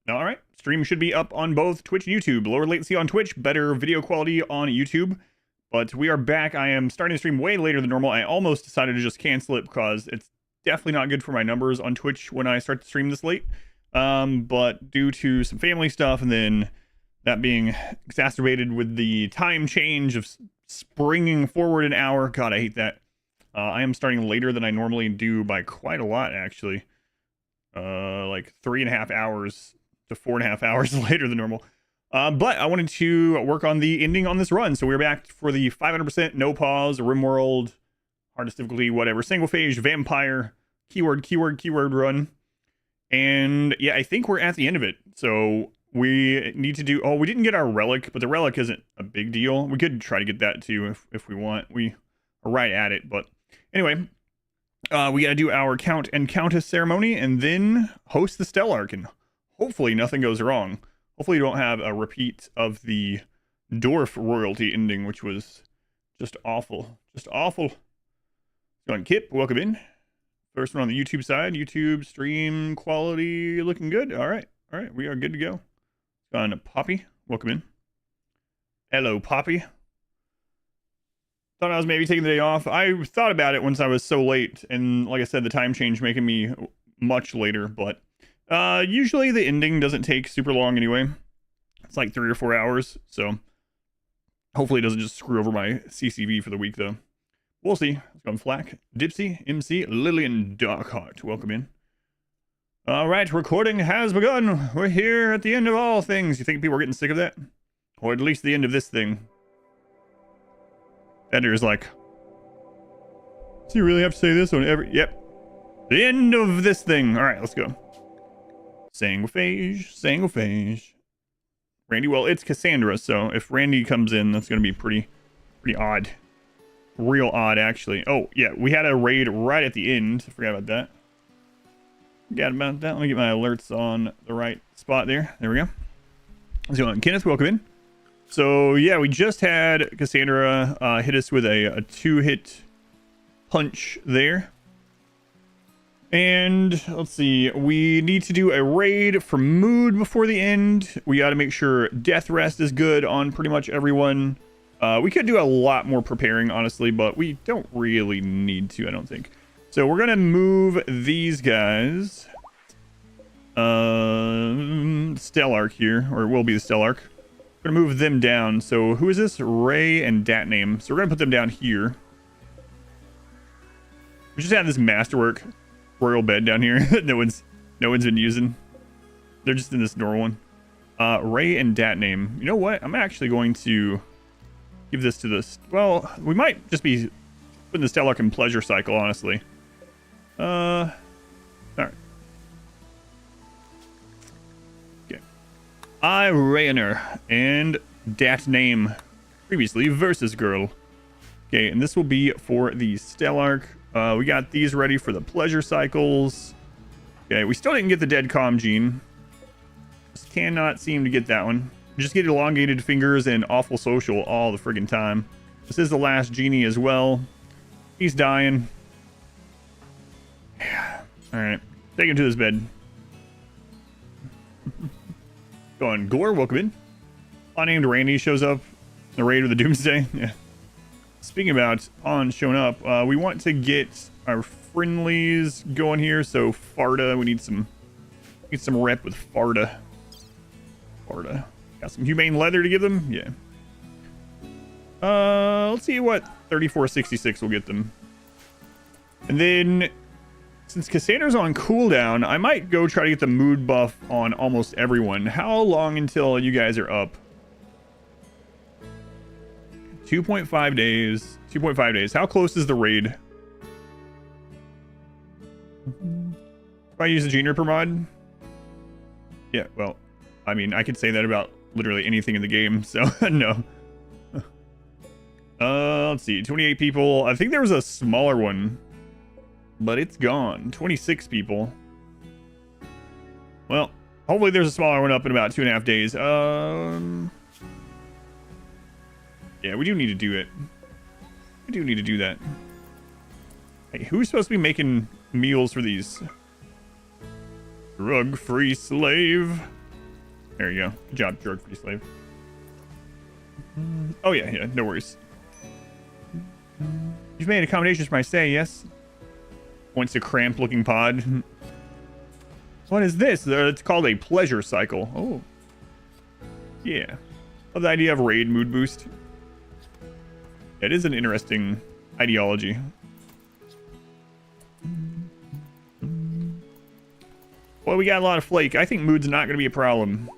All right. Stream should be up on both Twitch and YouTube. Lower latency on Twitch, better video quality on YouTube. But we are back. I am starting to stream way later than normal. I almost decided to just cancel it because it's definitely not good for my numbers on Twitch when I start to stream this late. But due to some family stuff and then that being exacerbated with the time change of springing forward an hour. God, I hate that. I am starting later than I normally do by quite a lot, actually. Like 3.5 hours to 4.5 hours later than normal. But I wanted to work on the ending on this run. So we're back for the 500% no pause, RimWorld, hardest difficulty, whatever, Sanguophage, vampire, keyword run. And yeah, I think we're at the end of it. So we need to do, we didn't get our relic, but the relic isn't a big deal. We could try to get that too if we want. We are right at it. But anyway, we got to do our Count and Countess ceremony and then host the Stellarch. And hopefully nothing goes wrong. Hopefully you don't have a repeat of the dwarf royalty ending, which was just awful. Just awful. Go on, Kip, welcome in. First one on the YouTube side. YouTube stream quality looking good. All right. All right. We are good to go. Go on, Poppy, welcome in. Hello, Poppy. Thought I was maybe taking the day off. I thought about it once I was so late. And like I said, the time change making me much later. But usually the ending doesn't take super long anyway. It's like 3 or 4 hours. So hopefully it doesn't just screw over my CCV for the week, though. We'll see. Let's go on Flack, Dipsy, MC, Lillian, Darkheart. Welcome in. All right, recording has begun. We're here at the end of all things. You think people are getting sick of that? Or at least the end of this thing. Editor's like, do you really have to say this on every... Yep. The end of this thing. All right, let's go. Sanguophage. Randy, well, it's Cassandra, so if Randy comes in, that's going to be pretty odd. Real odd, actually. Oh, yeah, we had a raid right at the end. I forgot about that. Forgot about that. Let me get my alerts on the right spot there. There we go. Let's go on. Kenneth, welcome in. So, yeah, we just had Cassandra hit us with a 2-hit punch there. And let's see, we need to do a raid for mood before the end. We got to make sure death rest is good on pretty much everyone. We could do a lot more preparing, honestly, but we don't really need to, I don't think. So we're going to move these guys. Stellarch here, or it will be the Stellarch. We're going to move them down. So who is this? Ray and Datname. So we're going to put them down here. We just had this masterwork royal bed down here. no one's been using. They're just in this normal one. Ray and Datname. You know what? I'm actually going to give this to this. Well, we might just be putting the Stellarch in pleasure cycle, honestly. All right. Okay. Rainer and Datname. Previously versus girl. Okay, and this will be for the Stellarch. We got these ready for the pleasure cycles. Okay, we still didn't get the dead calm gene. Just cannot seem to get that one. Just get elongated fingers and awful social all the friggin' time. This is the last genie as well. He's dying. Alright, take him to this bed. Go on, Gore, welcome in. Unnamed Randy shows up. The raid of the Doomsday. Yeah. Speaking about on showing up, we want to get our friendlies going here. So Farda, we need some rep with Farda. Got some humane leather to give them? Yeah. Let's see what 3466 will get them. And then, since Cassandra's on cooldown, I might go try to get the mood buff on almost everyone. How long until you guys are up? 2.5 days. 2.5 days. How close is the raid? If I use the Gene Ripper mod? Yeah, well, I mean, I could say that about literally anything in the game, so no. Let's see, 28 people. I think there was a smaller one, but it's gone. 26 people. Well, hopefully there's a smaller one up in about 2.5 days. Yeah, we do need to do it. We do need to do that. Hey, who's supposed to be making meals for these? Drug-free slave. There you go. Good job, drug free slave. Oh yeah, no worries. You've made accommodations for my stay, yes? Points to cramped looking pod. What is this? It's called a pleasure cycle. Oh. Yeah. Love the idea of raid mood boost. It is an interesting ideology. Well, we got a lot of flake. I think mood's not going to be a problem.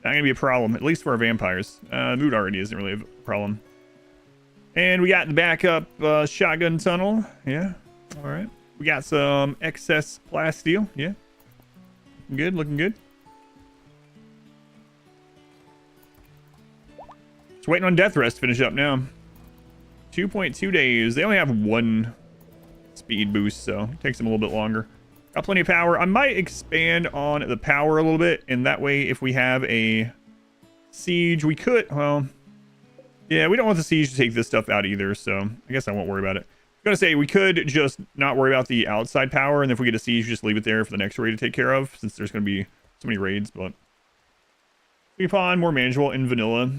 Not going to be a problem, at least for our vampires. Mood already isn't really a problem. And we got the backup shotgun tunnel. Yeah. All right. We got some excess plasteel. Yeah. Looking good. Looking good. Just waiting on death rest to finish up now. 2.2 days. They only have 1 speed boost, so it takes them a little bit longer. Got plenty of power. I might expand on the power a little bit, and that way if we have a siege, we could, well, yeah, we don't want the siege to take this stuff out either, so I guess I won't worry about it. I'm gonna say we could just not worry about the outside power, and if we get a siege, just leave it there for the next raid to take care of, since there's gonna be so many raids, but Upon more manageable in vanilla.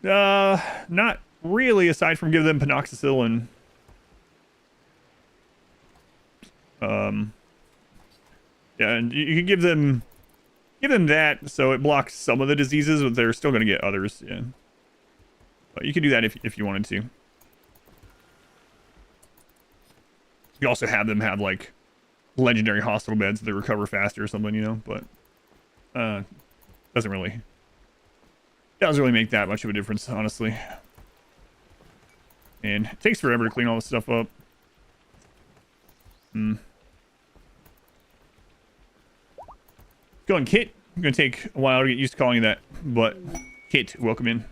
Not really, aside from give them penoxycyllin. Yeah, and you can give them that, so it blocks some of the diseases, but they're still going to get others. Yeah, but you can do that if you wanted to. You also have them have like legendary hospital beds that recover faster or something, you know. But doesn't really make that much of a difference, honestly. And it takes forever to clean all this stuff up. Go on, Kit. I'm gonna take a while to get used to calling you that, but Kit, welcome in.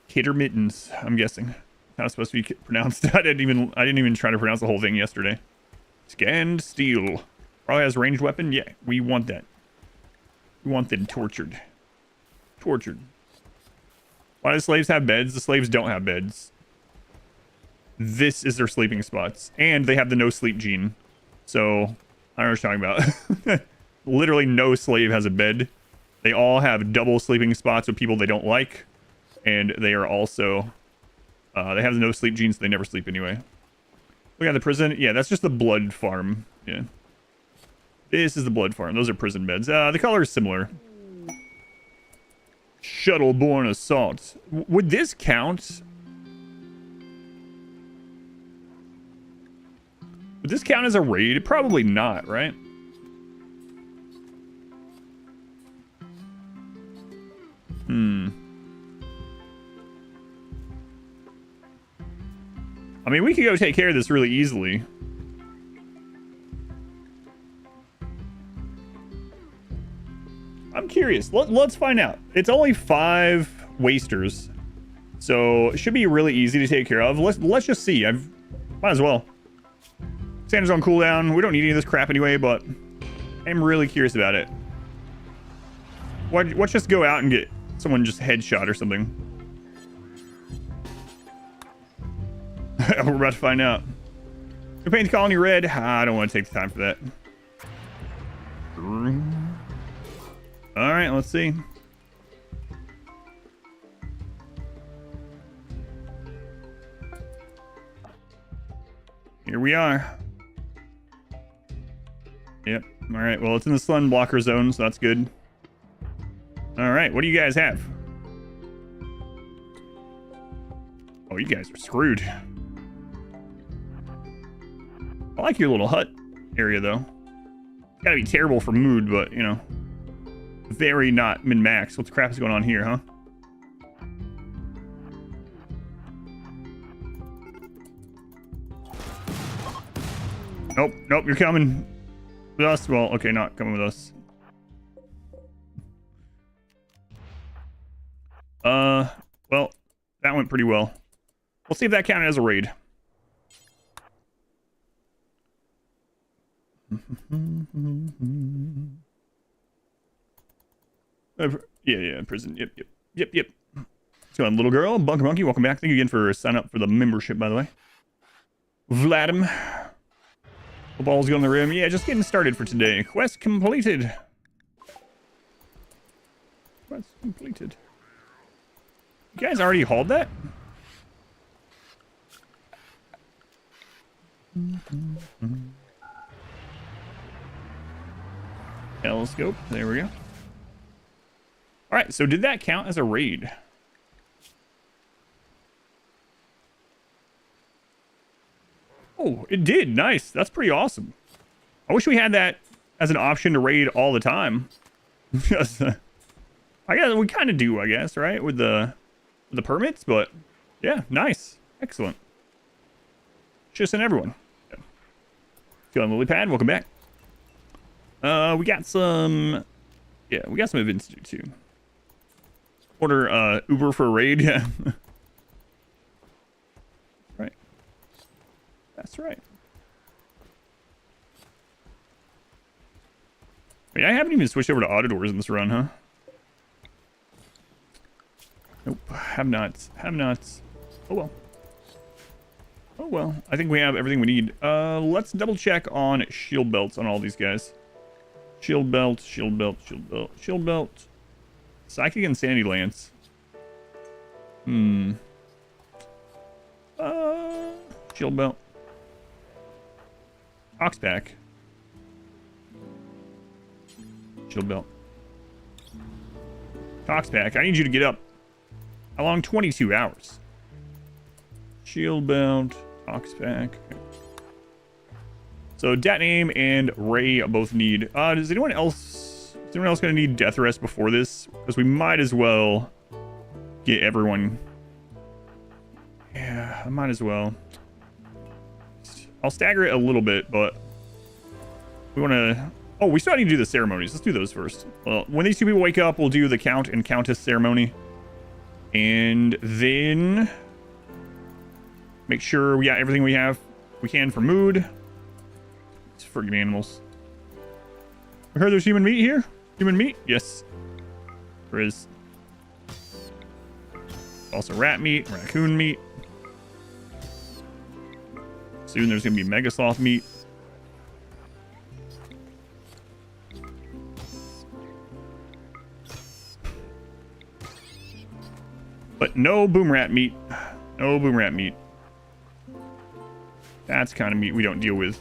Kit or Mittens, I'm guessing. How it's supposed to be pronounced. I didn't even try to pronounce the whole thing yesterday. Scanned steel. Probably has ranged weapon. Yeah, we want that. We want them tortured. Tortured. Why do slaves have beds? The slaves don't have beds. This is their sleeping spots. And they have the no sleep gene. So, I don't know what you're talking about. Literally no slave has a bed. They all have double sleeping spots with people they don't like. And they are also... they have the no sleep gene, so they never sleep anyway. We got the prison. Yeah, that's just the blood farm. Yeah. This is the blood farm. Those are prison beds. The color is similar. Shuttle-borne assault. Would this count? Would this count as a raid? Probably not, right? I mean, we could go take care of this really easily. I'm curious. Let's find out. It's only 5 wasters, so it should be really easy to take care of. Let's just see. Might as well. Sandra's on cooldown. We don't need any of this crap anyway, but I'm really curious about it. Let's just go out and get someone just headshot or something. We're about to find out. Who paint the colony red? I don't want to take the time for that. Alright, let's see. Here we are. Yep. Alright, well, it's in the sun blocker zone, so that's good. Alright, what do you guys have? Oh, you guys are screwed. I like your little hut area, though. It's gotta be terrible for mood, but, you know. Very not min-max. What the crap is going on here, huh? Nope, you're coming with us. Well, okay, not coming with us. Well, that went pretty well. We'll see if that counted as a raid. Yeah, prison. Yep. What's going on, little girl? Bunker Monkey, welcome back. Thank you again for signing up for the membership, by the way. Vladimir. The ball's going on the rim. Yeah, just getting started for today. Quest completed. Quest completed. You guys already hauled that? Telescope. There we go. All right, so did that count as a raid? Oh, it did. Nice. That's pretty awesome. I wish we had that as an option to raid all the time. I guess we kind of do, I guess, right? With the permits, but yeah, nice. Excellent. Just in everyone. Yeah. Feeling lily pad, welcome back. We got some events to do too. Order Uber for a raid, yeah. Right. That's right. Wait, I haven't even switched over to auditors in this run, huh? Nope, have not. Oh well. Oh well, I think we have everything we need. Let's double check on shield belts on all these guys. Shield belt, shield belt, shield belt, shield belt. Psychic Insanity Lance. Shield belt. Ox pack. Shield belt. Tox pack. I need you to get up. How long? 22 hours. Shield belt. Tox pack. Okay. So Dat Name and Ray both need. Is anyone else going to need death rest before this? Because we might as well get everyone. Yeah, I might as well. I'll stagger it a little bit, but we want to. Oh, we still need to do the ceremonies. Let's do those first. Well, when these two people wake up, we'll do the Count and Countess ceremony. And then make sure we got everything we can for mood. It's friggin' animals. I heard there's human meat here. Human meat? Yes. There is. Also rat meat, raccoon meat. Soon there's going to be mega sloth meat. But no boom rat meat. No boom rat meat. That's kind of meat we don't deal with.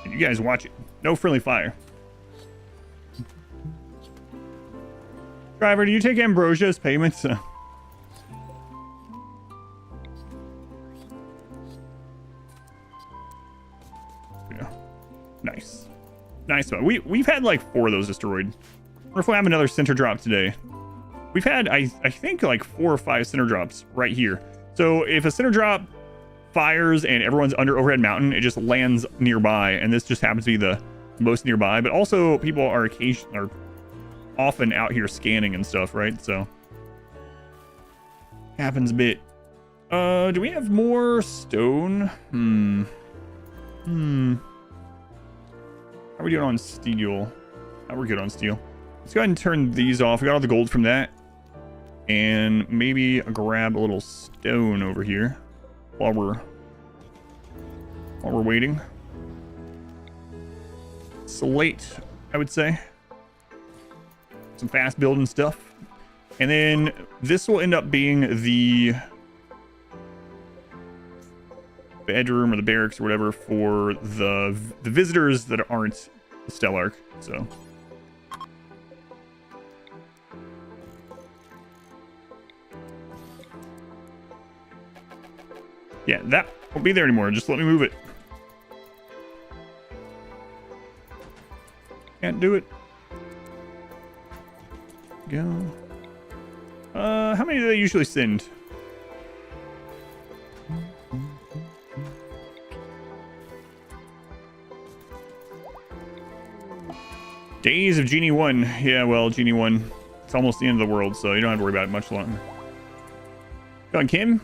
And you guys watch it. No friendly fire. Driver, do you take ambrosia as payments? Yeah. Nice. Nice one. We've had like 4 of those destroyed. Or if we have another center drop today. We've had, I think, like 4 or 5 center drops right here. So if a center drop fires and everyone's under Overhead Mountain, it just lands nearby. And this just happens to be the most nearby. But also, people are often out here scanning and stuff, right? So happens a bit. Do we have more stone? How are we doing on steel? Oh, we're good on steel. Let's go ahead and turn these off. We got all the gold from that. And maybe grab a little stone over here while we're waiting. Slate, I would say. Some fast building stuff. And then this will end up being the bedroom or the barracks or whatever for the visitors that aren't the Stellarch. So yeah, that won't be there anymore. Just let me move it. Can't do it. Go. How many do they usually send? Days of Genie 1. Yeah, well, Genie 1. It's almost the end of the world, so you don't have to worry about it much longer. Go on, Kim.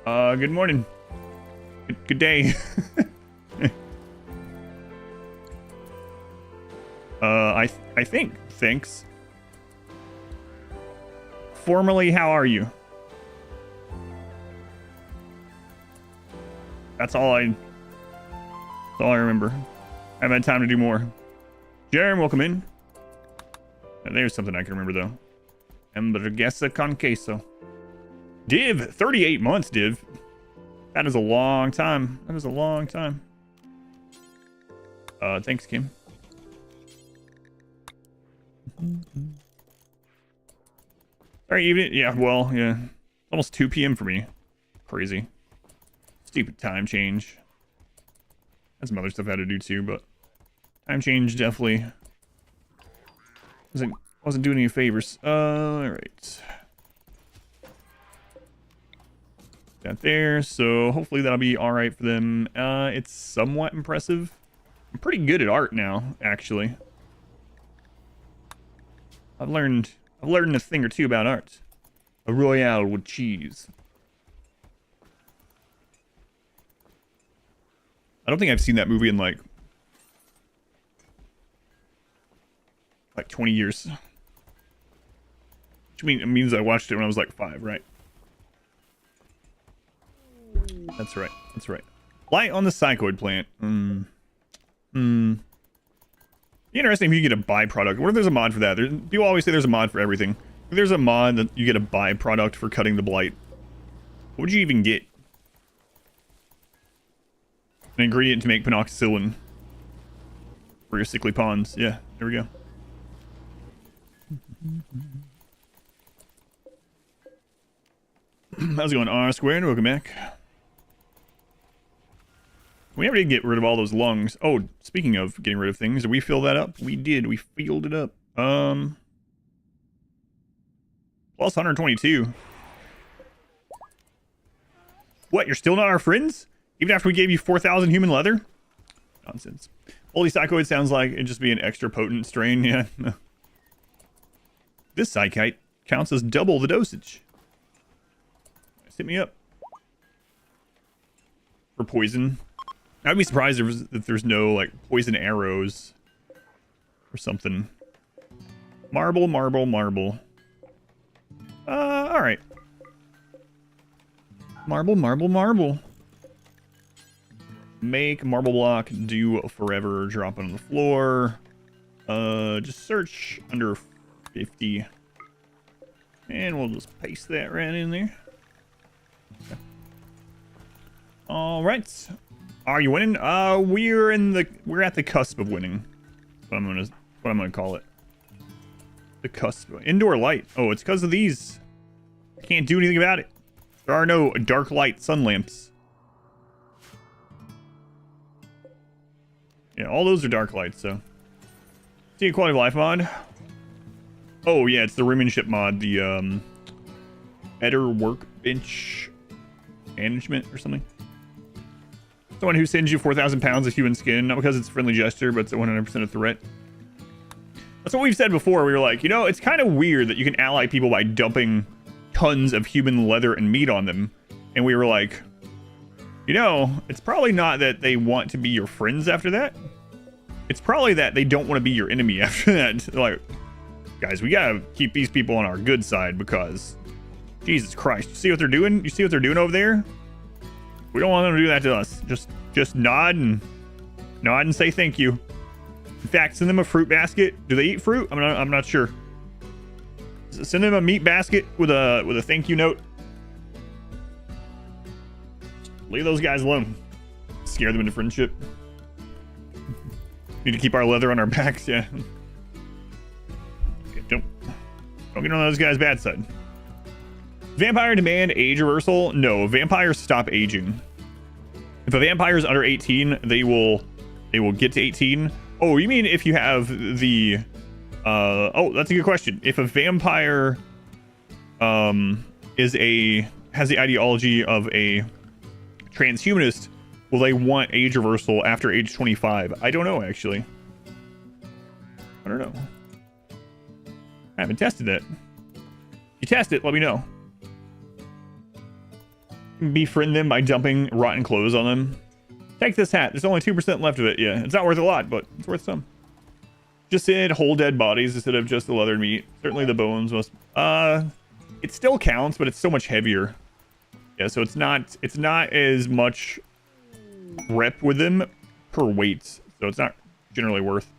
Good morning. Good day. I think. Thanks. Formally, how are you? That's all I remember. I haven't had time to do more. Jerem, welcome in. There's something I can remember, though. Hamburguesa con queso. Div, 38 months, Div. That is a long time. That is a long time. Thanks, Kim. Sorry, evening. Yeah, well, yeah. Almost 2 p.m. for me. Crazy. Stupid time change. That's some other stuff I had to do too, but time change definitely wasn't doing any favors. Alright. That there, so hopefully that'll be alright for them. It's somewhat impressive. I'm pretty good at art now, actually. I've learned a thing or two about art. A royale with cheese. I don't think I've seen that movie in like 20 years. Which means I watched it when I was like 5, right? That's right. That's right. Light on the psychoid plant. Be interesting if you get a byproduct. What if there's a mod for that? People always say there's a mod for everything. If there's a mod that you get a byproduct for cutting the blight, what would you even get? An ingredient to make penoxycillin for your sickly ponds. Yeah, there we go. How's it going, R squared? Welcome back. We never did get rid of all those lungs. Oh, speaking of getting rid of things, did we fill that up? We did. We filled it up. Plus 122. What? You're still not our friends? Even after we gave you 4,000 human leather? Nonsense. Holy psychoid sounds like it'd just be an extra potent strain. Yeah. This psychite counts as double the dosage. Hit me up. For poison. I'd be surprised if there's no, like, poison arrows. Or something. Marble, marble, marble. Alright. Marble, marble, marble. Make marble block do forever. Drop it on the floor. Just search under 50. And we'll just paste that right in there. Okay. All right. Are you winning? We're at the cusp of winning. What I'm gonna call it. The cusp. Indoor light. Oh, it's because of these. I can't do anything about it. There are no dark light sun lamps. Yeah, all those are dark lights, so. See a quality of life mod. Oh yeah, it's the Rimmanship mod, the better workbench management or something. Someone who sends you 4,000 pounds of human skin, not because it's a friendly gesture, but it's 100% a threat. That's what we've said before. We were like, you know, it's kind of weird that you can ally people by dumping tons of human leather and meat on them. And we were like, you know, it's probably not that they want to be your friends after that. It's probably that they don't want to be your enemy after that. They're like, guys, we gotta keep these people on our good side because, Jesus Christ, you see what they're doing? You see what they're doing over there? We don't want them to do that to us. Just nod and say thank you. In fact, send them a fruit basket. Do they eat fruit? I'm not sure. Send them a meat basket with a thank you note. Leave those guys alone. Scare them into friendship. Need to keep our leather on our backs, yeah. Okay, don't get on those guys' bad side. Vampire demand age reversal? No, vampires stop aging. If a vampire is under 18, they will get to 18. Oh, you mean if you have the oh, that's a good question. If a vampire has the ideology of a transhumanist, will they want age reversal after age 25? I don't know, actually. I don't know. I haven't tested that. If you test it, let me know. Befriend them by dumping rotten clothes on them. Take this hat. There's only 2% left of it. Yeah, it's not worth a lot, but it's worth some. Just said whole dead bodies instead of just the leather and meat. Certainly the bones must. It still counts, but it's so much heavier. Yeah, so it's not as much rep with them per weight, so it's not generally worth.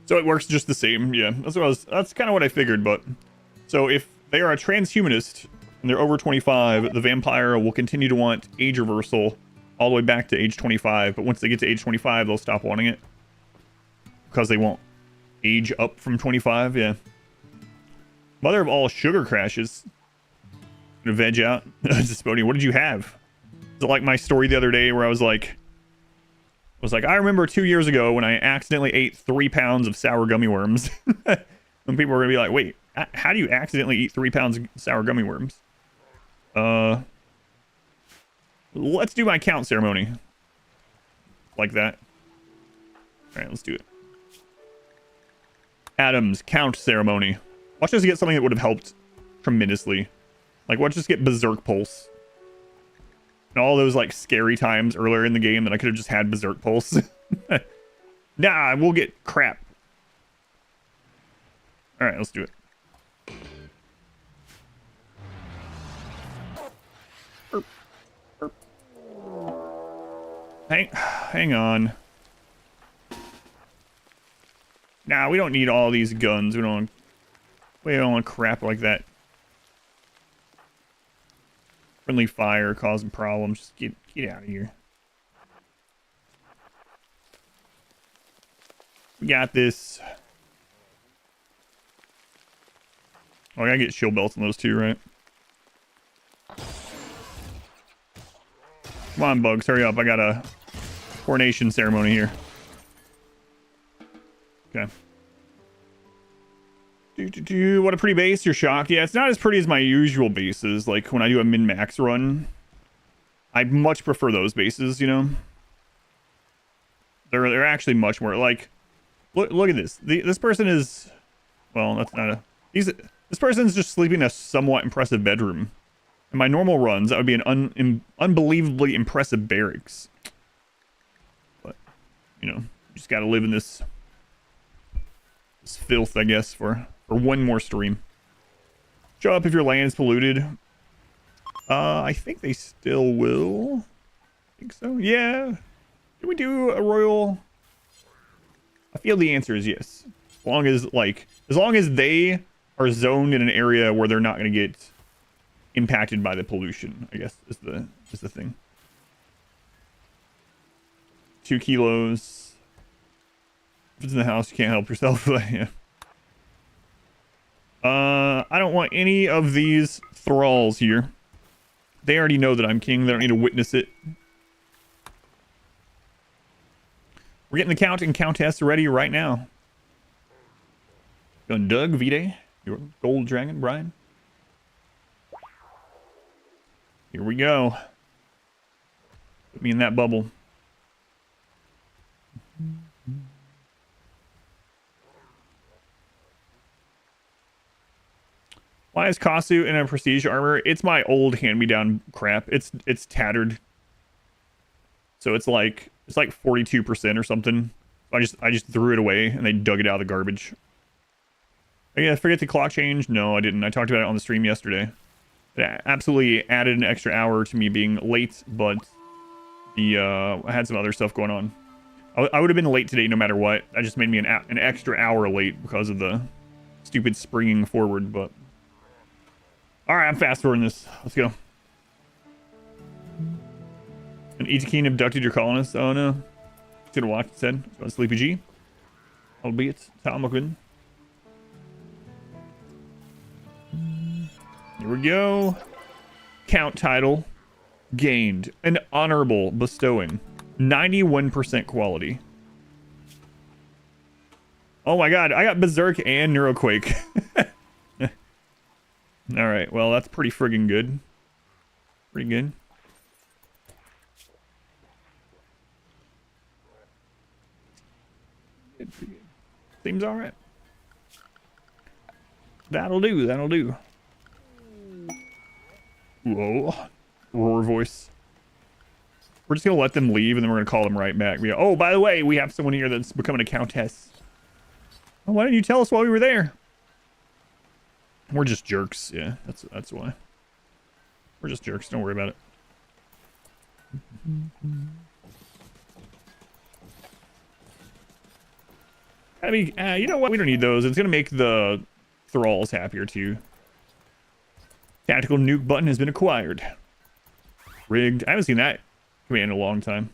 So it works just the same, yeah. That's kind of what I figured, but so if they are a transhumanist and they're over 25, the vampire will continue to want age reversal all the way back to age 25, but once they get to age 25, they'll stop wanting it because they won't age up from 25, yeah. Mother of all sugar crashes. Gonna veg out. Spodie, what did you have? Is it like my story the other day where I was like, I remember 2 years ago when I accidentally ate 3 pounds of sour gummy worms. And people were gonna be like, wait, how do you accidentally eat 3 pounds of sour gummy worms? Let's do my count ceremony. Like that. Alright, let's do it. Adam's count ceremony. Watch us get something that would have helped tremendously. Like, watch us get Berserk Pulse. And all those, like, scary times earlier in the game that I could have just had Berserk Pulse. Nah, we'll get crap. Alright, let's do it. Hang on. Nah, we don't need all these guns. We don't want crap like that. Friendly fire causing problems. Just get out of here. We got this. Oh, I gotta get shield belts on those two, right? Come on, bugs, hurry up. I got a coronation ceremony here. Okay. What a pretty base. You're shocked. Yeah, it's not as pretty as my usual bases. Like when I do a min-max run, I much prefer those bases, you know? They're actually much more like, look at this. This person is, well, that's not a, this person's just sleeping in a somewhat impressive bedroom. In my normal runs, that would be an unbelievably impressive barracks. But, you know, you just gotta live in this filth, I guess, for one more stream. Show up if your land is polluted. I think they still will. I think so. Yeah. Can we do a royal? I feel the answer is yes. As long as they are zoned in an area where they're not going to get impacted by the pollution, I guess is the thing. 2 kilos. If it's in the house, you can't help yourself. Yeah. I don't want any of these thralls here. They already know that I'm king. They don't need to witness it. We're getting the count and countess ready right now. Going Doug, Vide, your gold dragon, Brian. Here we go. Put me in that bubble. Why is Kasu in a prestige armor? It's my old hand-me-down crap. It's tattered. So it's like 42% or something. I just threw it away and they dug it out of the garbage. Oh, yeah, forget the clock change. No, I didn't. I talked about it on the stream yesterday. It absolutely added an extra hour to me being late, but I had some other stuff going on. I would have been late today no matter what. That just made me an extra hour late because of the stupid springing forward, but alright, I'm fast forwarding this. Let's go. An Itakeen abducted your colonists. Oh no. He's gonna watch, it said. So Sleepy G. Albeit, Talmukun. Here we go. Count title. Gained. An honorable bestowing. 91% quality. Oh my god, I got Berserk and Neuroquake. Alright, well, that's pretty friggin' good. Pretty good. Seems alright. That'll do, that'll do. Whoa. Roar voice. We're just gonna let them leave and then we're gonna call them right back. Oh, by the way, we have someone here that's becoming a countess. Well, why didn't you tell us while we were there? We're just jerks. Yeah, that's why. We're just jerks. Don't worry about it. I mean, you know what? We don't need those. It's gonna make the thralls happier too. Tactical nuke button has been acquired. Rigged. I haven't seen that command in a long time.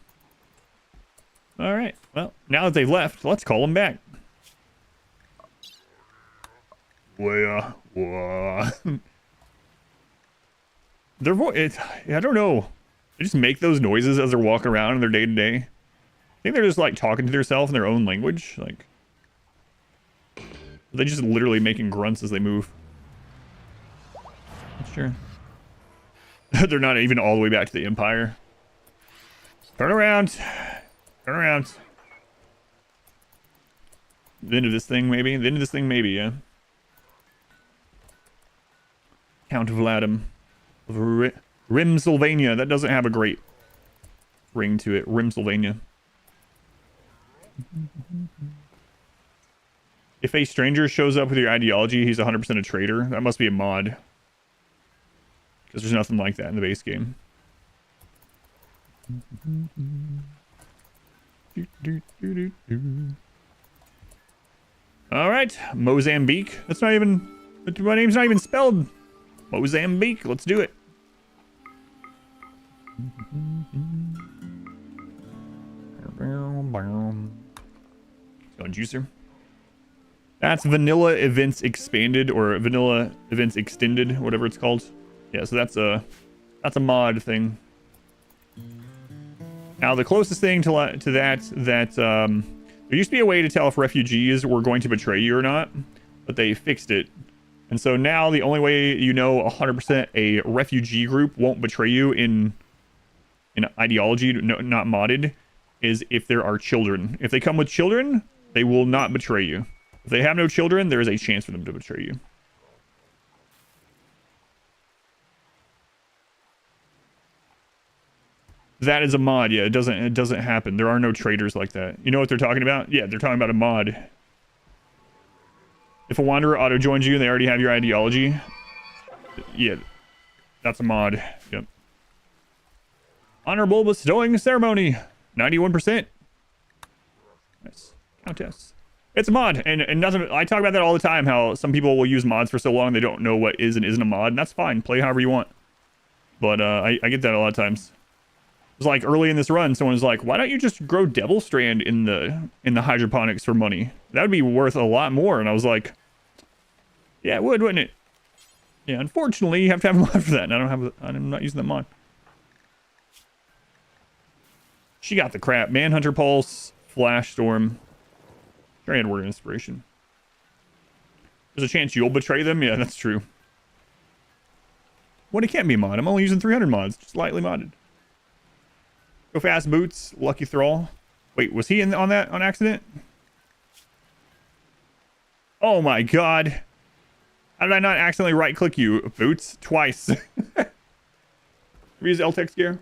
All right. Well, now that they've left, let's call them back. Their voice. I don't know. They just make those noises as they're walking around in their day to day. I think they're just like talking to themselves in their own language. Like, they're just literally making grunts as they move. Sure. They're not even all the way back to the Empire. Turn around. Turn around. The end of this thing, maybe? The end of this thing, maybe, yeah. Count Vladimir. Rimsylvania. That doesn't have a great ring to it. Rimsylvania. If a stranger shows up with your ideology, he's 100% a traitor. That must be a mod. Because there's nothing like that in the base game. Alright, Mozambique. That's not even... My name's not even spelled Mozambique. Let's do it. Going juicer. That's Vanilla Events Expanded, or Vanilla Events Extended, whatever it's called. Yeah, so that's a mod thing. Now, the closest thing to that there used to be a way to tell if refugees were going to betray you or not, but they fixed it. And so now the only way you know 100% a refugee group won't betray you in ideology, not modded, is if there are children. If they come with children, they will not betray you. If they have no children, there is a chance for them to betray you. That is a mod. Yeah, it doesn't happen. There are no traitors like that. You know what they're talking about? Yeah, they're talking about a mod. If a wanderer auto joins you and they already have your ideology, yeah, that's a mod. Yep. Honorable bestowing ceremony, 91%. Nice. Countess. It's a mod, and nothing. I talk about that all the time. How some people will use mods for so long they don't know what is and isn't a mod, and that's fine. Play however you want. But I get that a lot of times. It was like early in this run, someone was like, "Why don't you just grow Devil Strand in the hydroponics for money? That would be worth a lot more." And I was like, "Yeah, it would, wouldn't it?" Yeah, unfortunately, you have to have a mod for that, and I'm not using that mod. She got the crap. Manhunter Pulse, Flash Storm. Sure, I had word of inspiration. There's a chance you'll betray them. Yeah, that's true. What? It can't be a mod. I'm only using 300 mods, just lightly modded. Go fast boots, Lucky Thrall. Wait, was he on that on accident? Oh my god. How did I not accidentally right click you, Boots? Twice. Use L-Tex gear.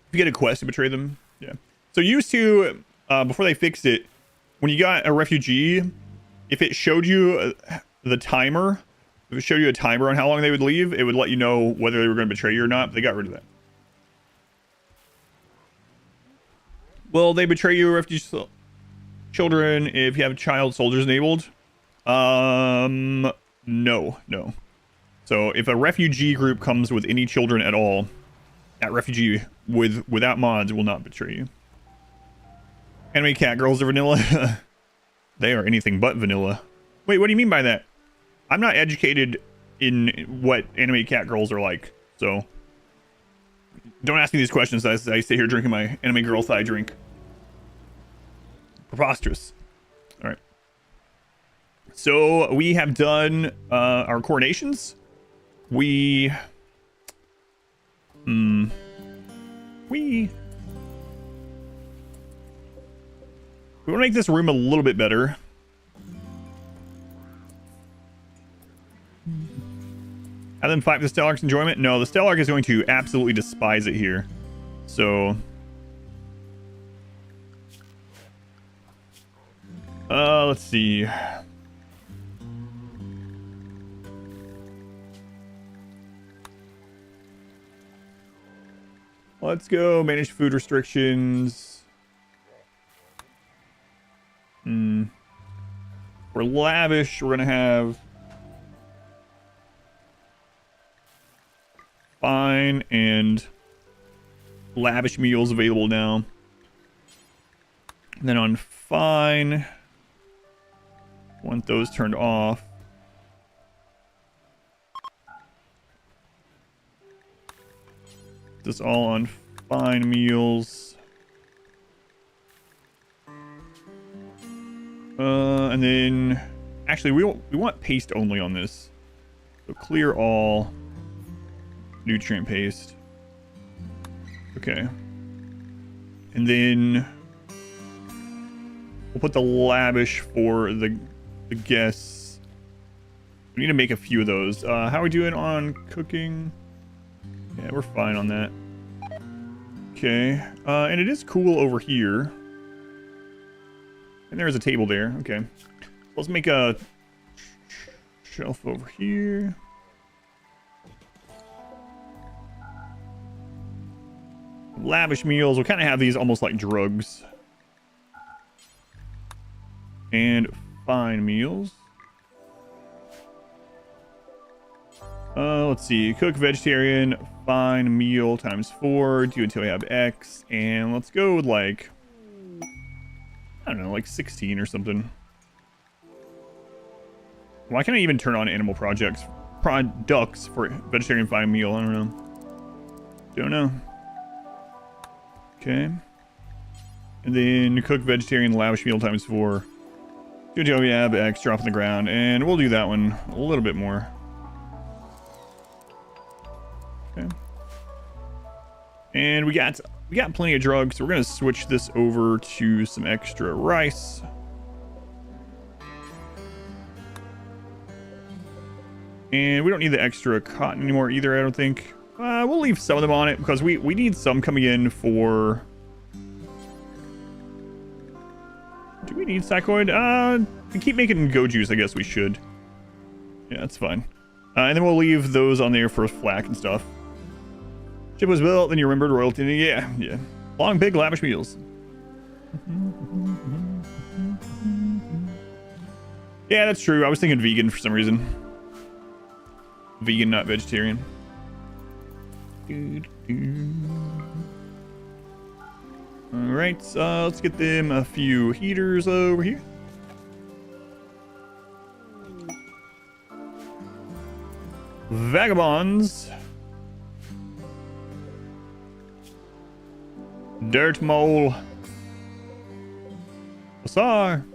If you get a quest to betray them, yeah. So used to, before they fixed it, when you got a refugee, if it showed you the timer, if it showed you a timer on how long they would leave, it would let you know whether they were going to betray you or not. But they got rid of that. Will they betray you, refugee children, if you have child soldiers enabled? No. So if a refugee group comes with any children at all, that refugee without mods will not betray you. Anime cat girls are vanilla. They are anything but vanilla. Wait, what do you mean by that? I'm not educated in what anime cat girls are like, so don't ask me these questions as I sit here drinking my anime girl thigh drink. Preposterous. All right. So we have done our coronations. We want to make this room a little bit better. Have them fight for the Stellark's enjoyment? No, the Stellark is going to absolutely despise it here. So Let's see. Let's go manage food restrictions. For lavish, we're gonna have fine and lavish meals available now. And then on fine, want those turned off. This all on fine meals. And then actually we want paste only on this. So clear all nutrient paste. Okay. And then we'll put the lavish for the guests. We need to make a few of those. How are we doing on cooking? Yeah, we're fine on that. Okay. And it is cool over here. And there's a table there. Okay. Let's make a shelf over here. Lavish meals. We'll kind of have these almost like drugs. And fine meals. Let's see. Cook vegetarian, fine meal times 4. Do until we have X. And let's go with like, I don't know, like 16 or something. Why can't I even turn on animal products for vegetarian fine meal? I don't know. Okay. And then cook vegetarian lavish meal times 4. Do until we have X, drop on the ground. And we'll do that one a little bit more. Okay. And we got plenty of drugs, so we're gonna switch this over to some extra rice. And we don't need the extra cotton anymore either, I don't think. We'll leave some of them on it because we need some coming in for... Do we need psychoid? To keep making go juice, I guess we should. Yeah, that's fine. And then we'll leave those on there for flack and stuff. Ship was built, then you remembered royalty. Yeah. Long, big, lavish meals. Yeah, that's true. I was thinking vegan for some reason. Vegan, not vegetarian. Alright, let's get them a few heaters over here. Vagabonds. Dirt mole. Bazaar.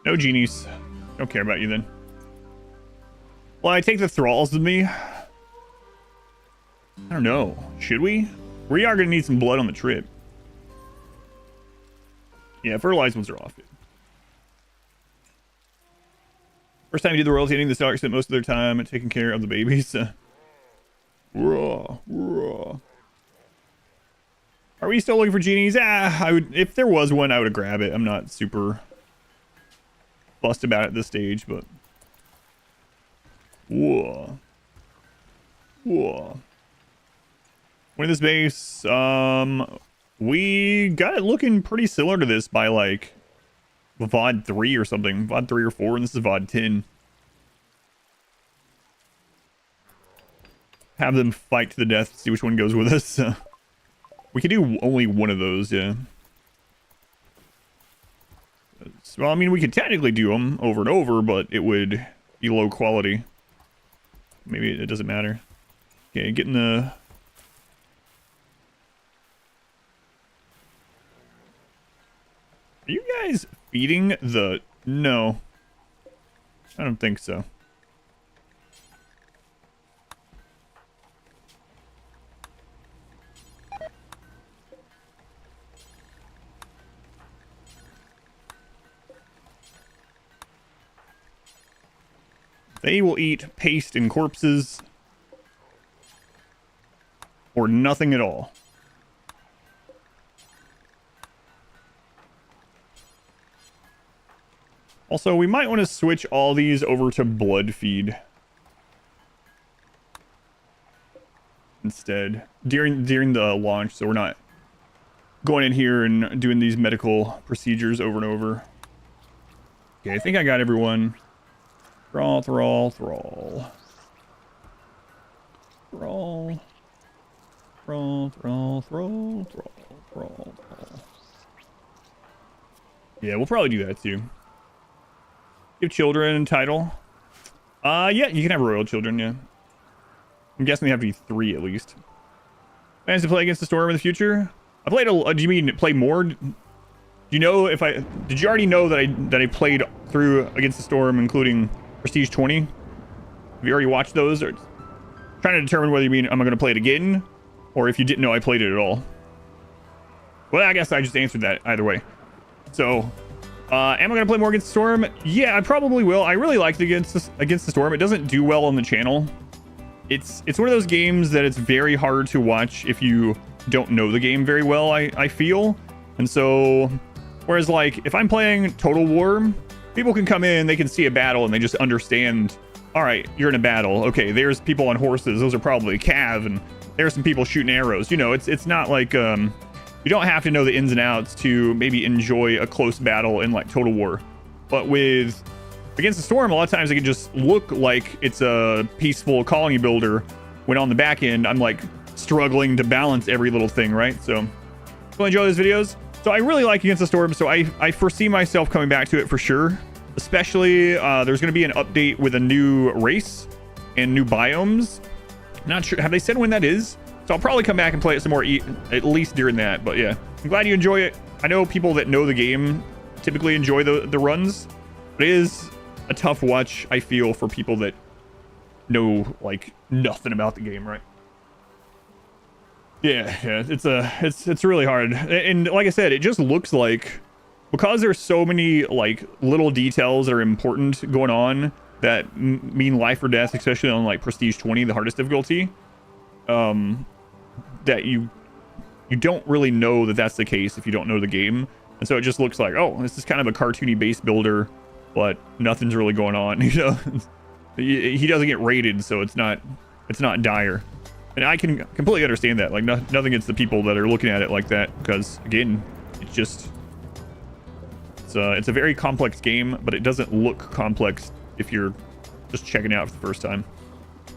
No genies. Don't care about you then. Well, I take the thralls with me. I don't know. Should we? We are going to need some blood on the trip. Yeah, fertilized ones are off. First time you do the royalty, the Stark spent most of their time taking care of the babies. Raw. Are we still looking for genies? I would, if there was one, I would grab it. I'm not super fussed about it at this stage, but whoa. When this base, we got it looking pretty similar to this by like VOD 3 or something. VOD 3 or 4, and this is VOD 10. Have them fight to the death, see which one goes with us. We could do only one of those, yeah. Well, I mean, we could technically do them over and over, but it would be low quality. Maybe it doesn't matter. Okay, getting the... Are you guys feeding the... No. I don't think so. They will eat paste and corpses. Or nothing at all. Also, we might want to switch all these over to Bloodfeed instead during the launch, so we're not going in here and doing these medical procedures over and over. Okay, I think I got everyone. Thrall, thrall, thrall. Thrall. Thrall, thrall, thrall, thrall, thrall, thrall. Yeah, we'll probably do that too. Give children title. Yeah, you can have royal children, yeah. I'm guessing they have to be 3 at least. Plans to play Against the Storm in the future? I played a... do you mean play more? Do you know if I... Did you already know that I played through Against the Storm, including Prestige 20? Have you already watched those? Or trying to determine whether you mean I'm going to play it again, or if you didn't know I played it at all. Well, I guess I just answered that either way. So, am I going to play more Against the Storm? Yeah, I probably will. I really liked Against the Storm. It doesn't do well on the channel. It's one of those games that it's very hard to watch if you don't know the game very well, I feel. And so, whereas like, if I'm playing Total War, people can come in, they can see a battle, and they just understand, all right, you're in a battle. Okay, there's people on horses. Those are probably cav, and there's some people shooting arrows. You know, it's not like, you don't have to know the ins and outs to maybe enjoy a close battle in like Total War. But with Against the Storm, a lot of times it can just look like it's a peaceful colony builder, when on the back end, I'm like struggling to balance every little thing, right? So, you'll enjoy those videos. So I really like Against the Storm, so I foresee myself coming back to it for sure. Especially, there's going to be an update with a new race and new biomes. Not sure, have they said when that is? So I'll probably come back and play it some more, at least during that. But yeah, I'm glad you enjoy it. I know people that know the game typically enjoy the runs, but it is a tough watch, I feel, for people that know like nothing about the game, right? Yeah, it's really hard. And like I said, it just looks like, because there's so many like little details that are important going on that mean life or death, especially on like Prestige 20, the hardest difficulty, that you don't really know that that's the case if you don't know the game. And so it just looks like, oh, this is kind of a cartoony base builder, but nothing's really going on. You know, he doesn't get raided, so it's not dire. And I can completely understand that. Like, nothing against the people that are looking at it like that, because again, it's just it's a very complex game, but it doesn't look complex if you're just checking it out for the first time.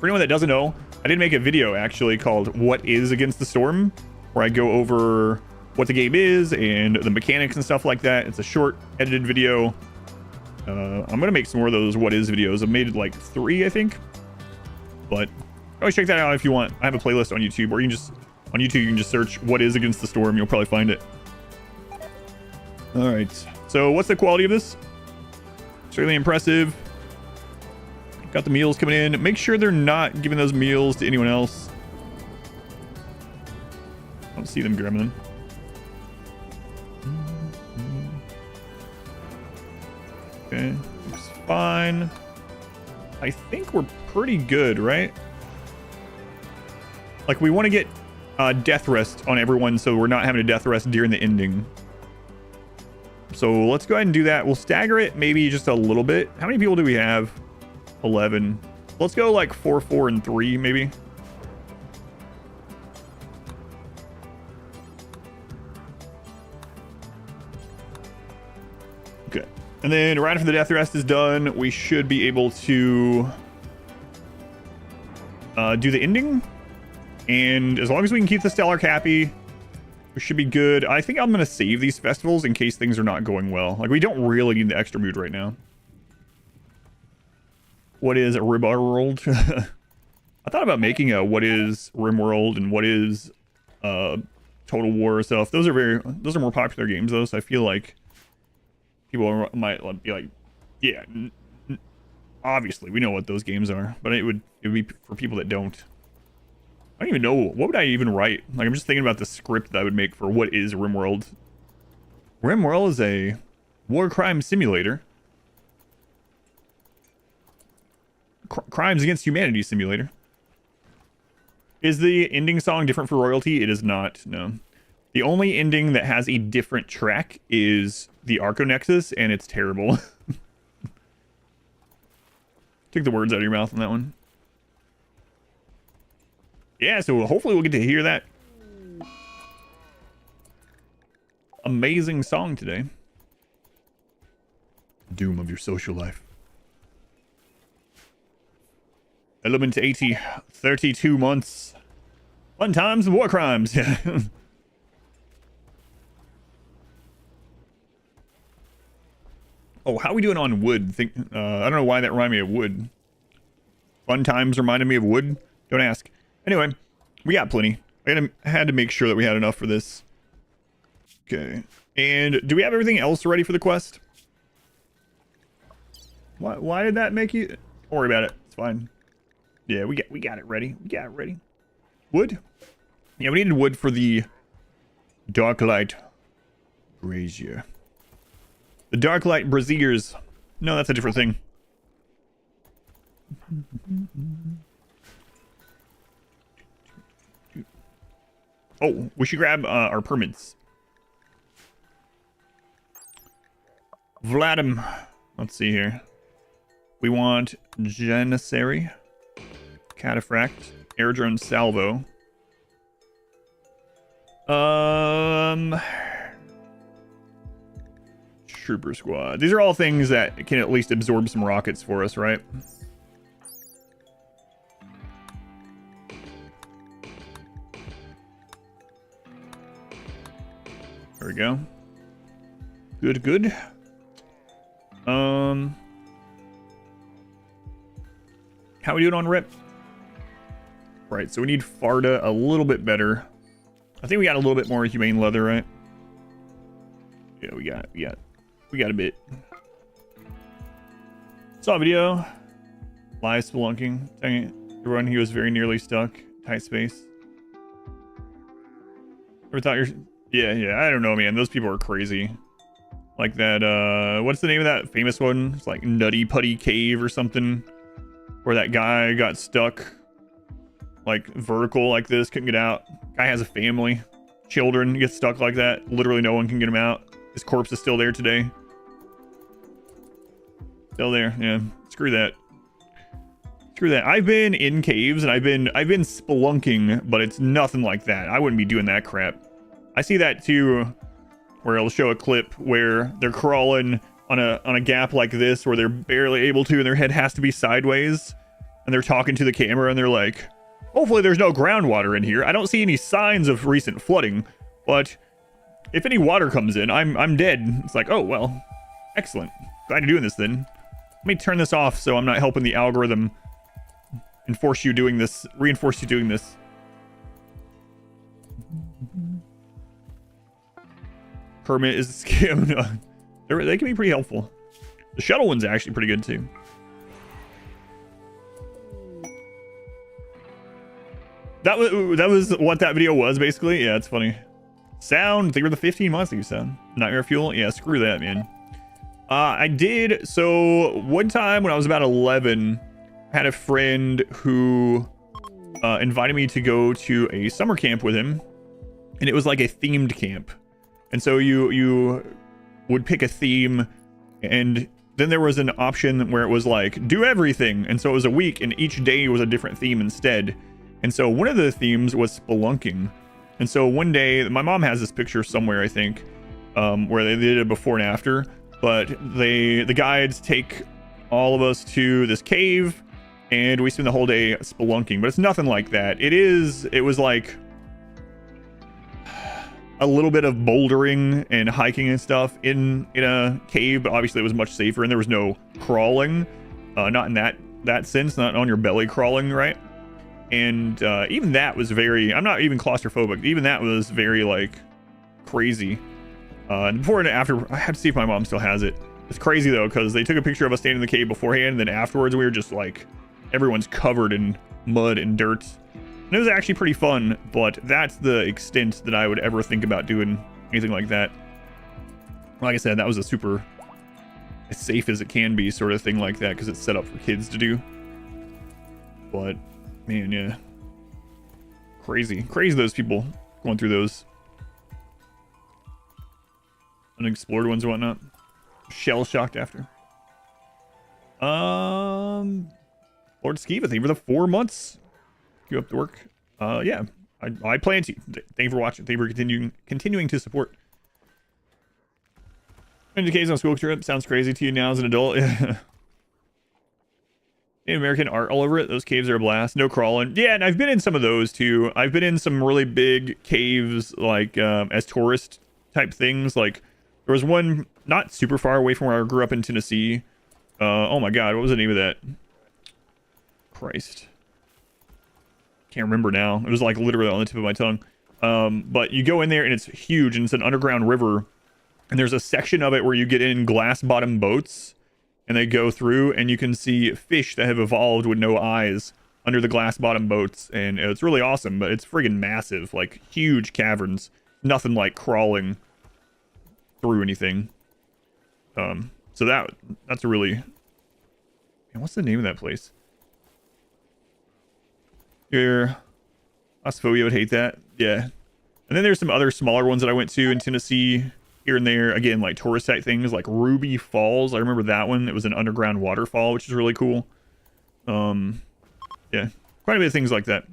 For anyone that doesn't know, I did make a video actually called What is Against the Storm, where I go over what the game is and the mechanics and stuff like that. It's a short edited video. I'm gonna make some more of those what is videos. I've made like 3, I think, but always check that out if you want. I have a playlist on YouTube, or you can just on YouTube you can just search what is Against the Storm. You'll probably find it. All right, so what's the quality of this? Certainly impressive. Got the meals coming in. Make sure they're not giving those meals to anyone else. I don't see them grabbing them. Okay, looks fine. I think we're pretty good, right? Like, we want to get death rest on everyone, so we're not having a death rest during the ending. So let's go ahead and do that. We'll stagger it maybe just a little bit. How many people do we have? 11. Let's go like 4, 4, and 3 maybe. Okay. And then right after the death rest is done, we should be able to do the ending. And as long as we can keep the Stellar happy, we should be good. I think I'm going to save these festivals in case things are not going well. Like, we don't really need the extra mood right now. What is RimWorld? I thought about making a what is RimWorld and what is Total War stuff. Those are more popular games though, so I feel like people might be like, yeah, obviously we know what those games are, but it would be for people that don't. I don't even know, what would I even write? Like, I'm just thinking about the script that I would make for what is RimWorld. RimWorld is a war crime simulator. Crimes Against Humanity simulator. Is the ending song different for royalty? It is not, no. The only ending that has a different track is the Arco Nexus, and it's terrible. Took the words out of your mouth on that one. Yeah, so hopefully we'll get to hear that amazing song today. Doom of your social life. Element 80, 32 months. Fun times and war crimes. Yeah. Oh, how are we doing on wood? I don't know why that reminded me of wood. Fun times reminded me of wood. Don't ask. Anyway, we got plenty. I had to make sure that we had enough for this. Okay. And do we have everything else ready for the quest? Why did that make you... Don't worry about it. It's fine. Yeah, we got it ready. We got it ready. Wood? Yeah, we needed wood for the Darklight Brazier. The Darklight Braziers. No, that's a different thing. Oh, we should grab our permits. Vladim. Let's see here. We want Janissary, Cataphract, Airdrone Salvo. Trooper Squad. These are all things that can at least absorb some rockets for us, right? There we go. Good, good. How we doing on rip? Right, so we need Farda a little bit better. I think we got a little bit more humane leather, right? Yeah, we got a bit. Saw a video. Live spelunking. Dang it. The run, he was very nearly stuck. Tight space. Ever thought you're... Yeah, I don't know, man. Those people are crazy. Like that, what's the name of that famous one? It's like Nutty Putty Cave or something. Where that guy got stuck. Like, vertical like this. Couldn't get out. Guy has a family. Children. Gets stuck like that. Literally no one can get him out. His corpse is still there today. Still there. Yeah. Screw that. Screw that. I've been in caves and I've been spelunking, but it's nothing like that. I wouldn't be doing that crap. I see that too, where it'll show a clip where they're crawling on a gap like this where they're barely able to and their head has to be sideways and they're talking to the camera and they're like, hopefully there's no groundwater in here. I don't see any signs of recent flooding, but if any water comes in, I'm dead. It's like, oh, well, excellent. Glad you're doing this then. Let me turn this off so I'm not helping the algorithm reinforce you doing this. Permit is a scam. They can be pretty helpful. The shuttle one's actually pretty good too. That was what that video was basically. Yeah, it's funny. Sound, they were the 15 months that you said. Nightmare fuel? Yeah, screw that, man. I did. So one time when I was about 11, I had a friend who invited me to go to a summer camp with him. And it was like a themed camp. And so you would pick a theme, and then there was an option where it was like, do everything. And so it was a week, and each day was a different theme instead. And so one of the themes was spelunking. And so one day, my mom has this picture somewhere, I think, where they did it before and after. But the guides take all of us to this cave, and we spend the whole day spelunking. But it's nothing like that. It was like a little bit of bouldering and hiking and stuff in a cave, but obviously it was much safer, and there was no crawling, not in that sense, not on your belly crawling, right? And even that was very, I'm not even claustrophobic, even that was very like crazy. And before and after, I have to see if my mom still has it. It's crazy though, because they took a picture of us standing in the cave beforehand, and then afterwards we were just like, everyone's covered in mud and dirt. And it was actually pretty fun, but that's the extent that I would ever think about doing anything like that. Like I said, that was a super as safe as it can be sort of thing like that, because it's set up for kids to do. But, man, yeah. Crazy those people going through those unexplored ones and whatnot. Shell-shocked after. Lord Skiva, thank you for the 4 months. You up to work? Yeah, I plan to. Thank you for watching. Thank you for continuing to support. Indicates on school trip sounds crazy to you now as an adult. American art all over it. Those caves are a blast. No crawling. Yeah, and I've been in some of those too. I've been in some really big caves, like as tourist type things. Like there was one not super far away from where I grew up in Tennessee. Oh my God, what was the name of that? Christ, can't remember now. It was like literally on the tip of my tongue. But you go in there and it's huge and it's an underground river. And there's a section of it where you get in glass bottom boats and they go through and you can see fish that have evolved with no eyes under the glass bottom boats. And it's really awesome, but it's friggin' massive, like huge caverns, nothing like crawling through anything. So that's a really, man, what's the name of that place? Here, Osphobia would hate that. Yeah. And then there's some other smaller ones that I went to in Tennessee here and there. Again, like tourist site things like Ruby Falls. I remember that one. It was an underground waterfall, which is really cool. Yeah, quite a bit of things like that.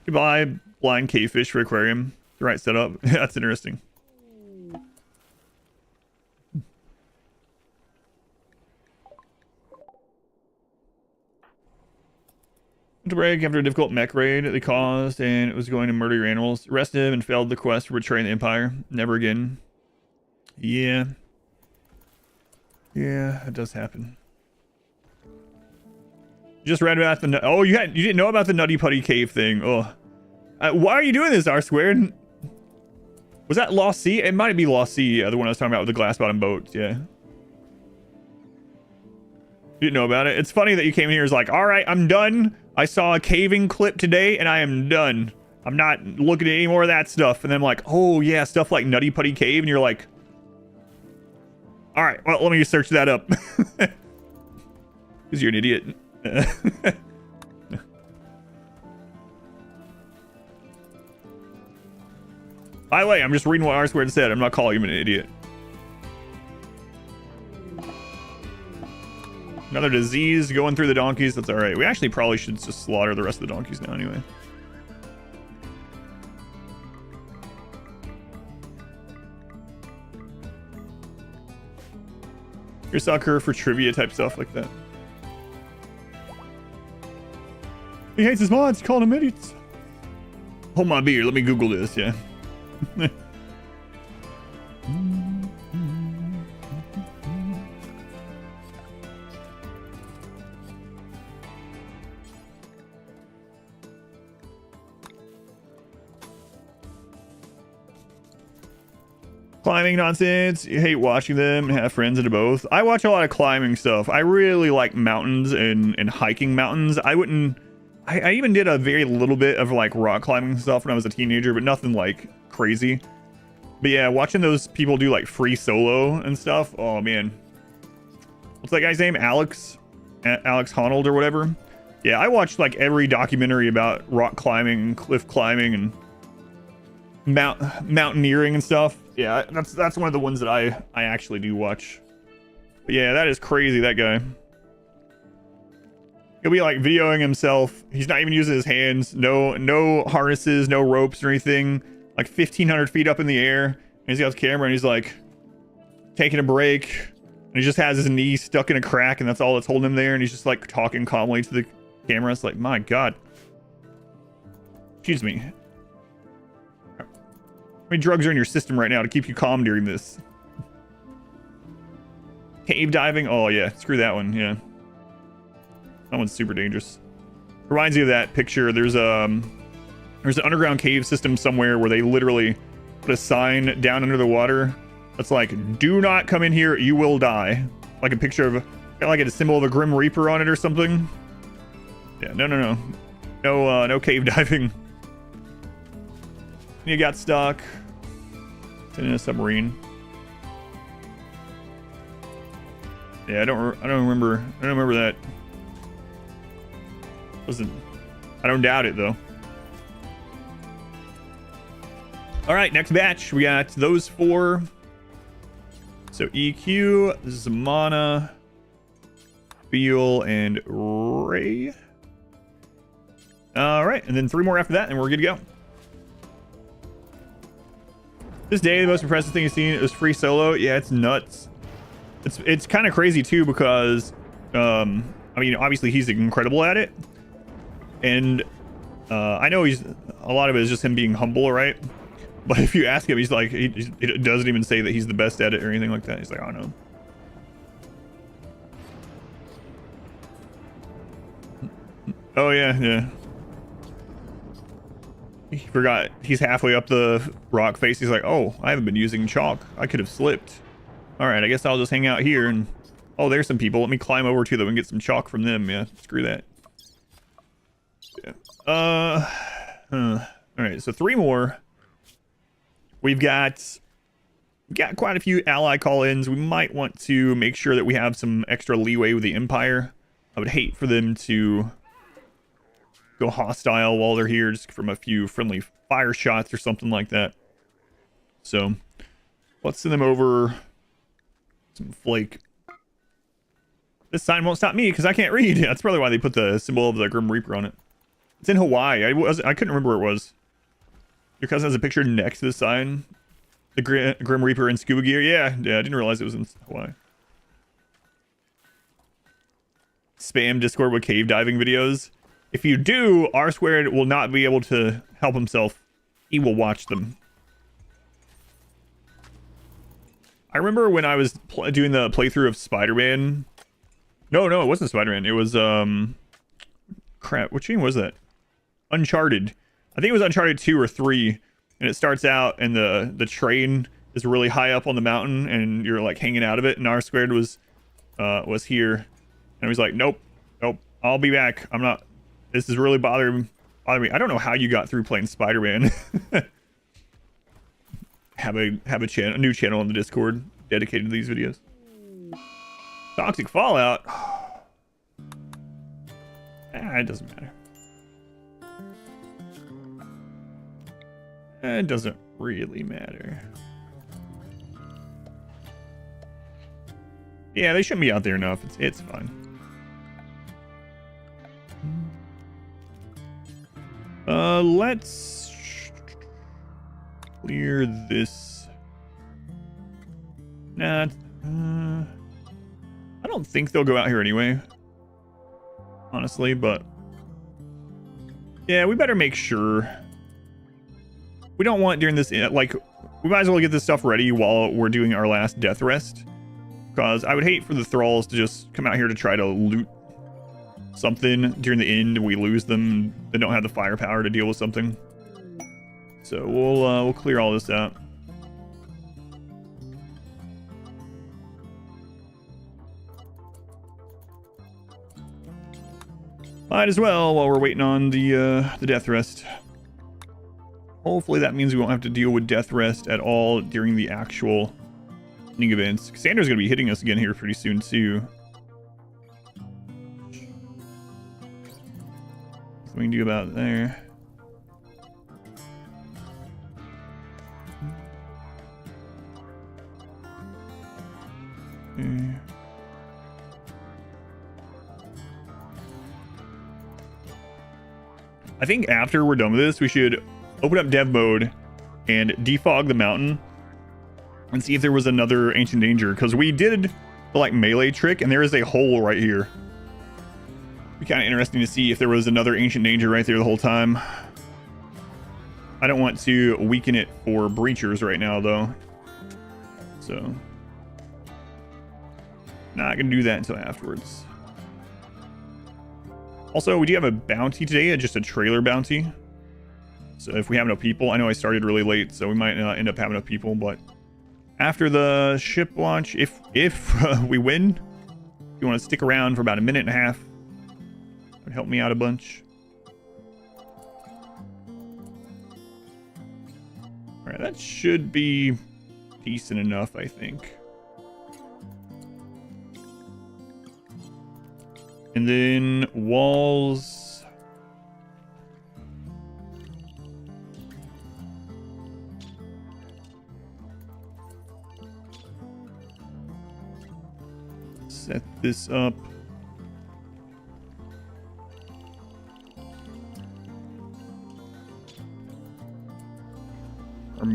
Goodbye, blind cavefish for aquarium. The right setup. That's interesting. To break after a difficult mech raid they caused, and it was going to murder your animals. Arrested him and failed the quest for betraying the Empire. Never again. Yeah. Yeah, it does happen. Just read about the... Oh, you didn't know about the Nutty Putty Cave thing. Oh. Why are you doing this, R-Squared? Was that Lost Sea? It might be Lost Sea, the one I was talking about with the glass bottom boats, yeah. You didn't know about it? It's funny that you came in here and was like, all right, I'm done. I saw a caving clip today and I am done. I'm not looking at any more of that stuff. And then I'm like, oh yeah, stuff like Nutty Putty Cave. And you're like, all right, well, let me search that up. Because you're an idiot. By the way, I'm just reading what R-Squared said. I'm not calling him an idiot. Another disease going through the donkeys. That's all right. We actually probably should just slaughter the rest of the donkeys now anyway. You're a sucker for trivia type stuff like that. He hates his mods. Calling him idiots. Hold my beer. Let me Google this. Yeah. Climbing nonsense. You hate watching them and have friends into both. I watch a lot of climbing stuff. I really like mountains and hiking mountains. I even did a very little bit of like rock climbing stuff when I was a teenager, but nothing like crazy. But yeah, watching those people do like free solo and stuff. Oh man. What's that guy's name? Alex Honnold or whatever. Yeah, I watched like every documentary about rock climbing and cliff climbing and mountaineering and stuff. Yeah, that's one of the ones that I actually do watch. But yeah, that is crazy, that guy. He'll be like videoing himself. He's not even using his hands. No harnesses, no ropes or anything. Like 1,500 feet up in the air. And he's got his camera and he's like taking a break. And he just has his knee stuck in a crack and that's all that's holding him there. And he's just like talking calmly to the camera. It's like, my God. Excuse me. How many drugs are in your system right now to keep you calm during this? Cave diving? Oh yeah, screw that one. Yeah, that one's super dangerous. Reminds me of that picture. There's an underground cave system somewhere where they literally put a sign down under the water that's like, "Do not come in here, you will die." Like a picture of, got like a symbol of a Grim Reaper on it or something. Yeah, no cave diving. You got stuck. It's in a submarine. Yeah, I don't remember that. I don't doubt it though. All right, next batch. We got those 4. So EQ, Zamana, Beal, and Ray. All right, and then 3 more after that, and we're good to go. This day, the most impressive thing you've seen is free solo. Yeah, it's nuts. It's kind of crazy too because, I mean, obviously he's incredible at it, and I know a lot of it is just him being humble, right? But if you ask him, he's like, he doesn't even say that he's the best at it or anything like that. He's like, I don't know. Oh yeah. He forgot he's halfway up the rock face. He's like, oh, I haven't been using chalk. I could have slipped. All right, I guess I'll just hang out here and, oh, there's some people. Let me climb over to them and get some chalk from them. Yeah, screw that. Yeah. All right, so 3 more. We've got quite a few ally call-ins. We might want to make sure that we have some extra leeway with the Empire. I would hate for them to go hostile while they're here, just from a few friendly fire shots or something like that. So let's send them over some flake. This sign won't stop me because I can't read. That's probably why they put the symbol of the Grim Reaper on it. It's in Hawaii. I couldn't remember where it was. Your cousin has a picture next to the sign. The Grim Reaper in scuba gear. Yeah, I didn't realize it was in Hawaii. Spam Discord with cave diving videos. If you do, R Squared will not be able to help himself. He will watch them. I remember when I was doing the playthrough of Spider-Man. No, it wasn't Spider-Man. It was, crap, which game was that? Uncharted. I think it was Uncharted 2 or 3. And it starts out and the train is really high up on the mountain and you're like hanging out of it. And R Squared was here. And he was like, nope, I'll be back. I'm not, this is really bothering me. I don't know how you got through playing Spider-Man. have a channel, a new channel on the Discord dedicated to these videos. Toxic Fallout. It doesn't matter. It doesn't really matter. Yeah, they shouldn't be out there enough. It's fine. Let's clear this. Nah, I don't think they'll go out here anyway, honestly, but yeah, we better make sure. We don't want during this, like, we might as well get this stuff ready while we're doing our last death rest, because I would hate for the thralls to just come out here to try to loot something during the end. We lose them. They don't have the firepower to deal with something. So we'll clear all this out. Might as well while we're waiting on the death rest. Hopefully that means we won't have to deal with death rest at all during the actual ending events. Cassandra's gonna be hitting us again here pretty soon too. So we can do about there. Okay. I think after we're done with this, we should open up dev mode and defog the mountain and see if there was another ancient danger, because we did the like melee trick and there is a hole right here. It'd be kind of interesting to see if there was another ancient danger right there the whole time. I don't want to weaken it for breachers right now though, so not gonna do that until afterwards. Also, we do have a bounty today, just a trailer bounty. So if we have no people, I know I started really late, so we might not end up having enough people, but after the ship launch, if we win, if you want to stick around for about a minute and a half, it would help me out a bunch. All right, that should be decent enough, I think. And then walls. Set this up.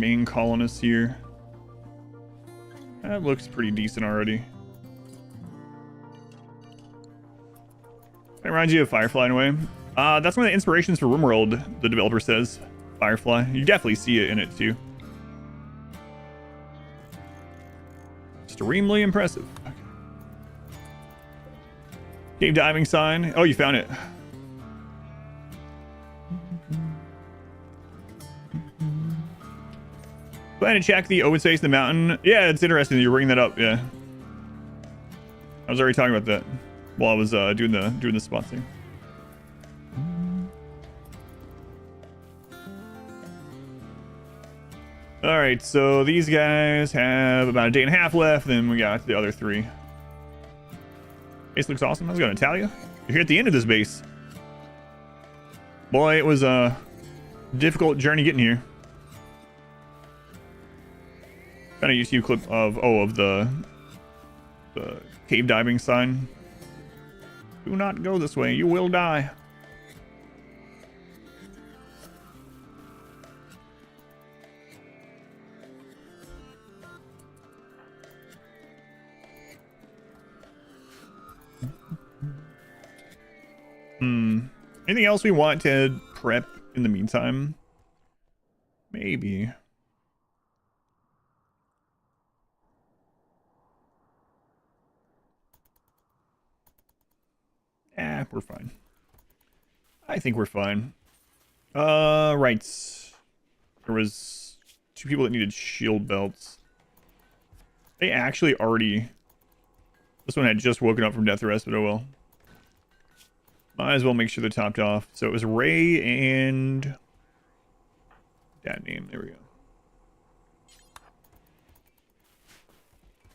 main colonists here. That looks pretty decent already. It reminds you of Firefly in a way. That's one of the inspirations for RimWorld, the developer says. Firefly. You definitely see it in it too. Extremely impressive. Okay. Cave diving sign. Oh, you found it. Plan to check the open space in the mountain. Yeah, it's interesting that you're bringing that up. Yeah, I was already talking about that while I was doing the spot thing. All right, so these guys have about a day and a half left. Then we got the other 3. Base looks awesome. How's it going, Natalia? You're here at the end of this base. Boy, it was a difficult journey getting here. Got a YouTube clip of the cave diving sign. Do not go this way. You will die. Anything else we want to prep in the meantime? Maybe. We're fine. I think we're fine. Right. There was 2 people that needed shield belts. They actually already... This one had just woken up from death rest, but oh well. Might as well make sure they're topped off. So it was Ray and... that name. There we go.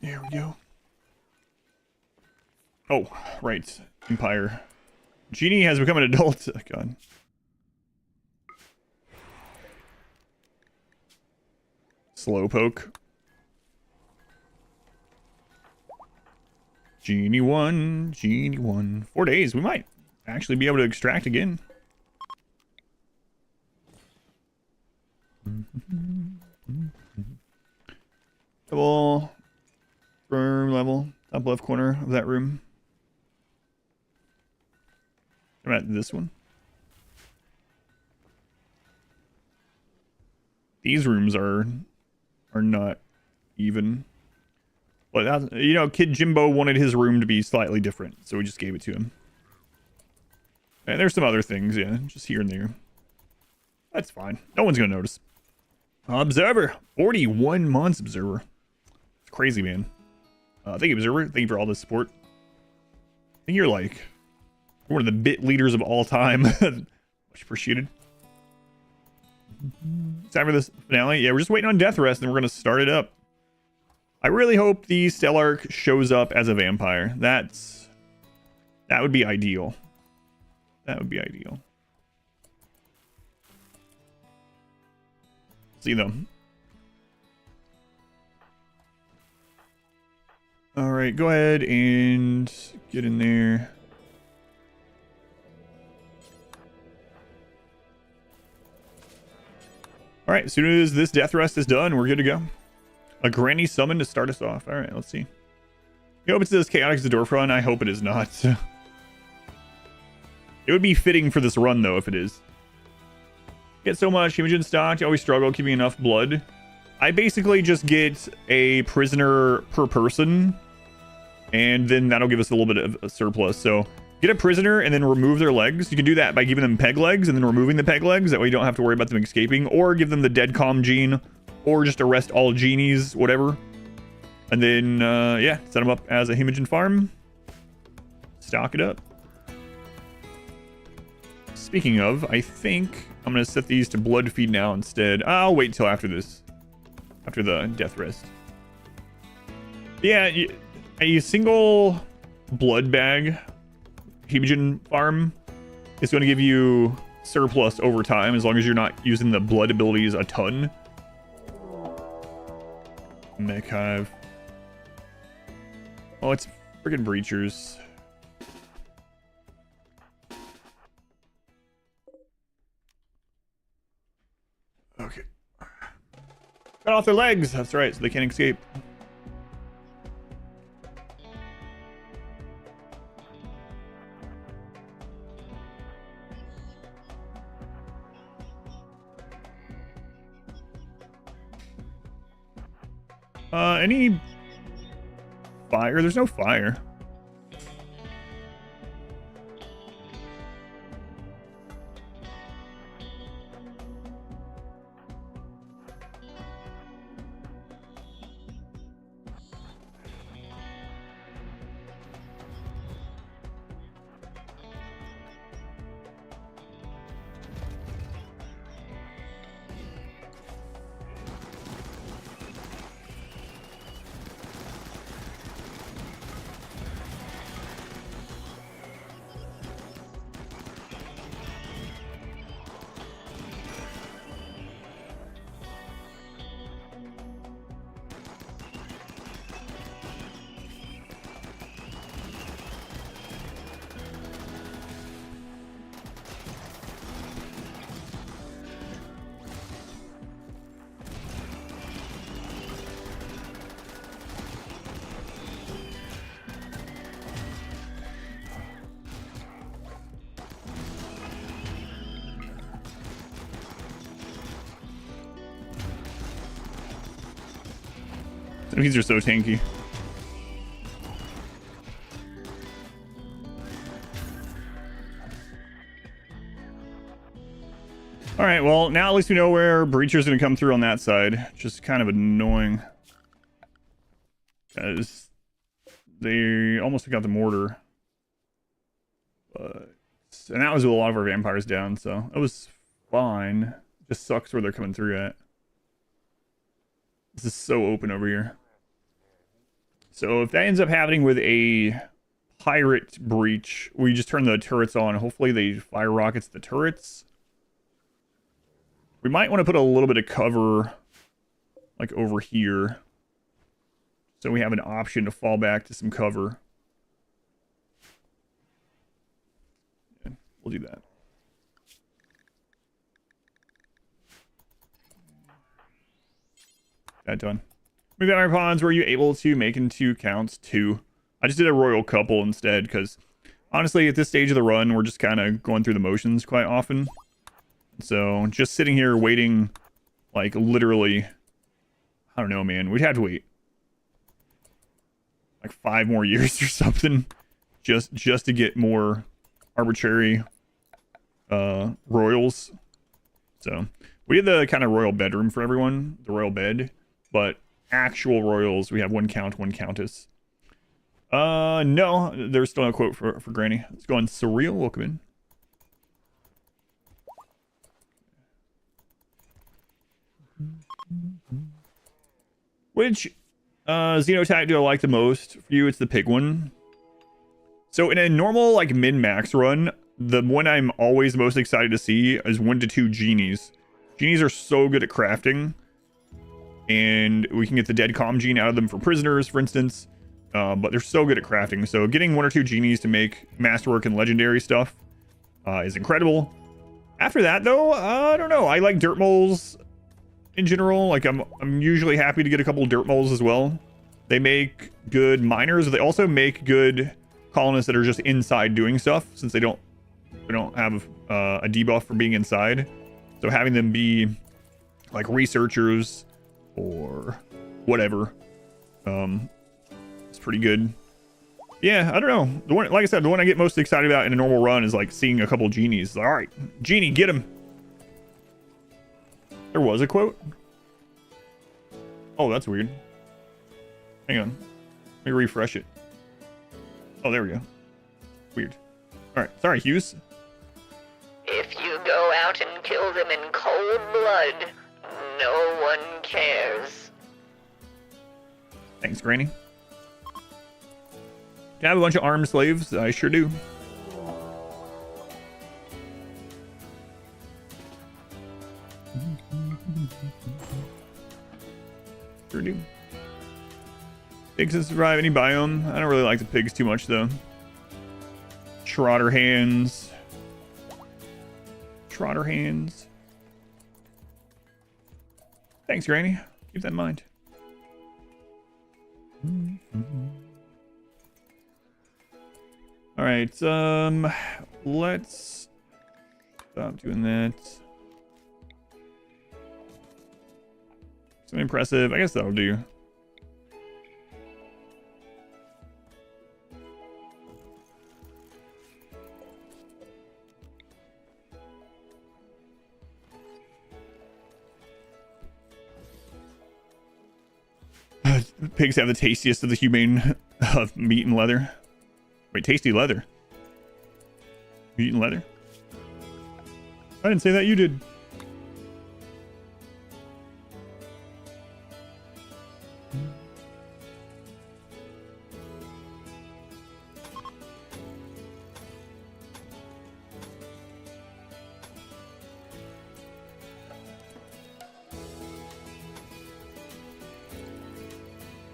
There we go. Oh, right. Empire. Genie has become an adult. Oh, God. Slowpoke. Genie 1. Genie 1. 4 days. We might actually be able to extract again. Double firm level. Top left corner of that room. How about this one? These rooms are not even. But that, you know, Kid Jimbo wanted his room to be slightly different, so we just gave it to him. And there's some other things, yeah, just here and there. That's fine. No one's gonna notice. Observer, 41 months observer. It's crazy, man. Thank you, observer. Thank you for all the support. I think you're like one of the bit leaders of all time. Much appreciated. Time for this finale. Yeah, we're just waiting on death rest, and we're gonna start it up. I really hope the Stellark shows up as a vampire. That would be ideal. That would be ideal. See them. All right, go ahead and get in there. All right, as soon as this death rest is done, we're good to go. A granny summon to start us off. All right, let's see. I hope it's this chaotic Zadorf run. I hope it is not. It would be fitting for this run, though, if it is. Get so much Imogen stock. You always struggle keeping enough blood. I basically just get a prisoner per person, and then that'll give us a little bit of a surplus. So get a prisoner and then remove their legs. You can do that by giving them peg legs and then removing the peg legs. That way you don't have to worry about them escaping. Or give them the dead calm gene. Or just arrest all genies, whatever. And then, yeah, set them up as a Imogen farm. Stock it up. Speaking of, I think I'm going to set these to blood feed now instead. I'll wait until after this. After the death rest. Yeah, a single blood bag Imogen farm is going to give you surplus over time as long as you're not using the blood abilities a ton. Mech hive. Oh, it's friggin' breachers. Okay. Cut off their legs. That's right, so they can't escape. Any fire? There's no fire. These are so tanky. All right, well, now at least we know where Breacher's going to come through on that side. Just kind of annoying. Because they almost got the mortar. But, and that was with a lot of our vampires down, so it was fine. Just sucks where they're coming through at. This is so open over here. So if that ends up happening with a pirate breach, we just turn the turrets on. Hopefully they fire rockets at the turrets. We might want to put a little bit of cover like over here. So we have an option to fall back to some cover. Yeah, we'll do that. That done. With our pawns, were you able to make into counts 2? I just did a royal couple instead because honestly at this stage of the run we're just kind of going through the motions quite often. So just sitting here waiting like literally, I don't know, man, we'd have to wait like 5 more years or something just to get more arbitrary royals. So we did the kind of royal bedroom for everyone, the royal bed, but actual royals, we have 1 count, 1 countess. No, there's still no quote for Granny. Let's go on Surreal. Welcome in. Which xenotype do I like the most? For you, it's the pig one. So in a normal like min-max run, the one I'm always most excited to see is 1 to 2 genies. Genies are so good at crafting. And we can get the dead calm gene out of them for prisoners, for instance. But they're so good at crafting. So getting 1 or 2 genies to make masterwork and legendary stuff is incredible. After that, though, I don't know. I like dirt moles in general. Like I'm usually happy to get a couple of dirt moles as well. They make good miners. They also make good colonists that are just inside doing stuff, since they don't have a debuff for being inside. So having them be like researchers or whatever, it's pretty good. Yeah, I don't know. The one, like I said, the one I get most excited about in a normal run is like seeing a couple genies. All right, genie, get him. There was a quote. Oh, that's weird. Hang on, let me refresh it. Oh, there we go. Weird. All right, sorry, Hughes. If you go out and kill them in cold blood, no one cares. Thanks, Granny. Do I have a bunch of armed slaves? I sure do. Sure do. Pigs can survive any biome. I don't really like the pigs too much, though. Trotter hands. Trotter hands. Thanks, Granny. You Keep that in mind. All right, let's stop doing that. Something impressive. I guess that'll do. Pigs have the tastiest of the humane of meat and leather. Wait, tasty leather? Meat and leather? I didn't say that, you did.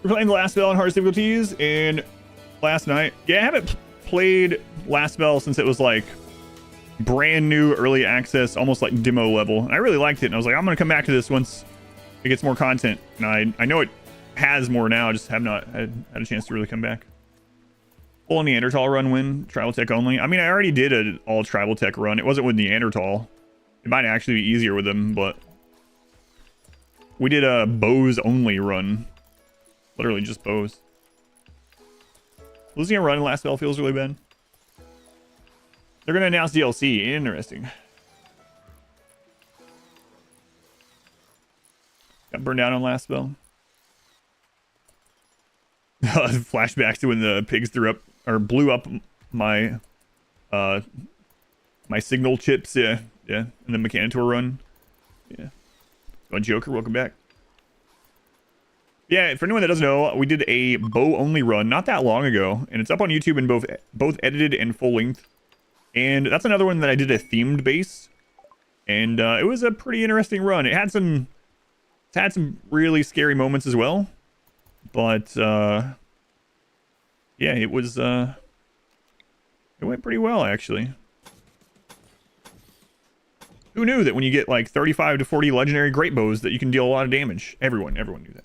We're playing the Last Spell on hardest difficulties, and last night, yeah, I haven't played Last Spell since it was like brand new early access, almost like demo level. And I really liked it, and I was like, I'm gonna come back to this once it gets more content. And I know it has more now, just have not had a chance to really come back. Full Neanderthal run win, tribal tech only. I mean, I already did an all tribal tech run. It wasn't with Neanderthal. It might actually be easier with them, but we did a bows only run. Literally just bows. Losing a run in Last Spell feels really bad. They're going to announce DLC. Interesting. Got burned down on Last Spell. Flashbacks to when the pigs threw up or blew up my my signal chips. Yeah. And the Mechanitor run. Yeah. So Joker, welcome back. Yeah, for anyone that doesn't know, we did a bow-only run not that long ago, and it's up on YouTube in both edited and full length. And that's another one that I did a themed base, and it was a pretty interesting run. It had some really scary moments as well, but yeah, it was it went pretty well actually. Who knew that when you get like 35 to 40 legendary great bows that you can deal a lot of damage? Everyone knew that.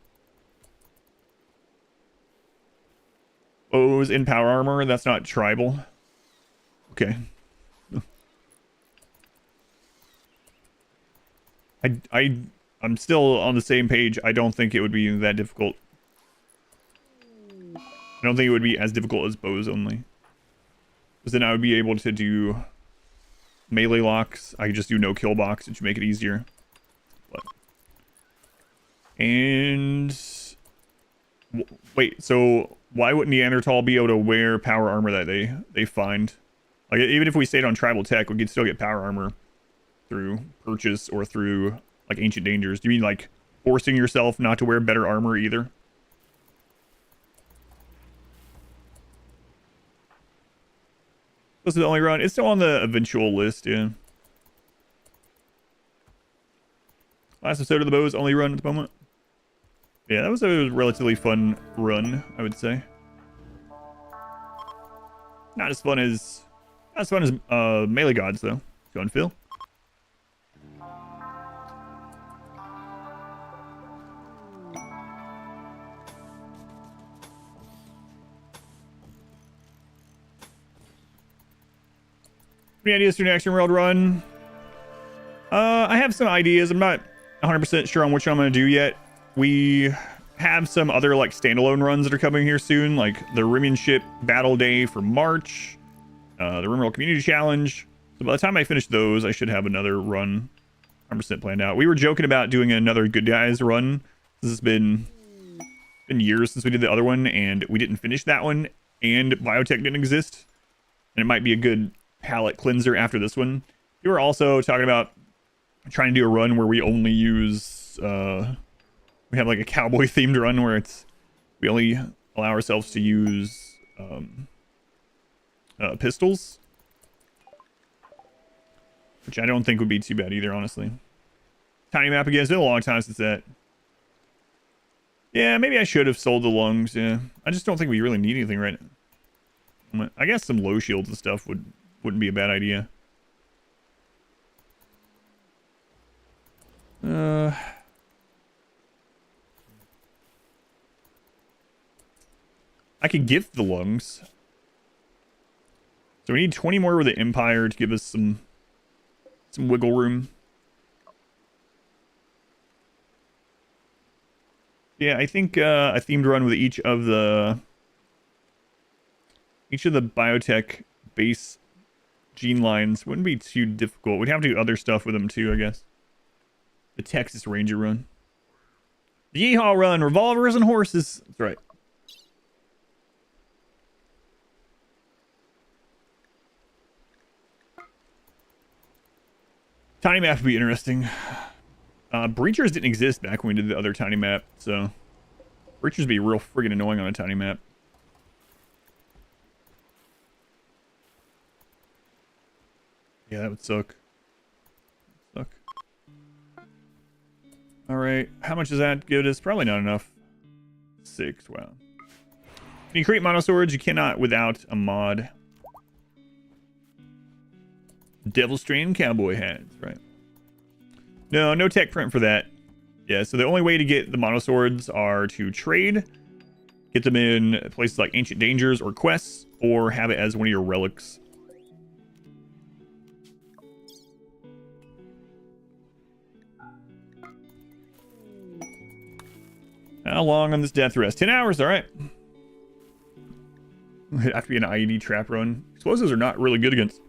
Bows in power armor, that's not tribal. Okay. I'm still on the same page. I don't think it would be that difficult. I don't think it would be as difficult as bows only. Because then I would be able to do melee locks. I could just do no kill box, which would make it easier. But... And... Wait, so... Why wouldn't Neanderthal be able to wear power armor that they find? Like, even if we stayed on tribal tech, we could still get power armor through purchase or through, like, ancient dangers. Do you mean, like, forcing yourself not to wear better armor either? This is the only run. It's still on the eventual list, yeah. Last episode of the bows only run at the moment. Yeah, that was a relatively fun run, I would say. Not as fun as Melee Gods, though. Go on, Phil. Any ideas for an Action World run? I have some ideas. I'm not 100% sure on which I'm going to do yet. We have some other like standalone runs that are coming here soon, like the Rimmanship Battle Day for March, the RimWorld Community Challenge. So by the time I finish those, I should have another run 100% planned out. We were joking about doing another Good Guys run. This has been years since we did the other one, and we didn't finish that one, and Biotech didn't exist. And it might be a good palate cleanser after this one. We were also talking about trying to do a run where we only use... we have like a cowboy themed run where we only allow ourselves to use pistols, which I don't think would be too bad either, honestly. Tiny map again. It's been a long time since that. Yeah, maybe I should have sold the lungs. Yeah, I just don't think we really need anything right now. I guess some low shields and stuff wouldn't be a bad idea. I could gift the lungs. So we need 20 more with the Empire to give us some wiggle room. Yeah, I think a themed run with each of the biotech base gene lines wouldn't be too difficult. We'd have to do other stuff with them too, I guess. The Texas Ranger run. The Yeehaw run, revolvers and horses. That's right. Tiny map would be interesting. Breachers didn't exist back when we did the other tiny map, so breachers would be real friggin' annoying on a tiny map. Yeah, that would suck. Alright, how much does that give us? Probably not enough. 6, wow. Can you create monoswords? You cannot without a mod. Devil Strain cowboy hats, right? No tech print for that. Yeah, so the only way to get the monoswords are to trade, get them in places like Ancient Dangers or quests, or have it as one of your relics. How long on this death rest? 10 hours, alright. It'd have to be an IED trap run. Explosives are not really good against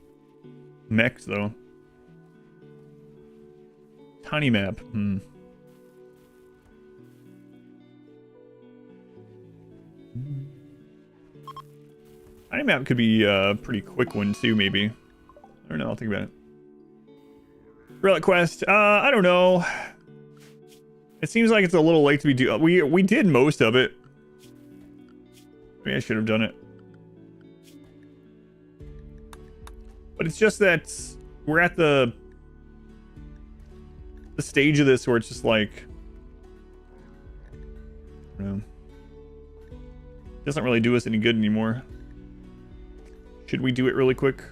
mechs, though. Tiny map. Tiny map could be a pretty quick one, too, maybe. I don't know, I'll think about it. Relic quest. I don't know. It seems like it's a little late to be due. We did most of it. Maybe I should have done it. But it's just that we're at the stage of this where it's just like, I don't know. It doesn't really do us any good anymore. Should we do it really quick?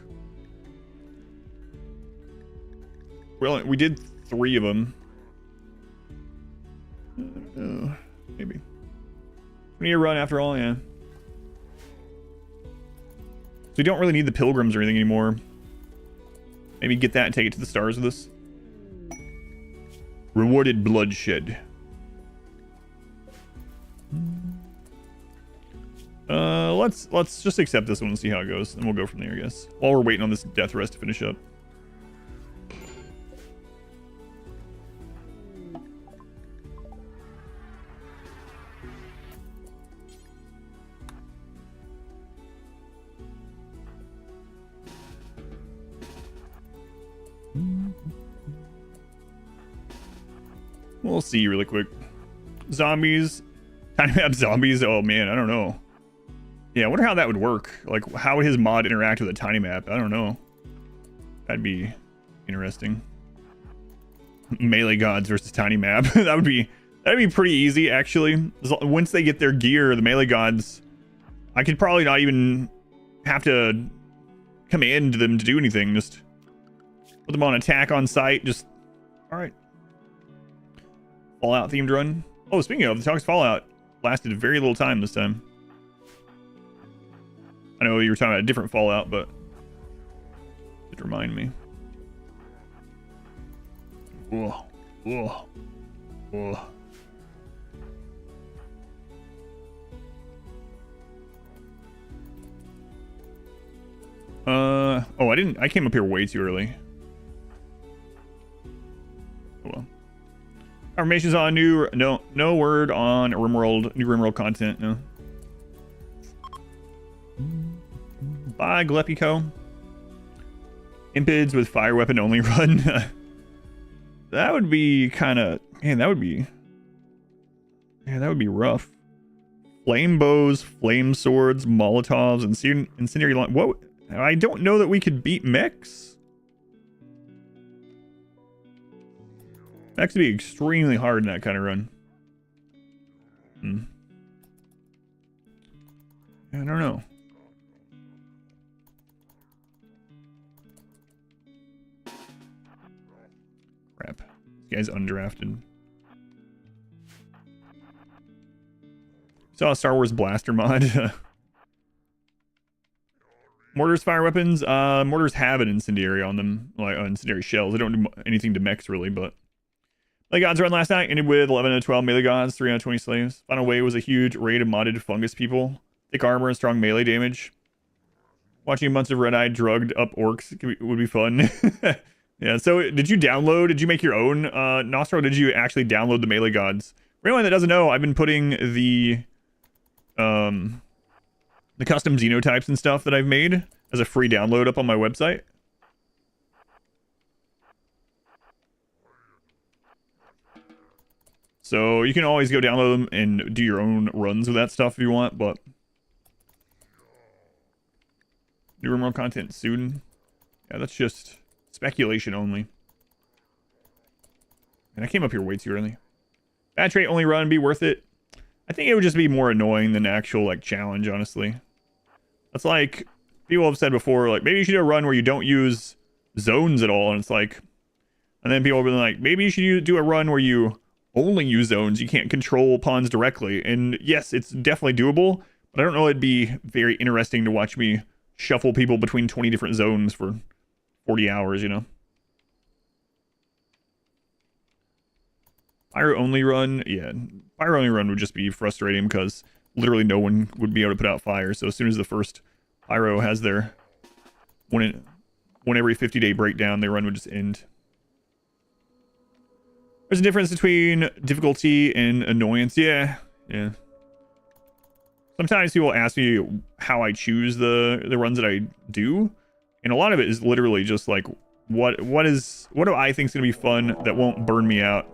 Well, we did 3 of them. Maybe. We need a run after all, yeah. So we don't really need the pilgrims or anything anymore. Maybe get that and take it to the stars with us. Rewarded bloodshed. Let's just accept this one and see how it goes, and we'll go from there, I guess. While we're waiting on this death rest to finish up. We'll see really quick. Zombies. Tiny map zombies. Oh man, I don't know. Yeah, I wonder how that would work. Like, how would his mod interact with a tiny map? I don't know. That'd be interesting. Melee gods versus tiny map. That'd be pretty easy, actually. Once they get their gear, the melee gods, I could probably not even have to command them to do anything. Just put them on attack on site. Just, all right. Fallout themed run. Oh, speaking of, the Talks Fallout lasted very little time this time. I know you were talking about a different Fallout, but it remind me. Whoa, whoa, whoa. Oh, I came up here way too early. Oh well. Information's on no word on RimWorld, new RimWorld content, no. Bye, Glepico. Impids with fire weapon only run. That would be kind of, man, that would be rough. Flame bows, flame swords, molotovs, incendiary line. What? I don't know that we could beat mechs. Mechs would be extremely hard in that kind of run. I don't know. Crap. This guy's undrafted. Saw a Star Wars blaster mod. Mortars fire weapons. Mortars have an incendiary on them, like incendiary shells. They don't do anything to mechs really, but Melee Gods run last night ended with 11 out of 12 Melee Gods, 3 out of 20 slaves. Final wave was a huge raid of modded fungus people. Thick armor and strong melee damage. Watching a bunch of red-eyed drugged up orcs would be fun. Yeah, so did you make your own Nostro? Did you actually download the Melee Gods? For anyone that doesn't know, I've been putting the custom xenotypes and stuff that I've made as a free download up on my website. So you can always go download them and do your own runs with that stuff if you want, but new RimWorld content soon. Yeah, that's just speculation only. And I came up here way too early. Bad trait only run, be worth it. I think it would just be more annoying than actual like challenge, honestly. That's like people have said before, like maybe you should do a run where you don't use zones at all, and it's like, and then people have been like, maybe you should do a run where you only use zones. You can't control pawns directly. And yes, it's definitely doable, but I don't know it'd be very interesting to watch me shuffle people between 20 different zones for 40 hours, you know. Pyro only run, yeah. Pyro only run would just be frustrating because literally no one would be able to put out fire. So as soon as the first pyro has their one every 50-day breakdown, their run would just end. There's a difference between difficulty and annoyance. Yeah. Sometimes people ask me how I choose the runs that I do, and a lot of it is literally just like what do I think is gonna be fun that won't burn me out.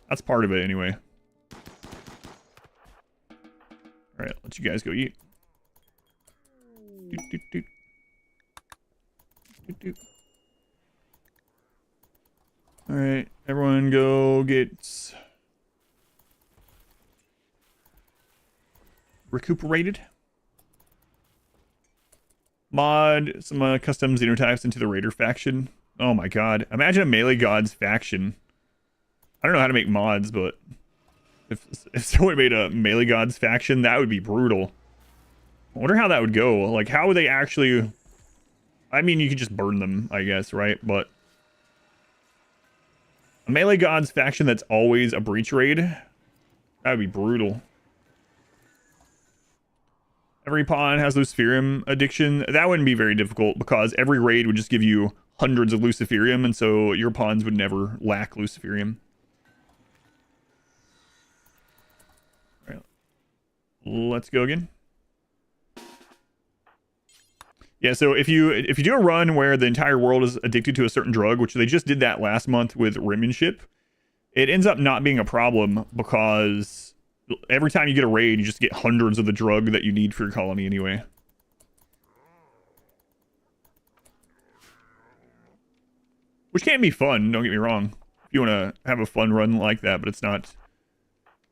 That's part of it anyway. All right, let you guys go eat. All right, everyone go get recuperated. Mod some custom xenotypes into the Raider faction. Oh my god, imagine a Melee Gods faction. I don't know how to make mods, but if someone made a Melee Gods faction, that would be brutal. I wonder how that would go. Like, how would they actually... I mean, you could just burn them, I guess, right? But a Melee Gods faction that's always a breach raid, that would be brutal. Every pawn has Luciferium addiction. That wouldn't be very difficult because every raid would just give you hundreds of Luciferium, and so your pawns would never lack Luciferium. All right. Let's go again. Yeah, so if you do a run where the entire world is addicted to a certain drug, which they just did that last month with Rimmanship, it ends up not being a problem because every time you get a raid, you just get hundreds of the drug that you need for your colony anyway. Which can be fun, don't get me wrong. If you want to have a fun run like that, but it's not...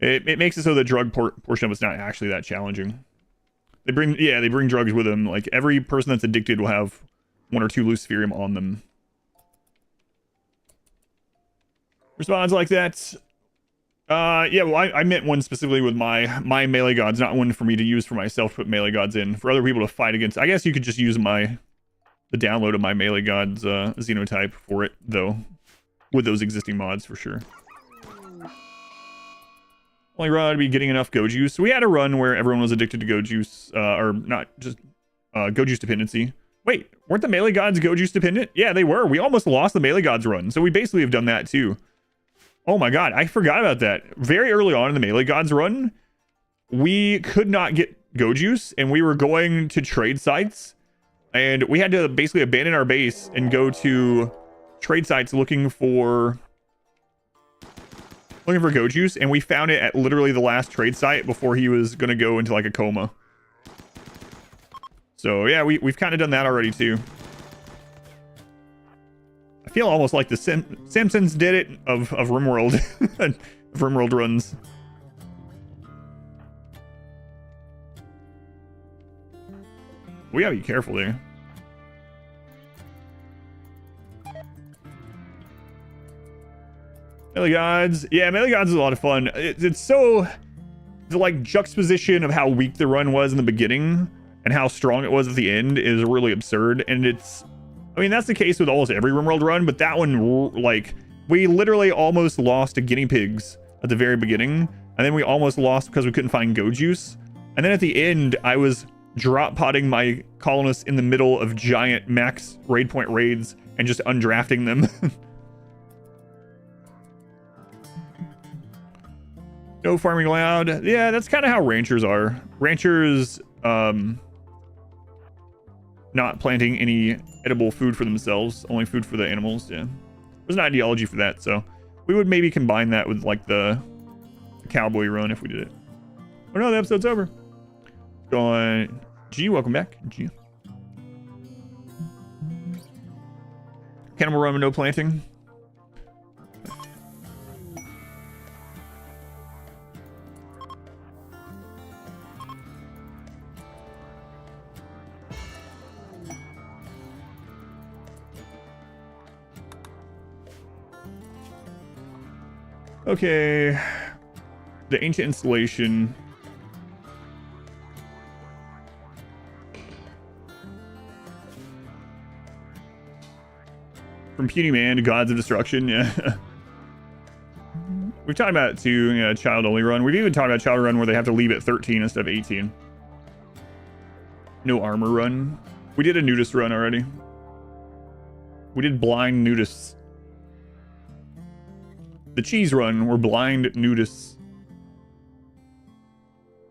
It makes it so the drug portion of it's not actually that challenging. They bring drugs with them. Like, every person that's addicted will have 1 or 2 Luciferium on them. Responds like that. Yeah, well, I meant one specifically with my Melee Gods, not one for me to use for myself to put Melee Gods in. For other people to fight against. I guess you could just use the download of my Melee Gods xenotype for it, though. With those existing mods, for sure. Only run to be getting enough Go Juice. So we had a run where everyone was addicted to Go Juice, or not just Go Juice dependency. Wait, weren't the Melee Gods Go Juice dependent? Yeah, they were. We almost lost the Melee Gods run, so we basically have done that too. Oh my god, I forgot about that. Very early on in the Melee Gods run, we could not get Go Juice, and we were going to trade sites, and we had to basically abandon our base and go to trade sites looking for Go Juice, and we found it at literally the last trade site before he was going to go into like a coma. So yeah, we've kind of done that already too. I feel almost like the Simpsons did it of RimWorld. Of RimWorld runs. We gotta be careful there. Melee Gods. Yeah, Melee Gods is a lot of fun. It's so... The, like, juxtaposition of how weak the run was in the beginning and how strong it was at the end is really absurd. And it's... I mean, that's the case with almost every RimWorld run, but that one, like... We literally almost lost to guinea pigs at the very beginning. And then we almost lost because we couldn't find go juice. And then at the end, I was drop potting my colonists in the middle of giant max raid point raids and just undrafting them. No farming allowed. Yeah, that's kind of how ranchers are. Ranchers, not planting any edible food for themselves, only food for the animals. Yeah, there's an ideology for that, so we would maybe combine that with like the cowboy run if we did it. Oh no, the episode's over. Going, G, welcome back. G. Cannibal run with no planting. Okay, the ancient installation. From Puny Man to Gods of Destruction, yeah. We've talked about it too, yeah, child only run. We've even talked about child run where they have to leave at 13 instead of 18. No armor run. We did a nudist run already. We did blind nudists. The cheese run, we're blind nudists.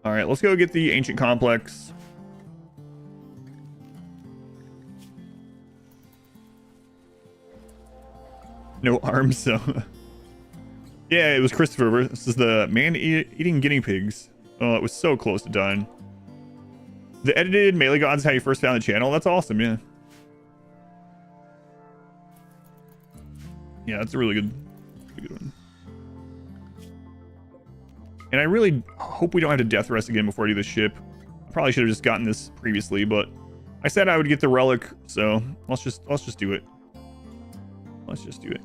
All right, let's go get the ancient complex. No arms, so. Yeah, it was Christopher. This is the man eating guinea pigs. Oh, it was so close to dying. The edited Melee Gods is how you first found the channel. That's awesome, yeah. Yeah, that's a really good one. And I really hope we don't have to death rest again before I do the ship. Probably should have just gotten this previously, but I said I would get the relic, so let's just do it. Let's just do it.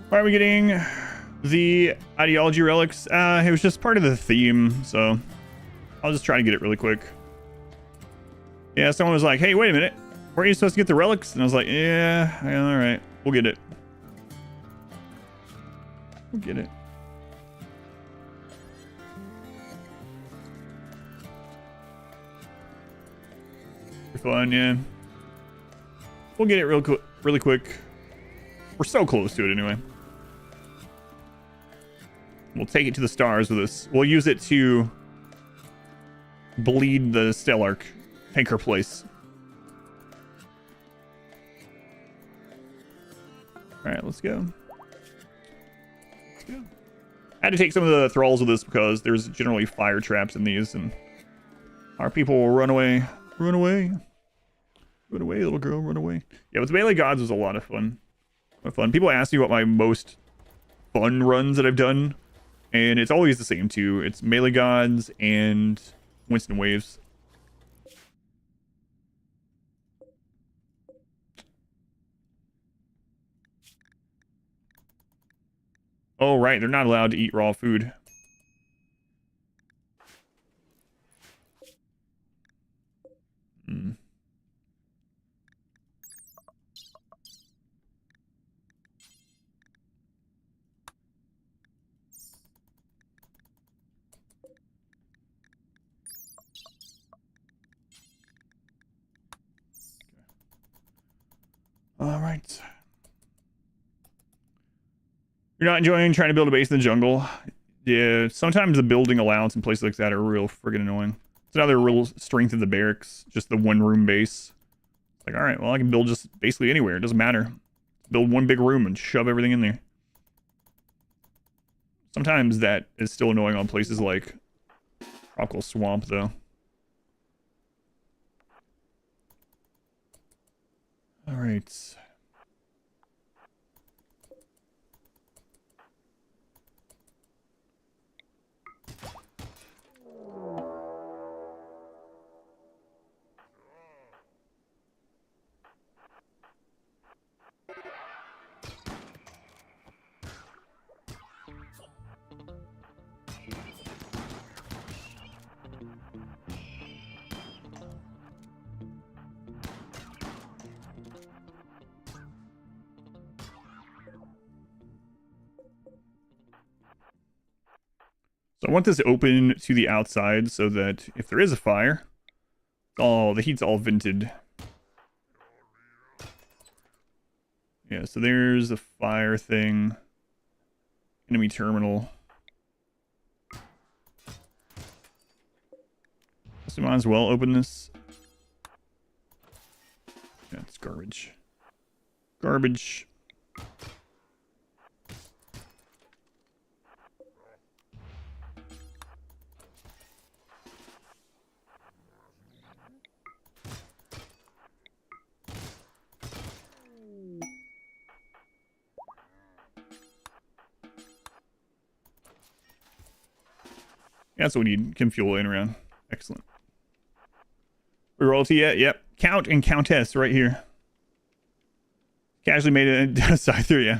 Why are we getting the ideology relics? It was just part of the theme, so I'll just try to get it really quick. Yeah, someone was like, hey, wait a minute. Weren't you supposed to get the relics? And I was like, yeah, all right. We'll get it. We'll get it. For fun, yeah. We'll get it really quick. We're so close to it anyway. We'll take it to the stars with us. We'll use it to bleed the Stellark tanker place. All right, let's go. Let's go. I had to take some of the thralls with us because there's generally fire traps in these, and our people will run away. Run away. Run away, little girl, run away. Yeah, with Melee Gods was a lot of fun. People ask me what my most fun runs that I've done, and it's always the same too. It's Melee Gods and Winston Waves. Oh, right, they're not allowed to eat raw food. All right. You're not enjoying trying to build a base in the jungle? Yeah, sometimes the building allowance in places like that are real friggin' annoying. It's another real strength of the barracks, just the one-room base. Like, all right, well, I can build just basically anywhere. It doesn't matter. Build one big room and shove everything in there. Sometimes that is still annoying on places like Tropical Swamp, though. All right. So I want this open to the outside so that if there is a fire, the heat's all vented. Yeah, so there's a fire thing. Enemy terminal. So might as well open this. Yeah, it's garbage. Garbage. Yeah, that's what we need. Chem fuel in around. Excellent. Royalty yet? Yep. Count and Countess right here. Casually made it aside there, yeah.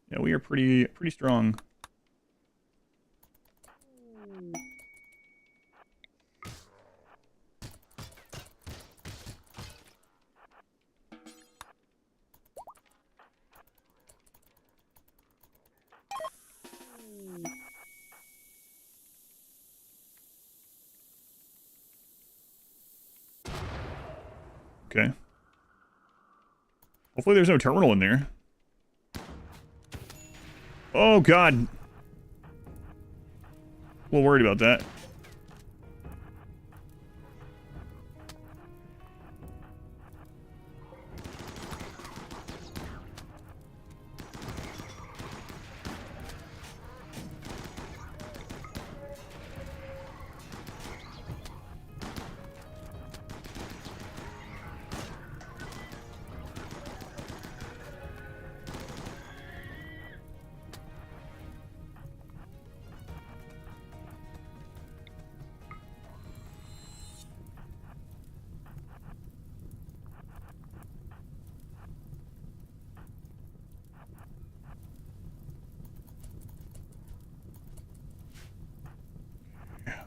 Yeah, we are pretty strong. Okay. Hopefully there's no terminal in there. Oh, God. A little worried about that.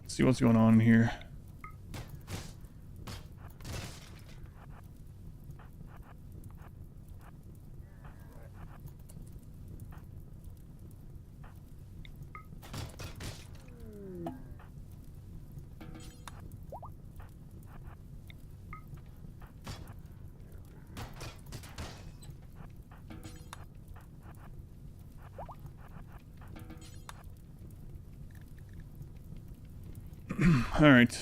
Let's see what's going on here. All right.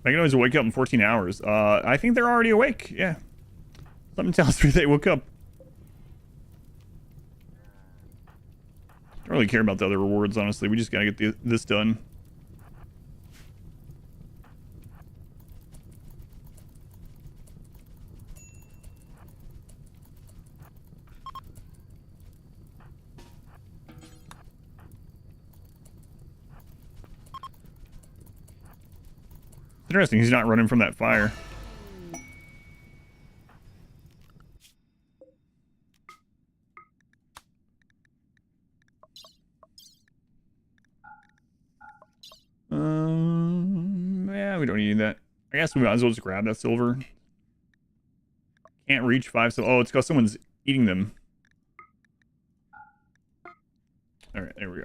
Begone is wake up in 14 hours. I think they're already awake. Yeah. Something tells me they woke up. Don't really care about the other rewards, honestly. We just gotta get this done. Interesting, he's not running from that fire. Yeah, we don't need that. I guess we might as well just grab that silver. Can't reach 5, so oh, it's because someone's eating them. Alright, there we go.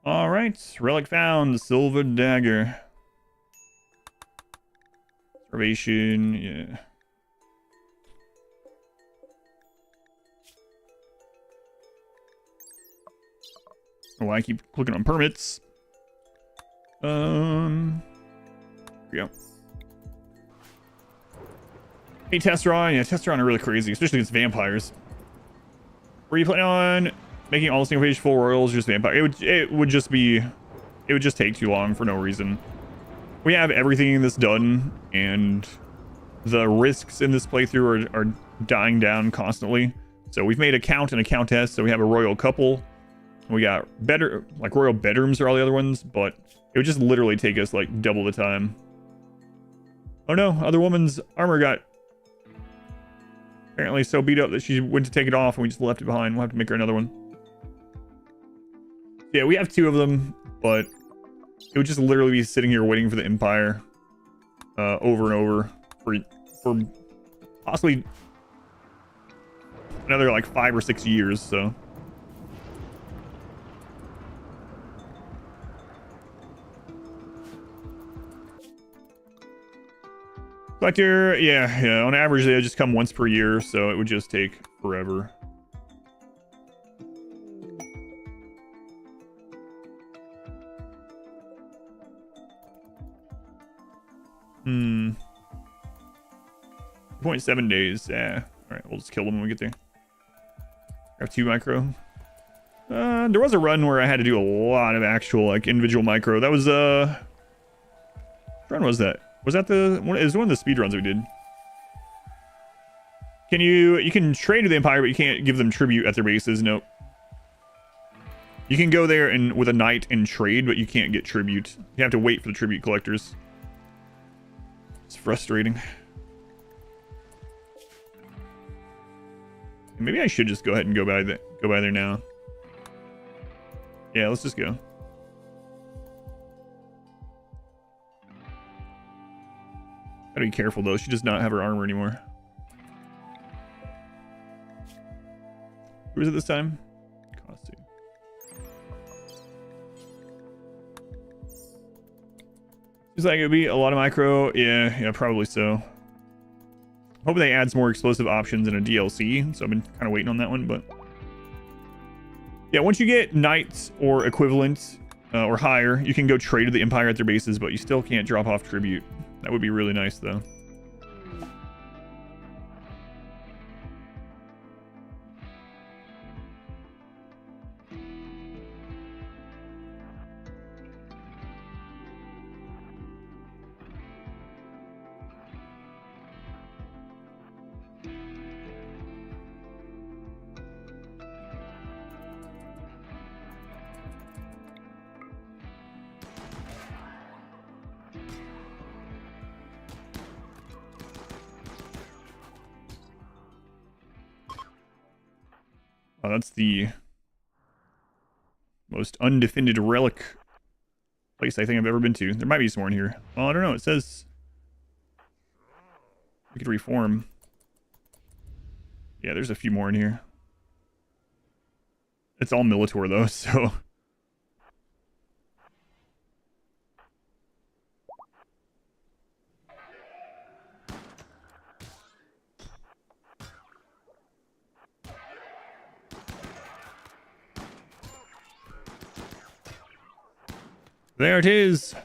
Alright, relic found, silver dagger. Starvation, yeah. Oh, I keep clicking on permits. Here we go. Hey, Testron. Yeah, Testron are really crazy, especially against vampires. Were you planning on making all the single page full royals just vampire? It would just take too long for no reason. We have everything in this done, and the risks in this playthrough are dying down constantly. So we've made a count and a countess, so we have a royal couple. We got better, like royal bedrooms are all the other ones, but it would just literally take us like double the time. Oh no, other woman's armor got apparently so beat up that she went to take it off and we just left it behind. We'll have to make her another one. Yeah, we have 2 of them, but it would just literally be sitting here waiting for the Empire over and over for possibly another like 5 or 6 years, so. Collector, yeah, on average they just come once per year, so it would just take forever. Hmm. 0.7 days, yeah. Alright, we'll just kill them when we get there. Grab 2 micro. There was a run where I had to do a lot of actual, like, individual micro. That was, which run was that? Was that the one? It was one of the speed runs we did. You can trade with the Empire, but you can't give them tribute at their bases. Nope. You can go there and with a knight and trade, but you can't get tribute. You have to wait for the tribute collectors. It's frustrating. Maybe I should just go ahead and go by there now. Yeah, let's just go. Gotta be careful though. She does not have her armor anymore. Who is it this time? Costume. Seems like it would be a lot of micro. Yeah, probably so. Hoping they add some more explosive options in a DLC. So I've been kind of waiting on that one, but yeah, once you get knights or equivalent or higher, you can go trade with the Empire at their bases, but you still can't drop off tribute. That would be really nice, though. Oh, that's the most undefended relic place I think I've ever been to. There might be some more in here. Well, I don't know. It says we could reform. Yeah, there's a few more in here. It's all Militor, though, so... There it is.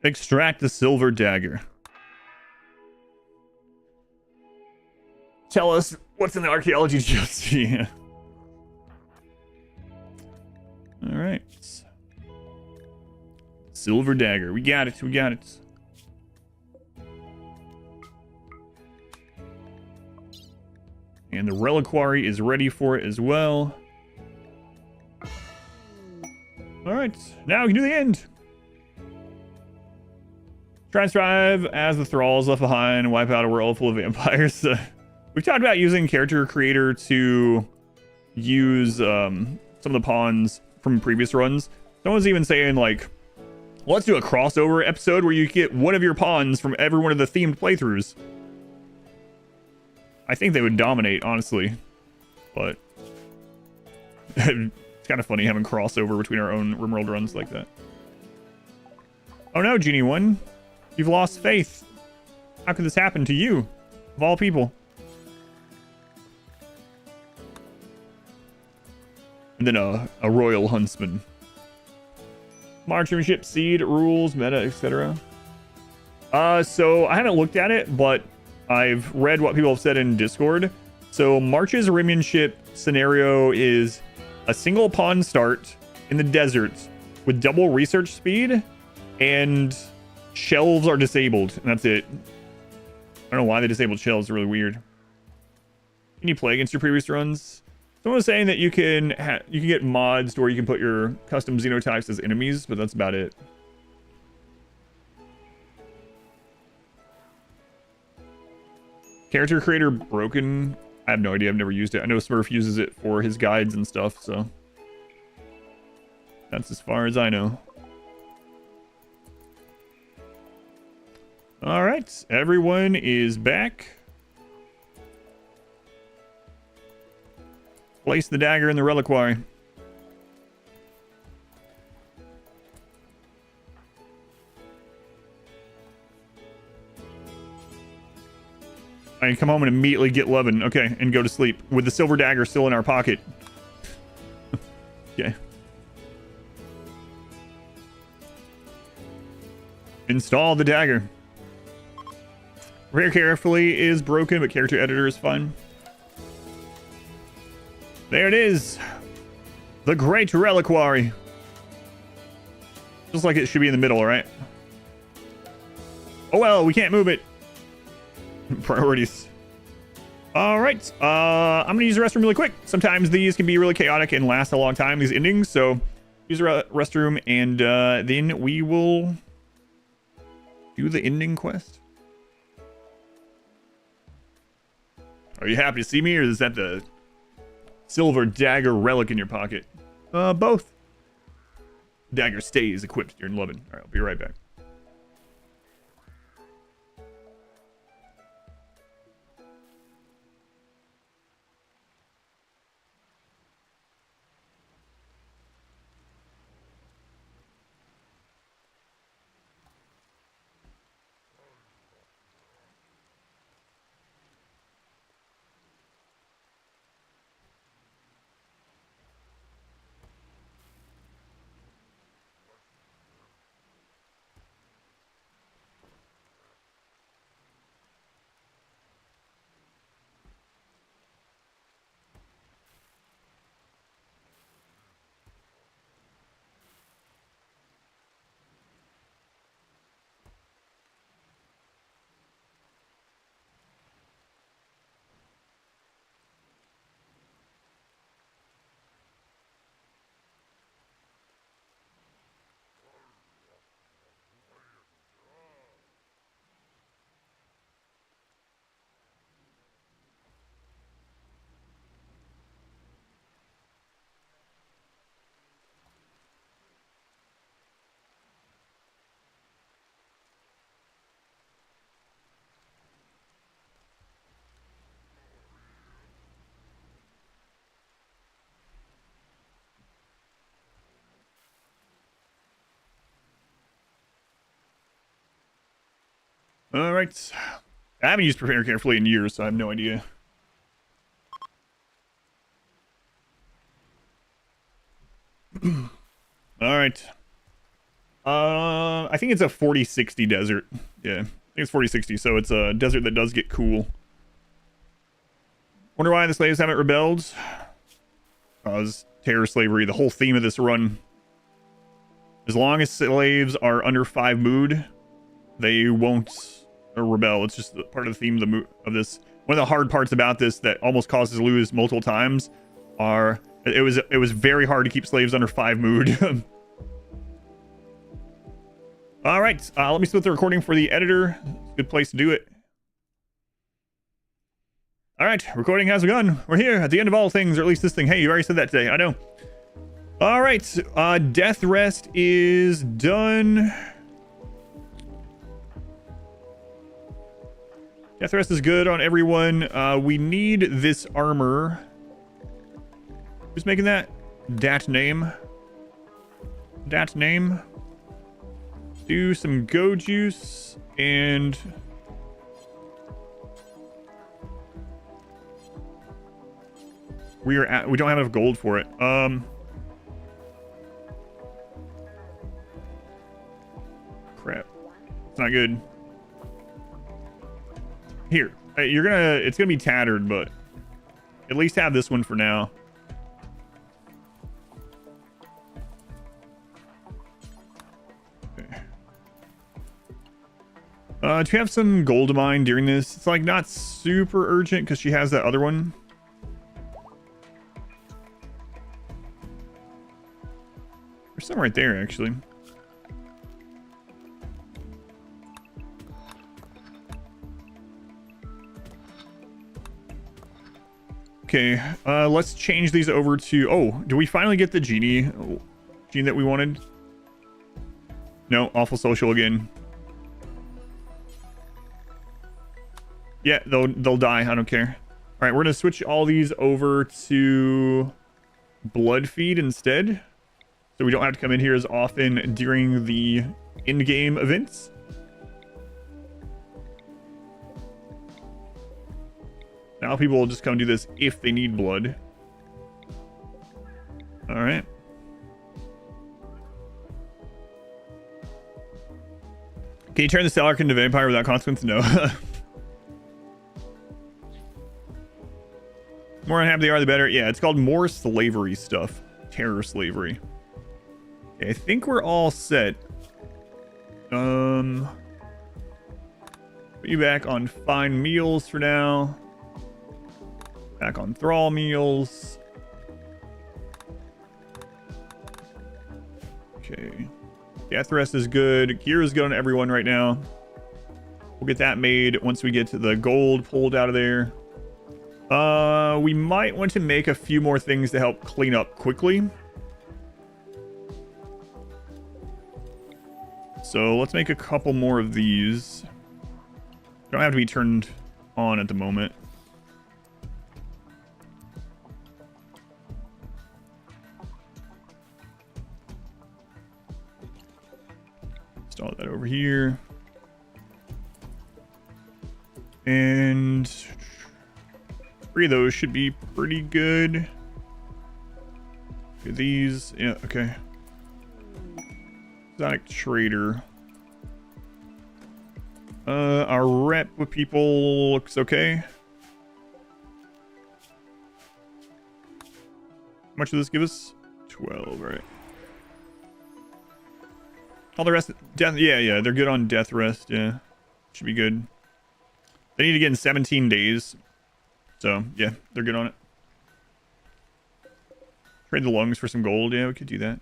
Extract the silver dagger. Tell us what's in the archaeology geology. All right. Silver dagger. We got it. We got it. And the reliquary is ready for it as well. Alright, now we can do the end. Try and strive as the thralls left behind and wipe out a world full of vampires. We've talked about using character creator to use some of the pawns from previous runs. Someone's even saying, like, let's do a crossover episode where you get one of your pawns from every one of the themed playthroughs. I think they would dominate, honestly, but it's kind of funny having crossover between our own RimWorld runs like that. Oh no, Genie 1, you've lost faith. How could this happen to you, of all people? And then a royal huntsman. Marksmanship, seed, rules, meta, etc. So I haven't looked at it, but I've read what people have said in Discord. So March's Rimmanship scenario is a single pawn start in the desert with double research speed, and shelves are disabled, and that's it. I don't know why they disabled shelves. It's really weird. Can you play against your previous runs? Someone was saying that you can get mods to where you can put your custom xenotypes as enemies, but that's about it. Character creator broken. I have no idea. I've never used it. I know Smurf uses it for his guides and stuff, so that's as far as I know. All right, everyone is back. Place the dagger in the reliquary. I come home and immediately get loving. Okay, and go to sleep with the silver dagger still in our pocket. Okay. Install the dagger. Rare carefully is broken, but character editor is fine. There it is. The Great Reliquary. Just like it should be in the middle, right? Oh well, we can't move it. Priorities. All right. I'm going to use the restroom really quick. Sometimes these can be really chaotic and last a long time, these endings. So use the restroom, and then we will do the ending quest. Are you happy to see me, or is that the silver dagger relic in your pocket? Both. Dagger stays equipped during loving. All right, I'll be right back. All right. I haven't used Prepare Carefully in years, so I have no idea. All right. I think it's a 4060 desert. Yeah, I think it's 4060, so it's a desert that does get cool. Wonder why the slaves haven't rebelled? Cause terror slavery, the whole theme of this run. As long as slaves are under 5 mood, they won't rebel. It's just part of the theme of this. One of the hard parts about this that almost causes lose multiple times are it was very hard to keep slaves under 5 mood. All right, let me split the recording for the editor. Good place to do it. All right, recording has begun. We're here at the end of all things, or at least this thing. Hey, you already said that today. I know. All right, death rest is done. Death rest is good on everyone. We need this armor. Who's making that? Dat name. Dat name. Do some go juice and we don't have enough gold for it. Crap. It's not good. Here. It's gonna be tattered, but at least have this one for now. Okay. Do you have some gold to mine during this? It's like not super urgent because she has that other one. There's some right there, actually. Okay, let's change these over to... Oh, do we finally get the gene that we wanted? No, awful social again. Yeah, they'll die. I don't care. All right, we're gonna switch all these over to Bloodfeed instead, so we don't have to come in here as often during the in-game events. Now people will just come do this if they need blood. All right. Can you turn the Stelark into vampire without consequence? No. More unhappy they are, the better. Yeah, it's called more slavery stuff. Terror slavery. Okay, I think we're all set. Put you back on fine meals for now. Back on thrall meals. Okay. Death rest is good. Gear is good on everyone right now. We'll get that made once we get to the gold pulled out of there. We might want to make a few more things to help clean up quickly. So let's make a couple more of these. Don't have to be turned on at the moment. Install that over here. And 3 of those should be pretty good. Okay, these, yeah, okay. Exotic trader. Our rep with people looks okay. How much does this give us? 12, right? All the rest, death, yeah, they're good on death rest, yeah. Should be good. They need to get in 17 days. So, yeah, they're good on it. Trade the lungs for some gold, yeah, we could do that.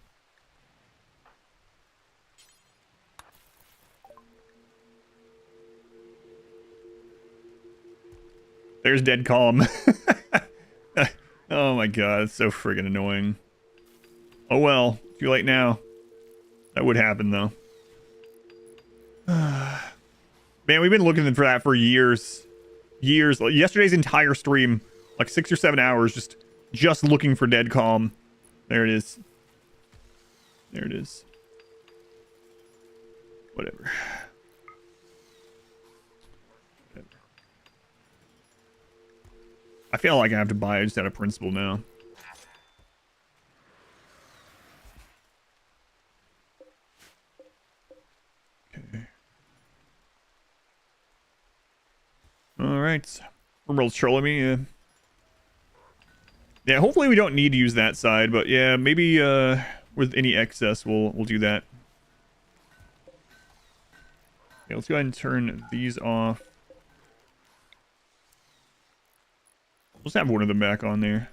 There's dead calm. Oh my god, it's so friggin' annoying. Oh well, too late now. That would happen though. Man, we've been looking for that for years. Years. Yesterday's entire stream, like 6 or 7 hours, just looking for dead calm. There it is. There it is. Whatever. I feel like I have to buy it just out of principle now. Okay. Alright. RimWorld's trolling me, yeah. Yeah, hopefully we don't need to use that side, but yeah, maybe with any excess we'll do that. Okay, let's go ahead and turn these off. Let's have one of them back on there.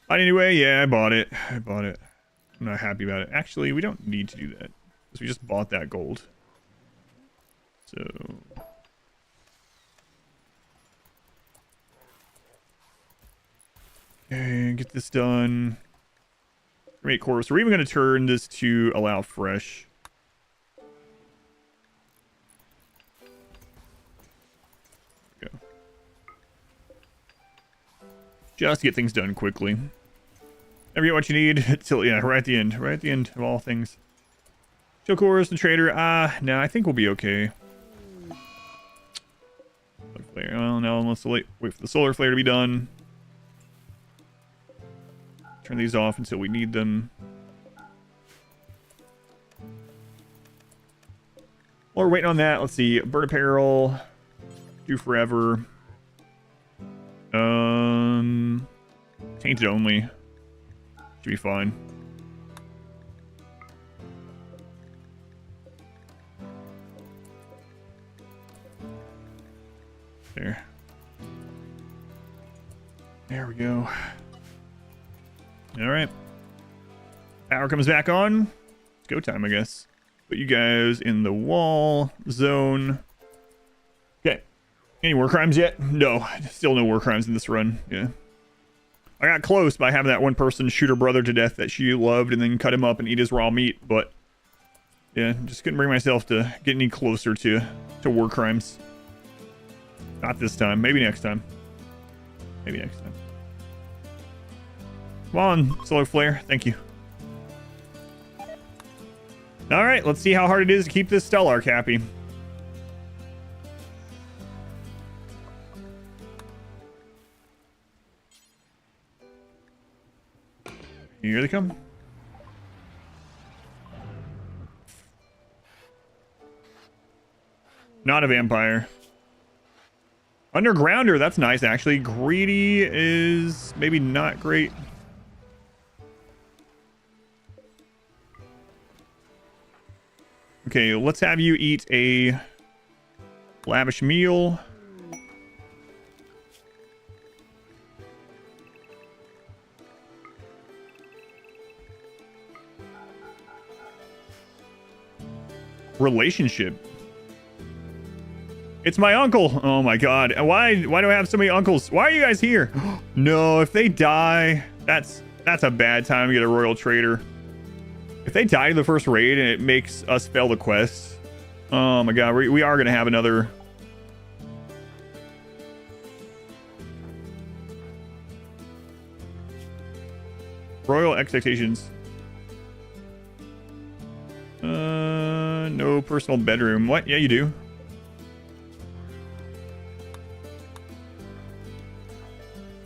But anyway, yeah, I bought it. I'm not happy about it. Actually, we don't need to do that, because we just bought that gold. So... okay, get this done. Create core. So we're even going to turn this to allow fresh. There we go. Just to get things done quickly. Never get what you need till, yeah, right at the end. Right at the end of all things. Chill cores and trader. No, I think we'll be okay. Well, no, now. Let's wait for the solar flare to be done. Turn these off until we need them. While we're waiting on that, let's see. Bird apparel. Do forever. Tainted only. Should be fine. There. There we go. All right. Power comes back on. It's go time, I guess. Put you guys in the wall zone. Okay. Any war crimes yet? No. Still no war crimes in this run. Yeah. I got close by having that one person shoot her brother to death that she loved and then cut him up and eat his raw meat, but yeah, just couldn't bring myself to get any closer to war crimes. Not this time. Maybe next time. Maybe next time. Come on, solar flare. Thank you. All right, let's see how hard it is to keep this Stellark happy. Here they come. Not a vampire. Undergrounder, that's nice actually. Greedy is maybe not great. Okay, let's have you eat a lavish meal. Relationship. It's my uncle. Oh my god. Why do I have so many uncles? Why are you guys here? No, if they die, that's a bad time to get a royal trader. If they die in the first raid and it makes us fail the quest, oh my god, we are gonna have another. Royal expectations. No personal bedroom. What? Yeah, you do.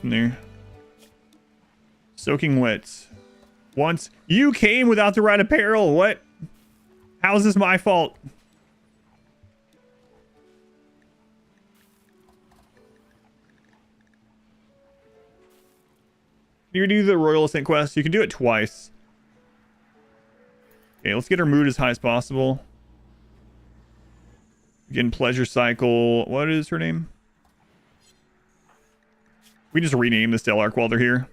In there. Soaking wet. Once you came without the right apparel. What? How is this my fault? You do the Royal Ascent quest. You can do it twice. Okay, let's get her mood as high as possible. Again, pleasure cycle. What is her name? We just rename the Stellark while they're here.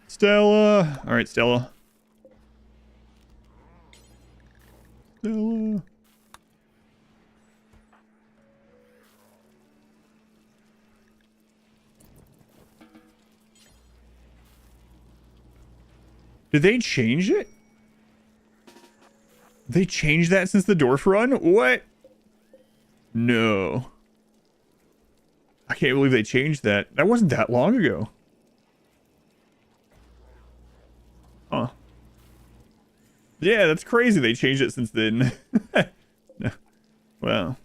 Stella. All right, Stella. Stella. Did they change it? They changed that since the Dwarf run? What? No. I can't believe they changed that. That wasn't that long ago. Huh. Yeah, that's crazy they changed it since then. No. Well.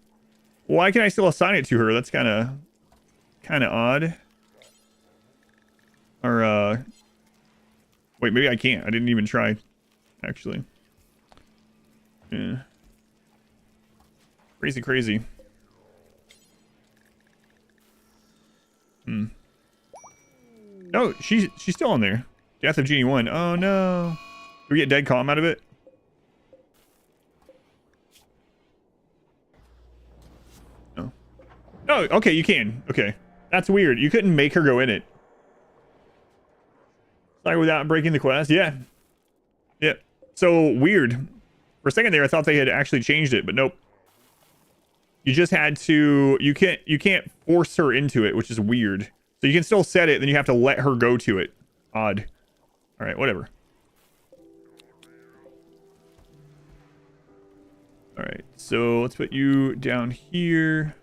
Why can I still assign it to her? That's kind of odd. Or, wait, maybe I can't. I didn't even try, actually. Yeah. Crazy, crazy. No, she's still on there. Death of Genie 1. Oh no. Do we get dead calm out of it? No. No, okay, you can. Okay. That's weird. You couldn't make her go in it. Like without breaking the quest? Yeah. Yep. So weird. For a second there I thought they had actually changed it, but nope. You just had to you can't force her into it, which is weird. So you can still set it, then you have to let her go to it. Odd. All right, whatever. All right, so let's put you down here.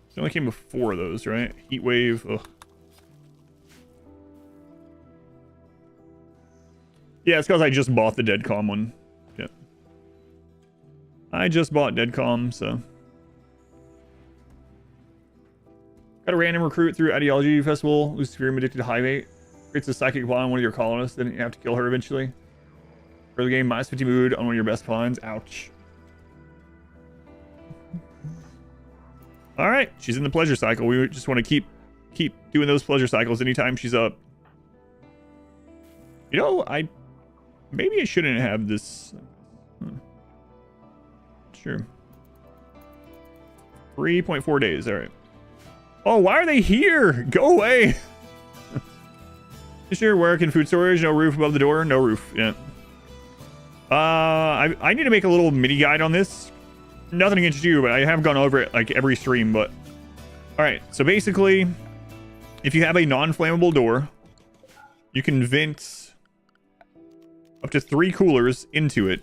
It only came with 4 of those, right? Heat wave. Ugh. Yeah, it's because I just bought the Deadcom one. Yeah. I just bought Deadcom, so. Got a random recruit through Ideology Festival who's serum addicted to Highmate. Creates a psychic bond on one of your colonists, then you have to kill her eventually. For the game, minus 50 mood on one of your best finds. Ouch. Alright, she's in the pleasure cycle. We just want to keep doing those pleasure cycles anytime she's up. You know, maybe I shouldn't have this. Sure. 3.4 days, alright. Oh, why are they here? Go away. Sure, work in food storage, no roof above the door, no roof. Yeah. I need to make a little mini guide on this. Nothing against you, but I have gone over it like every stream, but all right. So basically, if you have a non-flammable door, you can vent up to 3 coolers into it.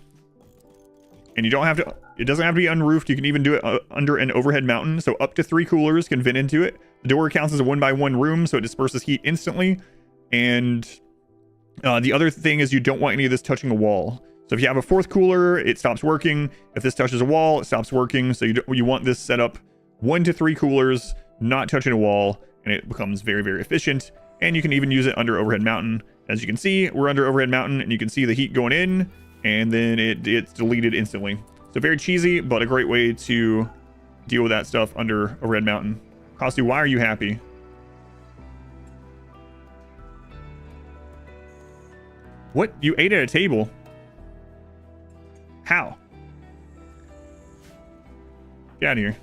And you don't have to, it doesn't have to be unroofed. You can even do it under an overhead mountain. So up to 3 coolers can vent into it. The door counts as a 1x1 room, so it disperses heat instantly. And the other thing is you don't want any of this touching a wall. So if you have a 4th cooler, it stops working. If this touches a wall, it stops working. So you want this set up 1 to 3 coolers, not touching a wall, and it becomes very, very efficient. And you can even use it under overhead mountain. As you can see, we're under overhead mountain, and you can see the heat going in, and then it's deleted instantly. So very cheesy, but a great way to deal with that stuff under overhead mountain. Costu, why are you happy? What? You ate at a table? How? Get out of here.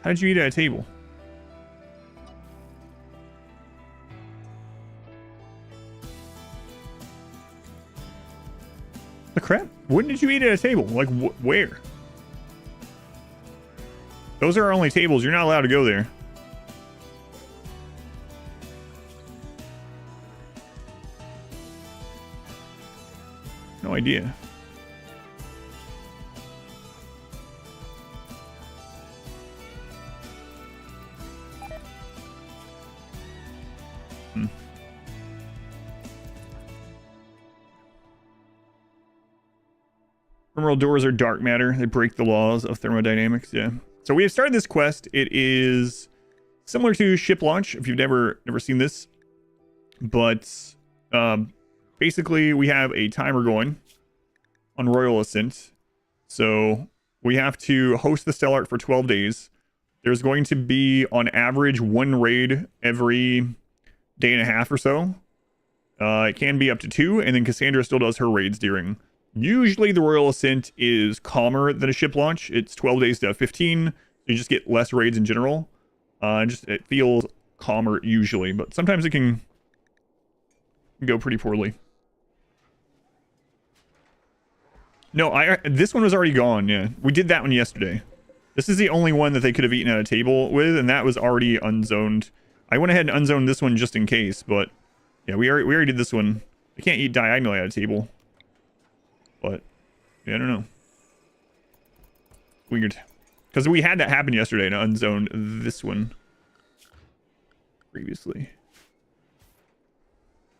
How did you eat at a table? The crap? When did you eat at a table? Like, where? Those are our only tables. You're not allowed to go there. No idea. RimWorld doors are dark matter. They break the laws of thermodynamics. Yeah. So we have started this quest. It is similar to ship launch, if you've never seen this. But basically, we have a timer going on Royal Ascent. So we have to host the Stellark for 12 days. There's going to be, on average, 1 raid every day and a half or so. It can be up to 2, and then Cassandra still does her raids during. Usually the Royal Ascent is calmer than a ship launch. It's 12 days to 15. So you just get less raids in general. It feels calmer usually, but sometimes it can go pretty poorly. No, this one was already gone. Yeah, we did that one yesterday. This is the only one that they could have eaten at a table with, and that was already unzoned. I went ahead and unzoned this one just in case, but yeah, we already did this one. I can't eat diagonally at a table. But, yeah, I don't know. Weird. Because we had that happen yesterday and unzoned this one previously.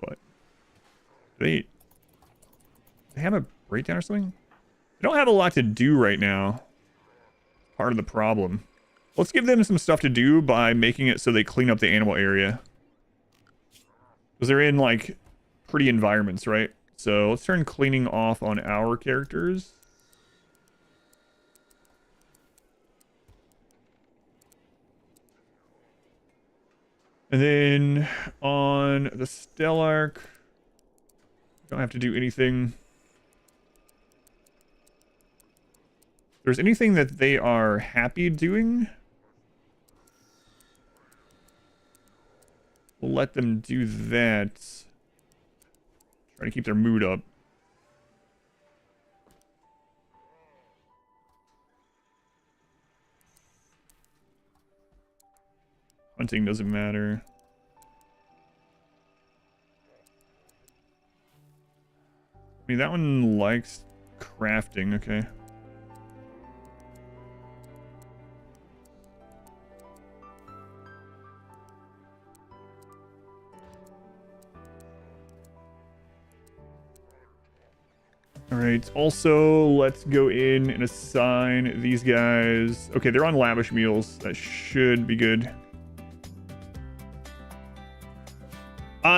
But, they have a breakdown or something? They don't have a lot to do right now. Part of the problem. Let's give them some stuff to do by making it so they clean up the animal area. Because they're in, like, pretty environments, right? So let's turn cleaning off on our characters. And then on the Stellark, don't have to do anything. If there's anything that they are happy doing, we'll let them do that. Try to keep their mood up. Hunting doesn't matter. I mean, that one likes crafting, okay. All right. Also, let's go in and assign these guys. Okay, they're on lavish meals. That should be good.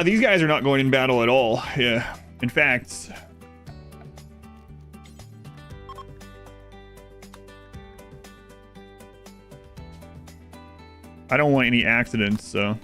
These guys are not going in battle at all. Yeah. In fact, I don't want any accidents, so.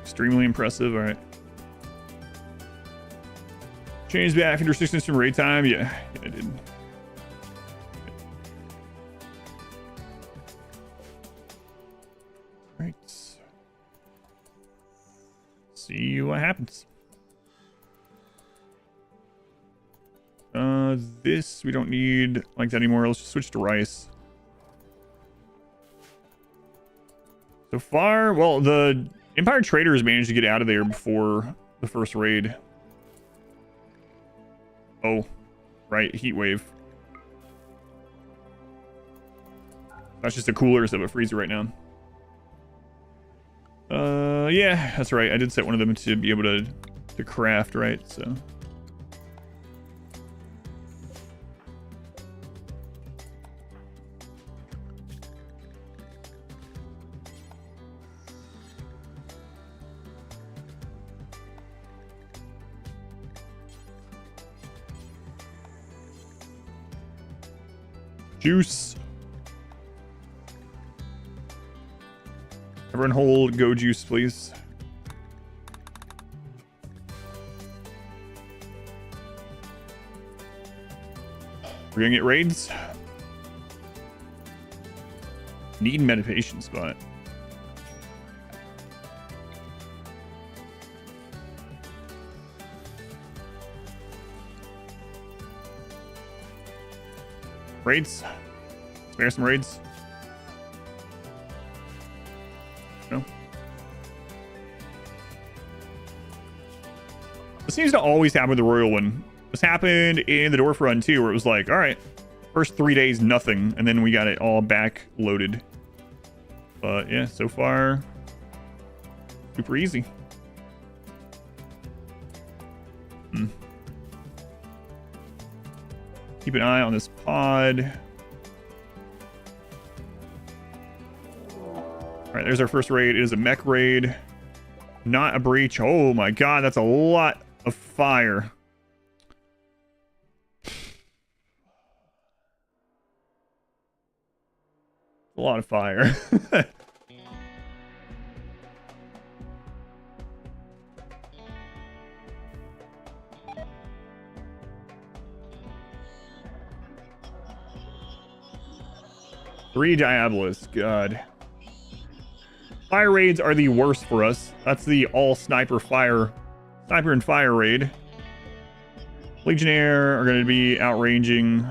Extremely impressive. All right. Change back into restrictions from raid time. Yeah, I did. All right. See what happens. This we don't need like that anymore. Let's just switch to rice. So far, well, the Empire Traders managed to get out of there before the first raid. Oh, right, heat wave. That's just a cooler instead of a freezer right now. Yeah, that's right. I did set one of them to be able to craft, right? So. Juice. Everyone hold go juice, please. We're gonna get raids. Need meditation spot. Raids? Spare some raids? No? This seems to always happen with the Royal one. This happened in the Dwarf Run too, where it was like, alright, first 3 days, nothing, and then we got it all back loaded. But yeah, so far, super easy. Keep an eye on this pod. All right, there's our first raid. It is a mech raid, not a breach. Oh my god, that's a lot of fire. A lot of fire. Three Diabolos, god. Fire raids are the worst for us. That's the all sniper and fire raid. Legionnaire are going to be outranging.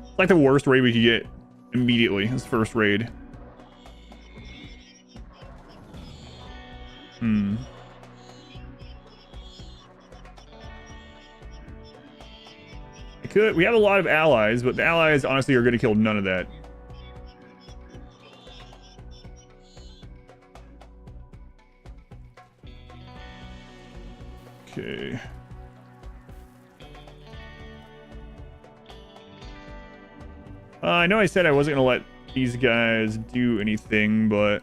It's like the worst raid we could get immediately. This first raid. We have a lot of allies, but the allies honestly are going to kill none of that. Okay. I know I said I wasn't going to let these guys do anything, but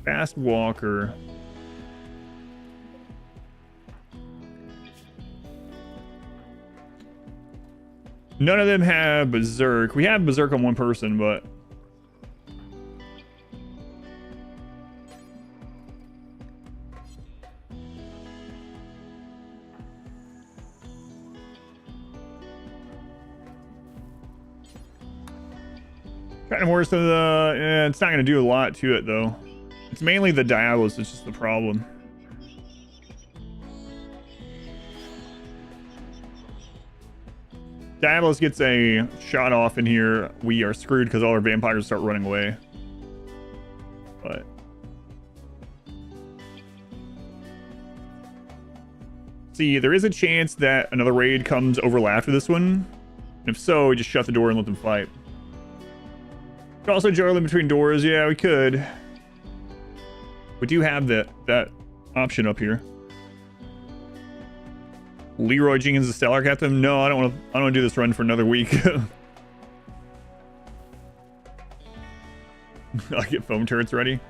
fast walker. None of them have Berserk. We have Berserk on one person, but... Trying to horse to the... Yeah, it's not going to do a lot to it, though. It's mainly the Diabolos that's just the problem. Diabolus gets a shot off in here, we are screwed because all our vampires start running away. But see, there is a chance that another raid comes over after this one. And if so, we just shut the door and let them fight. Could also juggle them between doors. Yeah, we could. We do have that option up here. Leroy Jenkins, the Stellar Captain. No, I don't want to do this run for another week. I'll get foam turrets ready.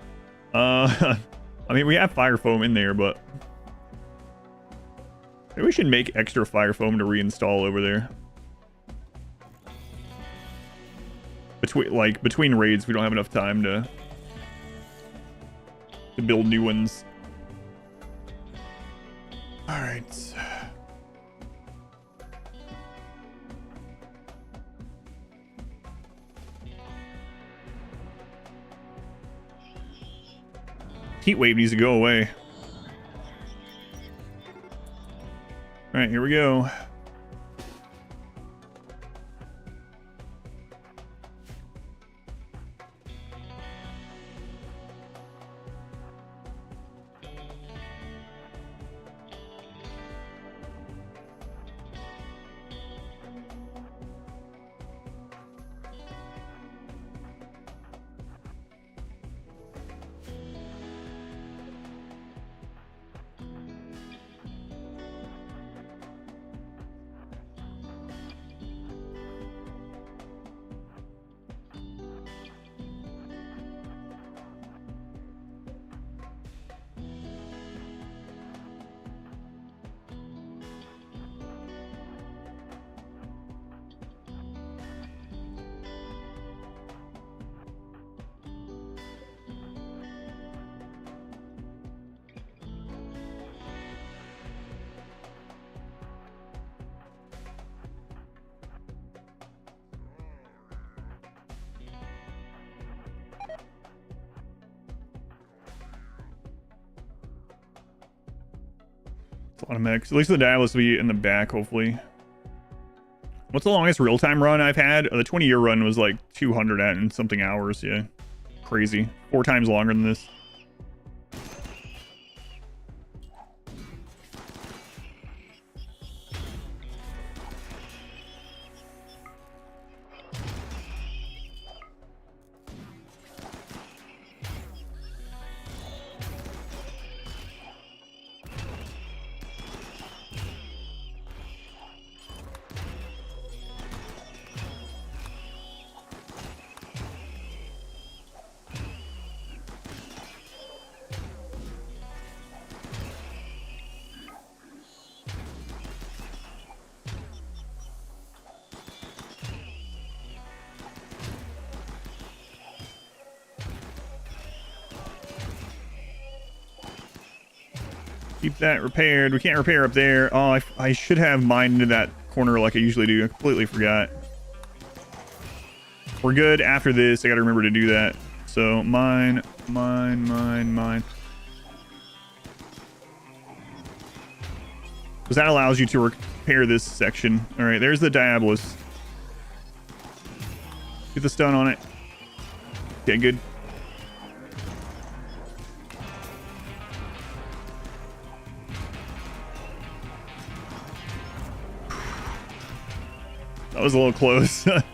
I mean, we have fire foam in there, but maybe we should make extra fire foam to reinstall over there. Between raids, we don't have enough time to build new ones. All right. Heat wave needs to go away. All right, here we go. A lot of mechs. At least the Diabolus will be in the back, hopefully. What's the longest real-time run I've had? The 20-year run was like 200 and something hours. Yeah. Crazy. 4 times longer than this. Keep that repaired. We can't repair up there. Oh, I should have mined into that corner like I usually do. I completely forgot. We're good after this. I gotta remember to do that. So mine. Because that allows you to repair this section. All right, there's the Diabolus. Get the stun on it. Okay, good. That was a little close. That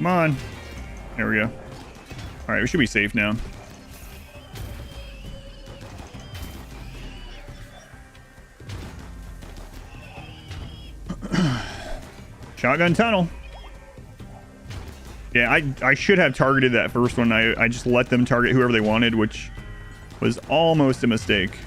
Come on. There we go. All right, we should be safe now. Shotgun tunnel. Yeah, I should have targeted that first one. I just let them target whoever they wanted, which was almost a mistake.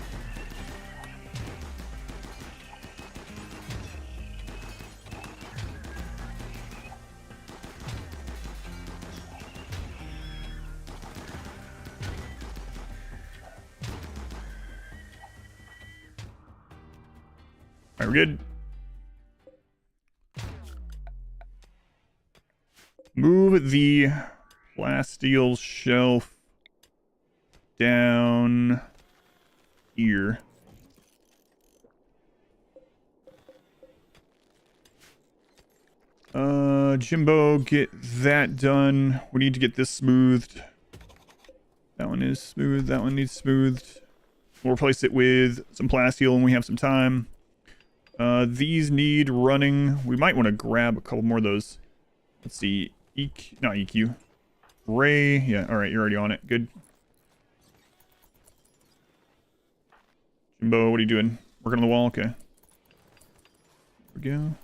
Alright, we're good. Move the plasteel shelf down here. Jimbo, get that done. We need to get this smoothed. That one is smooth. That one needs smoothed. We'll replace it with some plasteel when we have some time. These need running. We might want to grab a couple more of those. Let's see. Not EQ. Ray. Yeah, alright, you're already on it. Good. Jimbo, what are you doing? Working on the wall? Okay. There we go.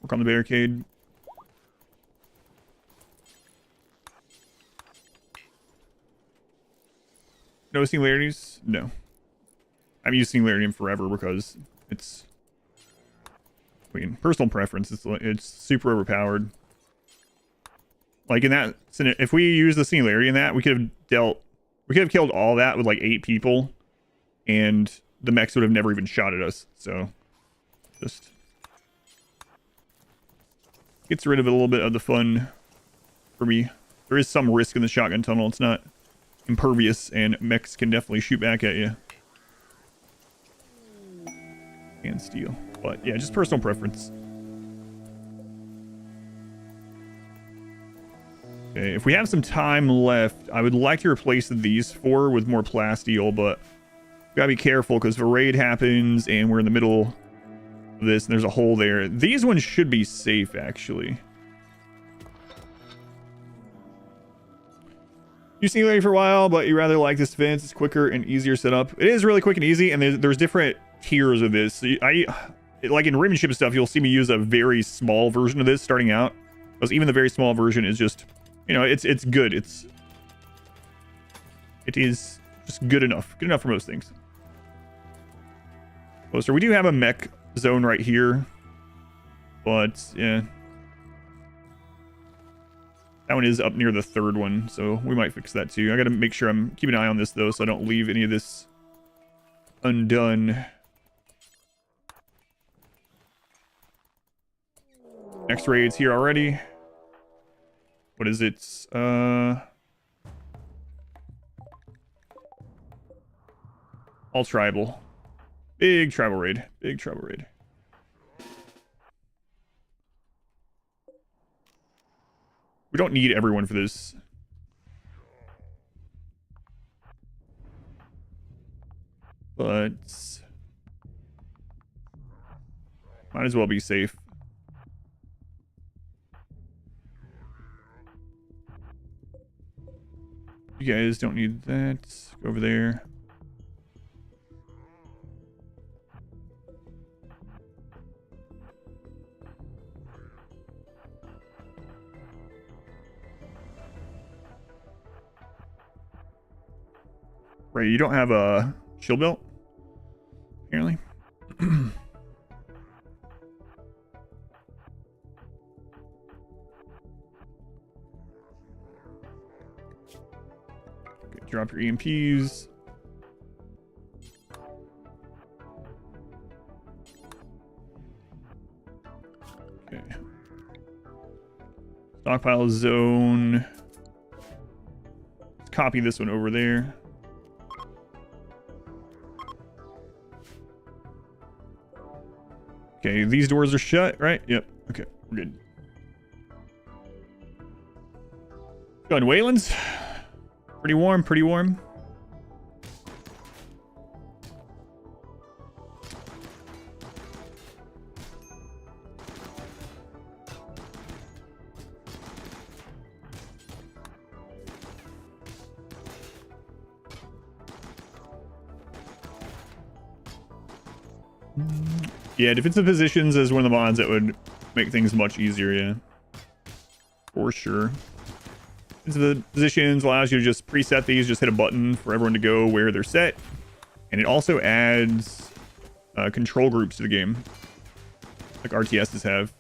Work on the barricade. No singularities? No. I've used singularity forever because it's... I mean, personal preference. It's super overpowered. Like in that... If we use the singularity in that, we could have killed all that with like 8 people. And the mechs would have never even shot at us. So... Just... Gets rid of a little bit of the fun for me. There is some risk in the shotgun tunnel. It's not impervious, and mechs can definitely shoot back at you. And steal. But yeah, just personal preference. Okay, if we have some time left, I would like to replace these 4 with more plasteel, but gotta be careful because if a raid happens and we're in the middle this and there's a hole there. These ones should be safe, actually. You've seen Larry for a while, but you rather like this fence. It's quicker and easier setup. It is really quick and easy, and there's different tiers of this. So like in Rimship stuff, you'll see me use a very small version of this starting out, because even the very small version is just, you know, it's good. It is just good enough for most things. Closer. We do have a mech zone right here, but yeah, that one is up near the 3rd one, so we might fix that too. I gotta make sure I'm keeping an eye on this though, so I don't leave any of this undone. Next raid's here already. What is it? All tribal. Big tribal raid. Big tribal raid. We don't need everyone for this. But might as well be safe. You guys don't need that. Go over there. Right, you don't have a shield belt, apparently. Okay, drop your EMPs. Okay. Stockpile zone. Let's copy this one over there. Okay, these doors are shut, right? Yep. Okay, we're good. Going to Wayland's. Pretty warm, pretty warm. Yeah, defensive positions is one of the mods that would make things much easier, yeah. For sure. Defensive positions allows you to just preset these, just hit a button for everyone to go where they're set. And it also adds control groups to the game, like RTSs have.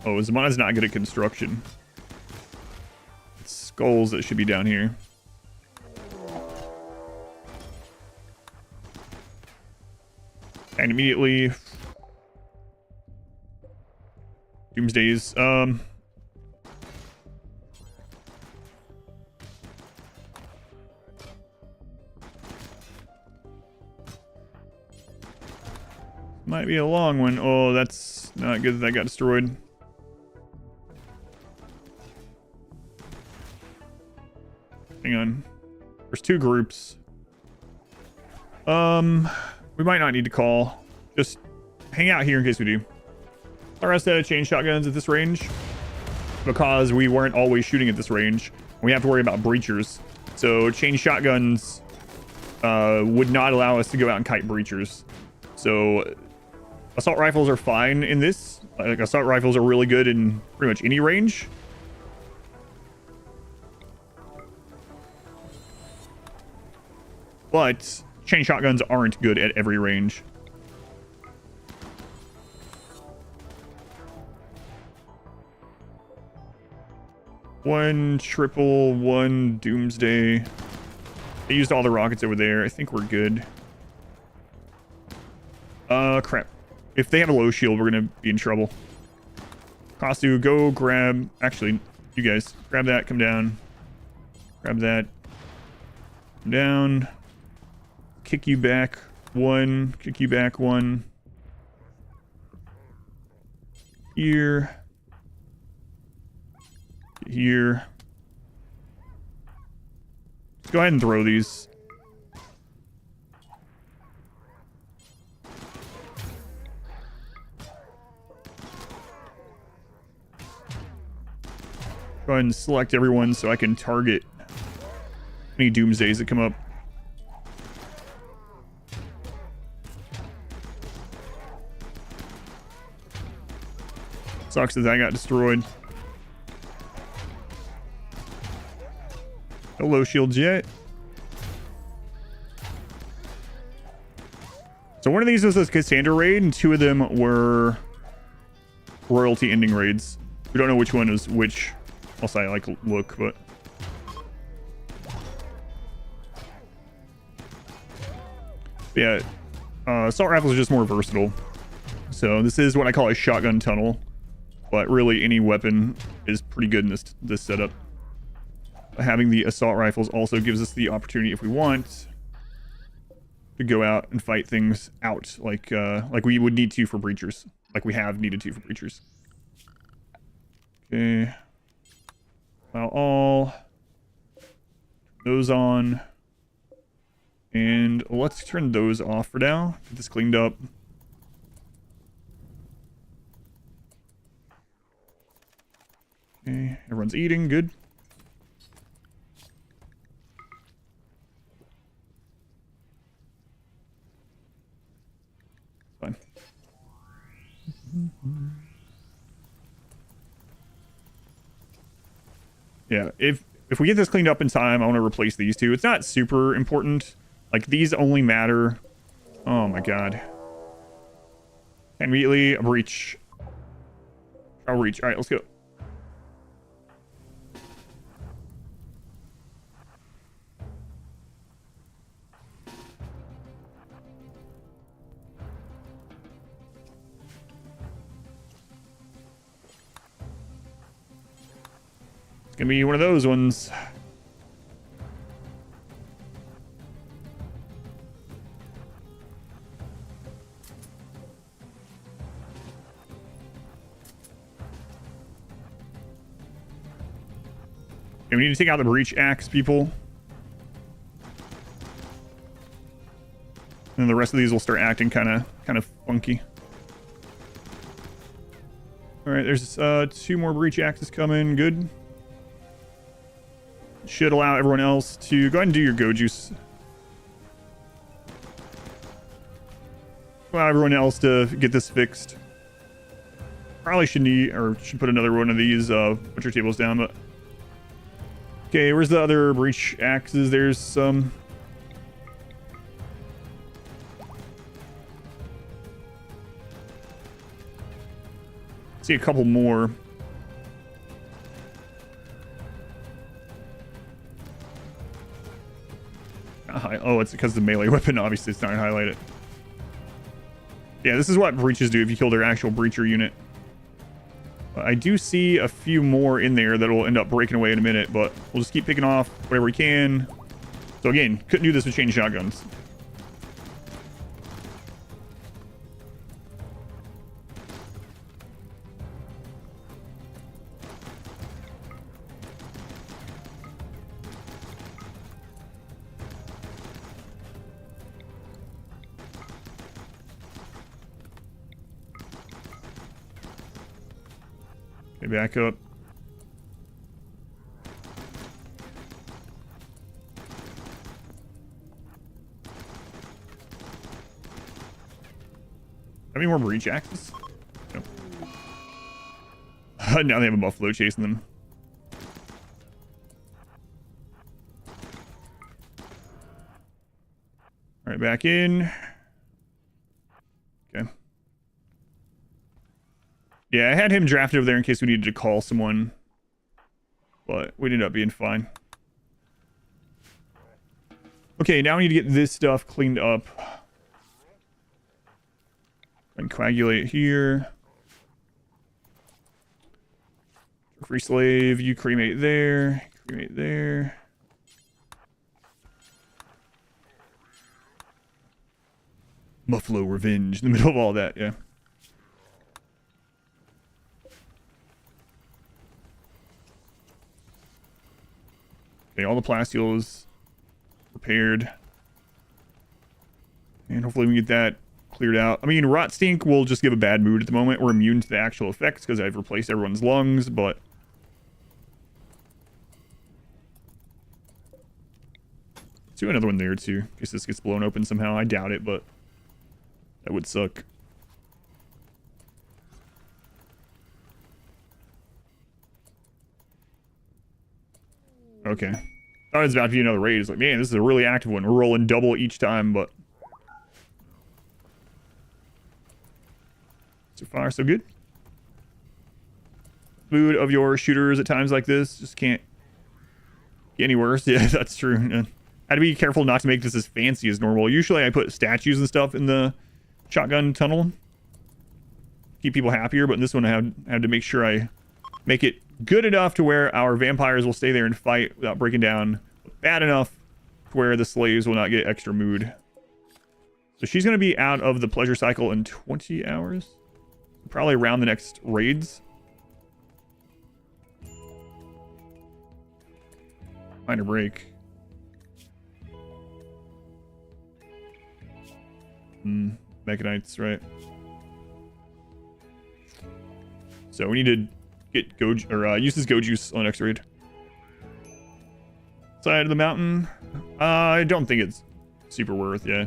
Oh, Zamana's not good at construction. It's skulls that should be down here. And immediately... Doomsdays. Might be a long one. Oh, that's not good that that got destroyed. Hang on. There's two groups. We might not need to call. Just hang out here in case we do. The rest of chain shotguns at this range, because we weren't always shooting at this range. We have to worry about breachers. So chain shotguns would not allow us to go out and kite breachers. So assault rifles are fine in this. Like, assault rifles are really good in pretty much any range. But chain shotguns aren't good at every range. One triple, one doomsday. They used all the rockets over there. I think we're good. Crap. If they have a low shield, we're gonna be in trouble. Kostu, go grab... Actually, you guys, grab that, come down. Grab that. Come down. Kick you back one. Kick you back one. Here. Here. Let's go ahead and throw these. Go ahead and select everyone so I can target any doomsdays that come up. Sucks that that got destroyed. No low shields yet. So one of these was a Cassandra raid, and two of them were royalty ending raids. We don't know which one was which. Also, I like look, but yeah, assault rifles are just more versatile. So this is what I call a shotgun tunnel, but really any weapon is pretty good in this setup. Having the assault rifles also gives us the opportunity, if we want, to go out and fight things out like we would need to for breachers, like we have needed to for breachers. Okay. Now all those on, and let's turn those off for now. Get this cleaned up. Okay, everyone's eating, good. Fine. Yeah, if we get this cleaned up in time, I want to replace these two. It's not super important. Like, these only matter... Oh my god. Immediately, a breach. I'll reach. Alright, let's go. Gonna be one of those ones. Okay, we need to take out the breach axe, people. And the rest of these will start acting kind of funky. All right, there's 2 more breach axes coming. Good. Should allow everyone else to go ahead and do your go juice. Allow everyone else to get this fixed. Probably should put another one of these butcher tables down, but okay, where's the other breach axes? There's some. See a couple more. Oh, it's because the melee weapon. Obviously, it's not gonna highlight it. Yeah, this is what breaches do if you kill their actual breacher unit. I do see a few more in there that will end up breaking away in a minute, but we'll just keep picking off whatever we can. So again, couldn't do this with chain shotguns. Okay, back up. Any more breach axes? Nope. Now they have a buffalo chasing them. All right, back in. Okay. Yeah, I had him drafted over there in case we needed to call someone, but we ended up being fine. Okay, now we need to get this stuff cleaned up. And coagulate here. Free slave, you cremate there. Cremate there. Buffalo revenge in the middle of all that, yeah. Okay, all the plastules repaired. And hopefully we can get that cleared out. I mean, rot stink will just give a bad mood at the moment. We're immune to the actual effects because I've replaced everyone's lungs, but let's do another one there too, in case this gets blown open somehow. I doubt it, but that would suck. Okay. Thought it was about to be another raid. It's like, man, this is a really active one. We're rolling double each time, but so far, so good. Mood of your shooters at times like this just can't get any worse. Yeah, that's true. I had to be careful not to make this as fancy as normal. Usually I put statues and stuff in the shotgun tunnel. Keep people happier, but in this one I had to make sure I make it good enough to where our vampires will stay there and fight without breaking down. Bad enough to where the slaves will not get extra mood. So she's going to be out of the pleasure cycle in 20 hours. Probably around the next raids. Minor break. Mechanites, right? So we need to get go or use this go juice on next raid. Side of the mountain. I don't think it's super worth. Yeah,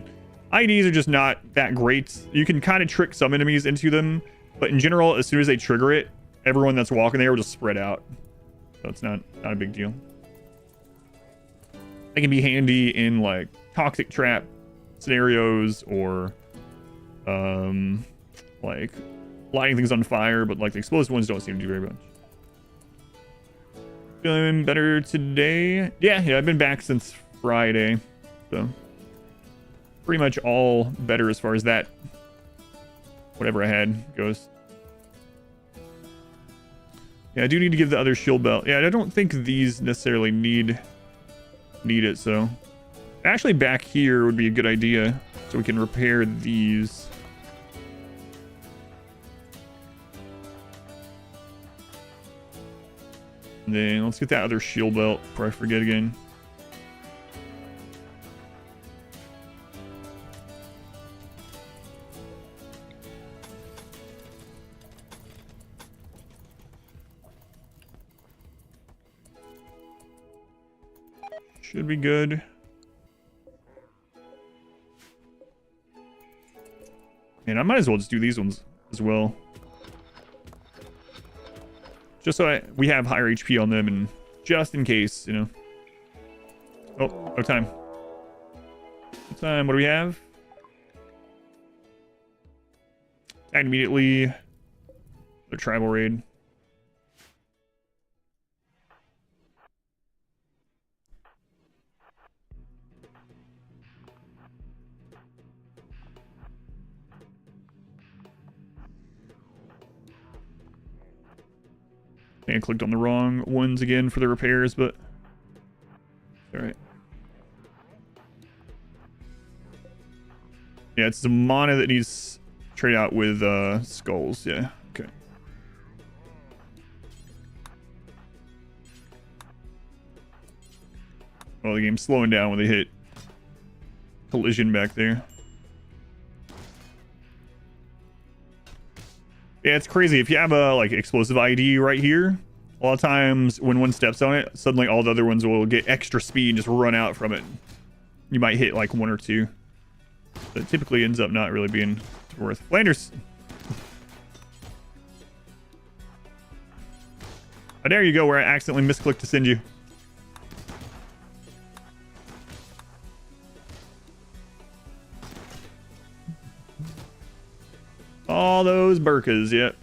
IEDs are just not that great. You can kind of trick some enemies into them, but in general, as soon as they trigger it, everyone that's walking there will just spread out. So it's not a big deal. They can be handy in like toxic trap scenarios or like lighting things on fire, but like the explosive ones don't seem to do very much. Feeling better today? Yeah, I've been back since Friday, so pretty much all better as far as that whatever I had goes. Yeah, I do need to give the other shield belt. Yeah, I don't think these necessarily need it, so actually back here would be a good idea so we can repair these. And then let's get that other shield belt before I forget again. Should be good. And I might as well just do these ones as well. Just so we have higher HP on them, and just in case, you know. Oh, no time. No time. What do we have? Attack immediately. Their tribal raid. I clicked on the wrong ones again for the repairs, but all right. Yeah, it's the mana that needs to trade out with skulls. Yeah, okay. Well, the game's slowing down when they hit collision back there. Yeah, it's crazy. If you have a like explosive ID right here, a lot of times when one steps on it, suddenly all the other ones will get extra speed and just run out from it. You might hit like one or two. But it typically ends up not really being worth. Flanders. Oh, there you go, where I accidentally misclicked to send you. All those burkas, yep.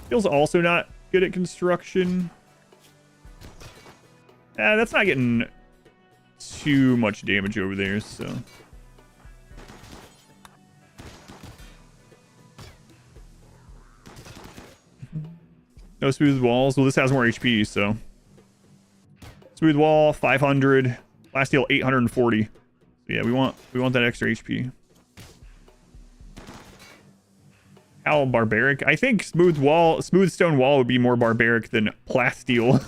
Feels also not good at construction. That's not getting too much damage over there, so. No smooth walls. Well, this has more HP, so. Smooth wall, 500. Last heal, 840. So yeah, we want that extra HP. How barbaric? I think smooth stone wall would be more barbaric than plasteel.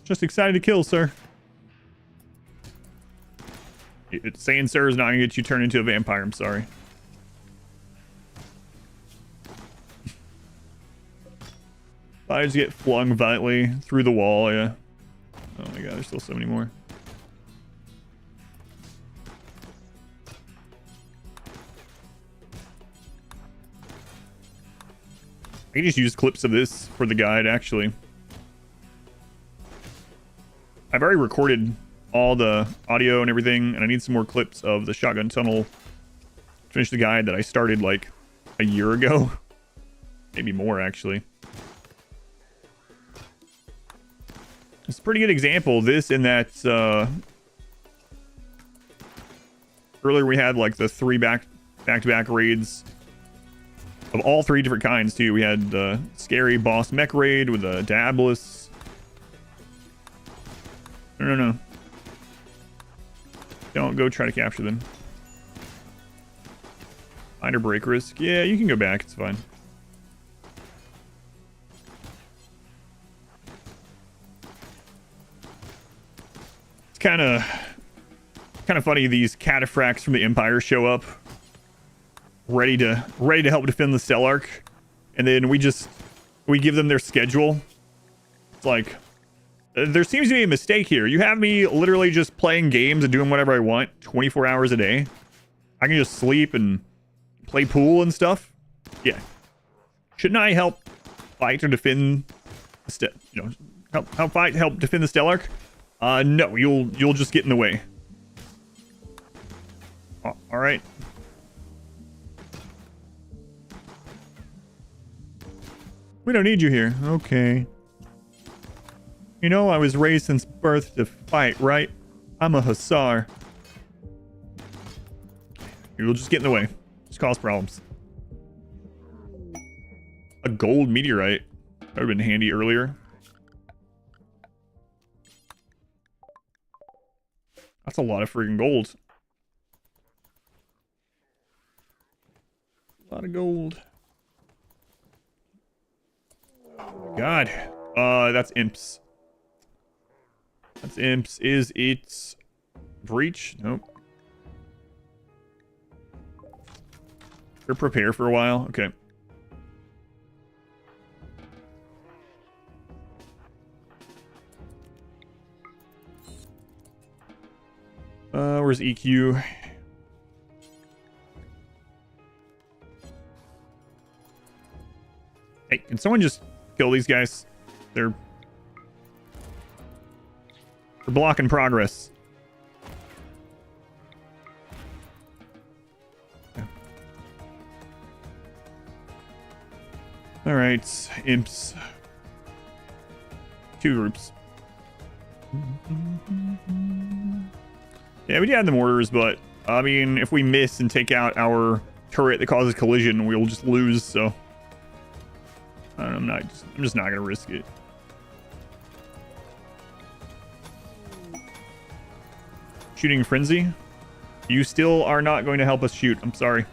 Just excited to kill, sir. Saying sir is not gonna get you turned into a vampire, I'm sorry. I just get flung violently through the wall, yeah. Oh my god, there's still so many more. I can just use clips of this for the guide, actually. I've already recorded all the audio and everything, and I need some more clips of the shotgun tunnel to finish the guide that I started like a year ago. Maybe more, actually. It's a pretty good example. This and that earlier we had like the 3 back-to-back raids of all 3 different kinds too. We had the scary boss mech raid with a Dabless. No. Don't go try to capture them. Minor break risk. Yeah, you can go back. It's fine. Kind of funny, these cataphracts from the Empire show up ready to help defend the Stellarch, and then we give them their schedule. It's like there seems to be a mistake here. You have me literally just playing games and doing whatever I want 24 hours a day. I can just sleep and play pool and stuff. Yeah, shouldn't I help fight or defend help defend the Stellarch? No, you'll just get in the way. Oh, all right. We don't need you here. Okay. You know, I was raised since birth to fight, right? I'm a hussar. You'll just get in the way. Just cause problems. A gold meteorite. That would have been handy earlier. That's a lot of freaking gold. A lot of gold. Oh my god. That's imps. That's imps. Is it breach? Nope. Or prepare for a while. Okay. Where's EQ? Hey, can someone just kill these guys? They're We're blocking progress. Okay. All right, imps. 2 groups. Yeah, we did have the mortars, but I mean, if we miss and take out our turret that causes collision, we'll just lose. So I'm just not gonna risk it. Shooting frenzy. You still are not going to help us shoot. I'm sorry.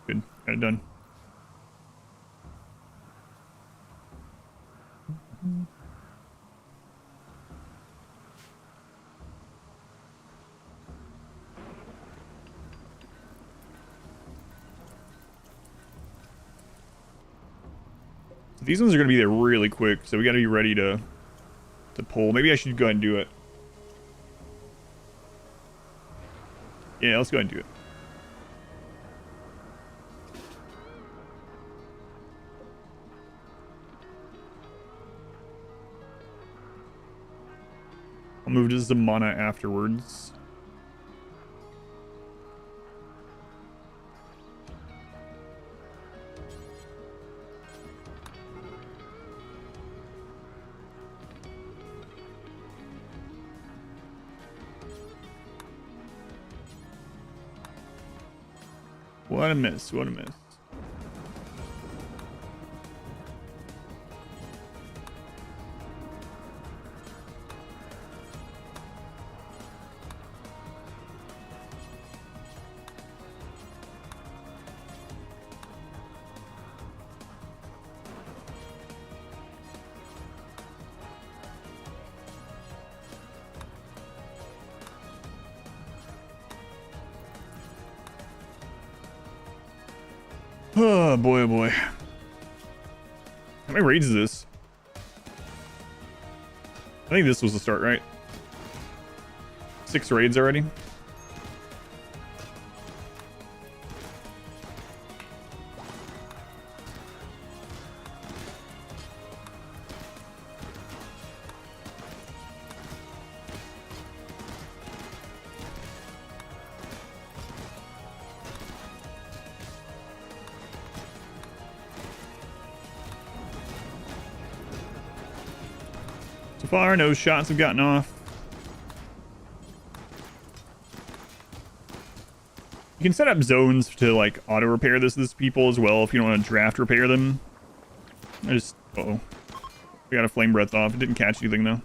Good. Got it done. These ones are going to be there really quick, so we got to be ready to pull. Maybe I should go ahead and do it. Yeah, let's go ahead and do it. I'll move to Zamana afterwards. What a miss, what a miss. Oh boy, oh boy. How many raids is this? I think this was the start, right? 6 raids already. So far, no shots have gotten off. You can set up zones to like auto repair this people as well if you don't want to draft repair them. I just we got a flame breath off. It didn't catch anything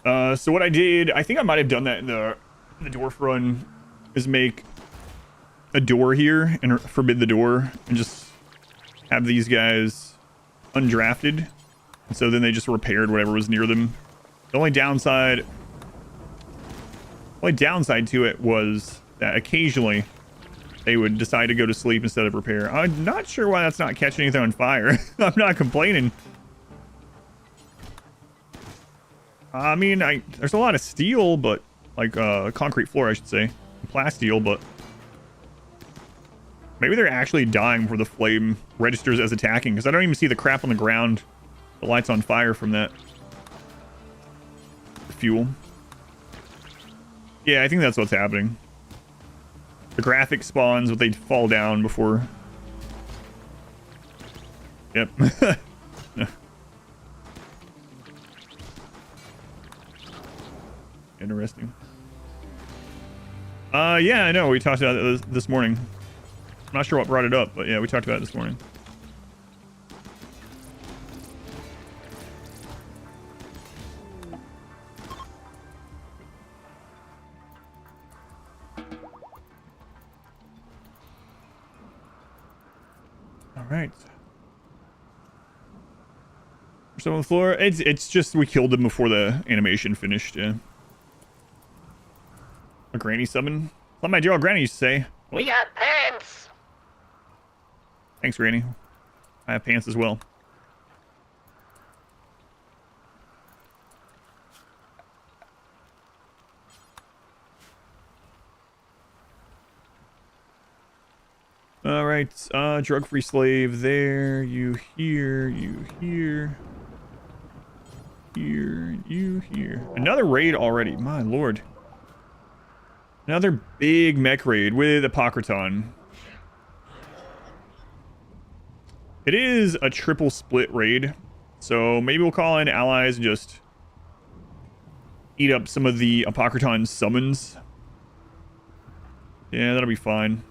though. So what I did, I think I might have done that in the dwarf run, is make a door here and forbid the door and just have these guys undrafted. And so then they just repaired whatever was near them. The only downside to it was that occasionally they would decide to go to sleep instead of repair. I'm not sure why that's not catching anything on fire. I'm not complaining. I mean, there's a lot of steel, but like concrete floor, I should say, plasteel, but maybe they're actually dying before the flame registers as attacking, because I don't even see the crap on the ground. The light's on fire from that fuel. Yeah, I think that's what's happening. The graphic spawns, but they fall down before. Yep. Interesting. Yeah, I know. We talked about it this morning. I'm not sure what brought it up, but yeah, we talked about it this morning. Right. Some on the floor. It's just we killed them before the animation finished. Yeah. A granny summon. Like my dear old granny used to say. We got pants. Thanks, Granny. I have pants as well. All right, drug-free slave there. You here, you here. Here, you here. Another raid already, my lord. Another big mech raid with Apocryton. It is a triple split raid, so maybe we'll call in allies and just eat up some of the Apocryton summons. Yeah, that'll be fine.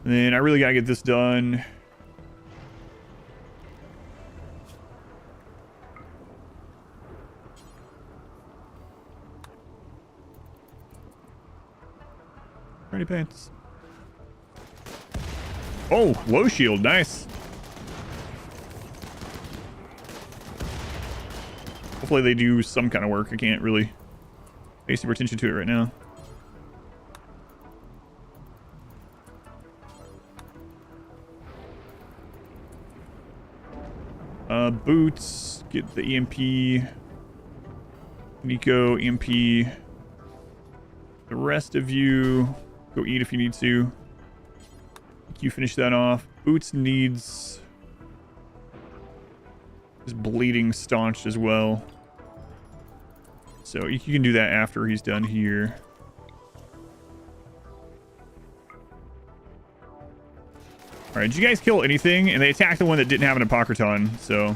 And then I really gotta get this done. Ready pants. Oh, low shield, nice. Hopefully they do some kind of work. I can't really pay super attention to it right now. Boots, get the EMP. Nico, EMP. The rest of you, go eat if you need to. You finish that off. Boots needs his bleeding staunched as well. So you can do that after he's done here. Alright, did you guys kill anything? And they attacked the one that didn't have an Apocryton, so...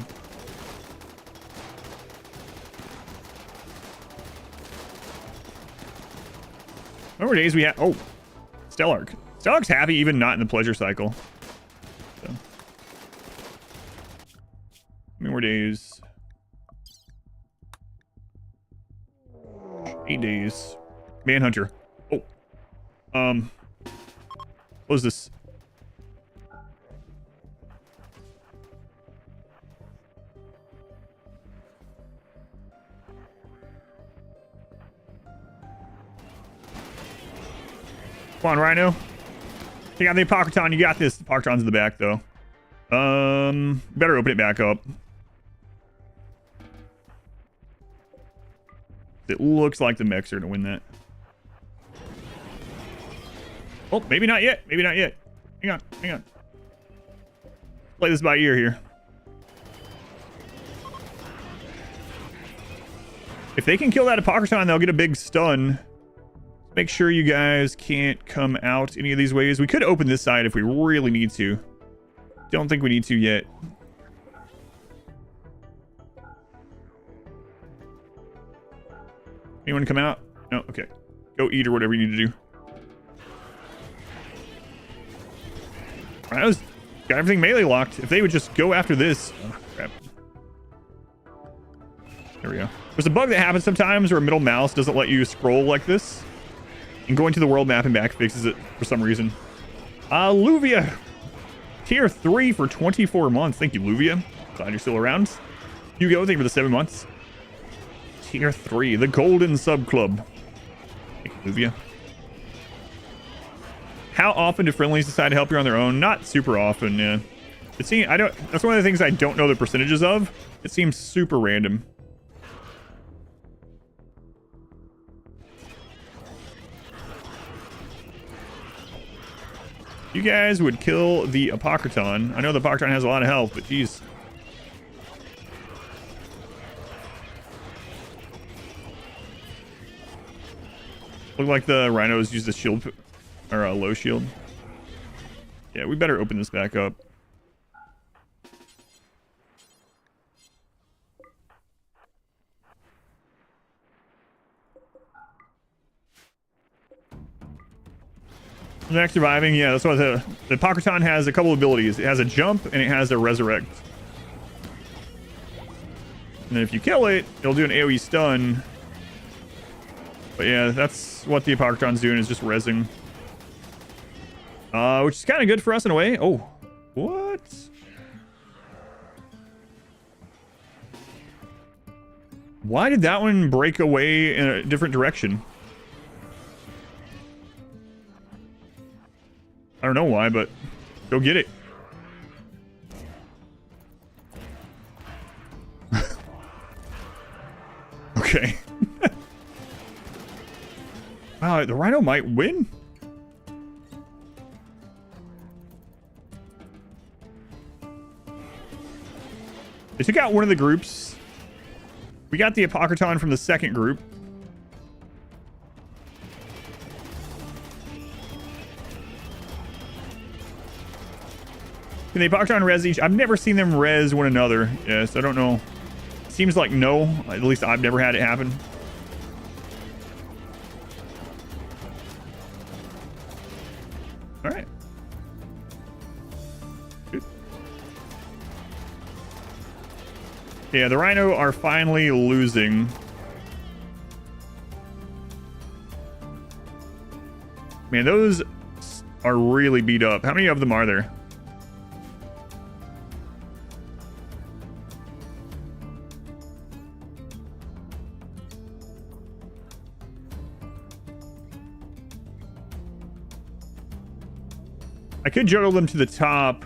How many days we have? Oh, Stellark. Stellark's happy even not in the pleasure cycle. So. How many more days? 8 days. Manhunter. Oh. What was this? Come on, Rhino. Take out the Apocryton. You got this. The Apocryton's in the back, though. Better open it back up. It looks like the mechs are going to win that. Oh, maybe not yet. Maybe not yet. Hang on. Hang on. Play this by ear here. If they can kill that Apocryton, they'll get a big stun. Make sure you guys can't come out any of these ways. We could open this side if we really need to. Don't think we need to yet. Anyone come out? No? Okay. Go eat or whatever you need to do. Alright, got everything melee locked. If they would just go after this... Oh, crap. There we go. There's a bug that happens sometimes where middle mouse doesn't let you scroll like this. And going to the world map and back fixes it for some reason. Luvia. Tier 3 for 24 months. Thank you, Luvia. Glad you're still around. Hugo, thank you for the 7 months. Tier 3, the Golden Sub Club. Thank you, Luvia. How often do friendlies decide to help you on their own? Not super often, yeah. It seems, that's one of the things I don't know the percentages of. It seems super random. You guys would kill the Apocryton. I know the Apocryton has a lot of health, but geez. Look like the rhinos use the shield, or a low shield. Yeah, we better open this back up. Next surviving, yeah, that's what the Apocryton has a couple abilities. It has a jump and it has a resurrect. And then if you kill it, it'll do an AoE stun. But yeah, that's what the Apocryton's doing, is just rezzing. Which is kind of good for us in a way. Oh, what? Why did that one break away in a different direction? I don't know why, but go get it. Okay. Wow, the Rhino might win. They took out one of the groups. We got the Apocryton from the second group. Can the Apocryton res each? I've never seen them res one another. Yes, I don't know. Seems like no. At least I've never had it happen. All right. Good. Yeah, the Rhino are finally losing. Man, those are really beat up. How many of them are there? I could juggle them to the top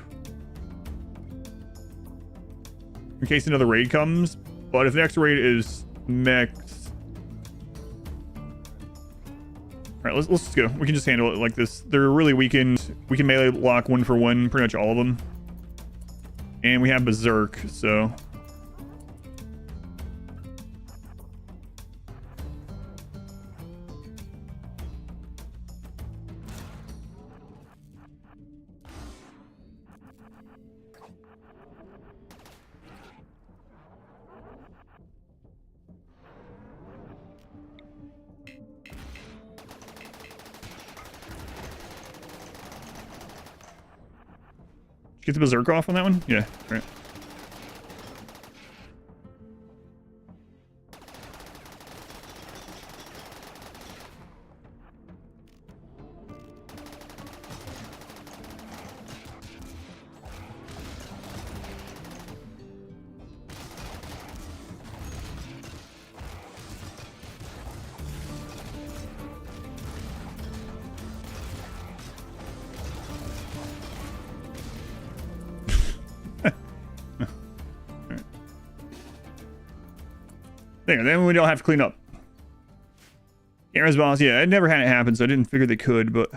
in case another raid comes, but if the next raid is mechs... Alright, let's just go. We can just handle it like this. They're really weakened. We can melee lock 1-for-1, pretty much all of them. And we have Berserk, so... Get the Berserk off on that one? Yeah, right. There, then we don't have to clean up. Camera's boss, yeah, I never had it happen, so I didn't figure they could, but...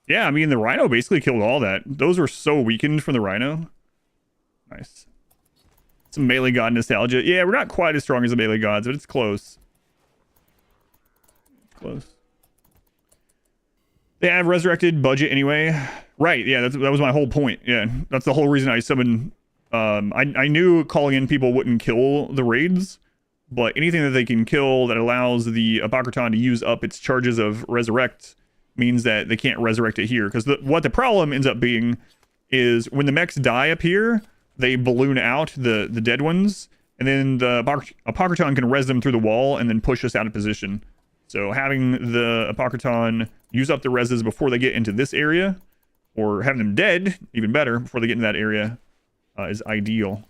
Yeah, I mean, the Rhino basically killed all that. Those were so weakened from the Rhino. Nice. Some melee god nostalgia. Yeah, we're not quite as strong as the melee gods, but it's close. Close. They have resurrected budget anyway. Right, yeah, that was my whole point. Yeah, that's the whole reason I summoned... I knew calling in people wouldn't kill the raids, but anything that they can kill that allows the Apocryton to use up its charges of resurrect means that they can't resurrect it here. Because what the problem ends up being is when the mechs die up here, they balloon out the dead ones, and then the Apocryton can res them through the wall and then push us out of position. So having the Apocryton use up the reses before they get into this area, or having them dead, even better, before they get into that area, is ideal.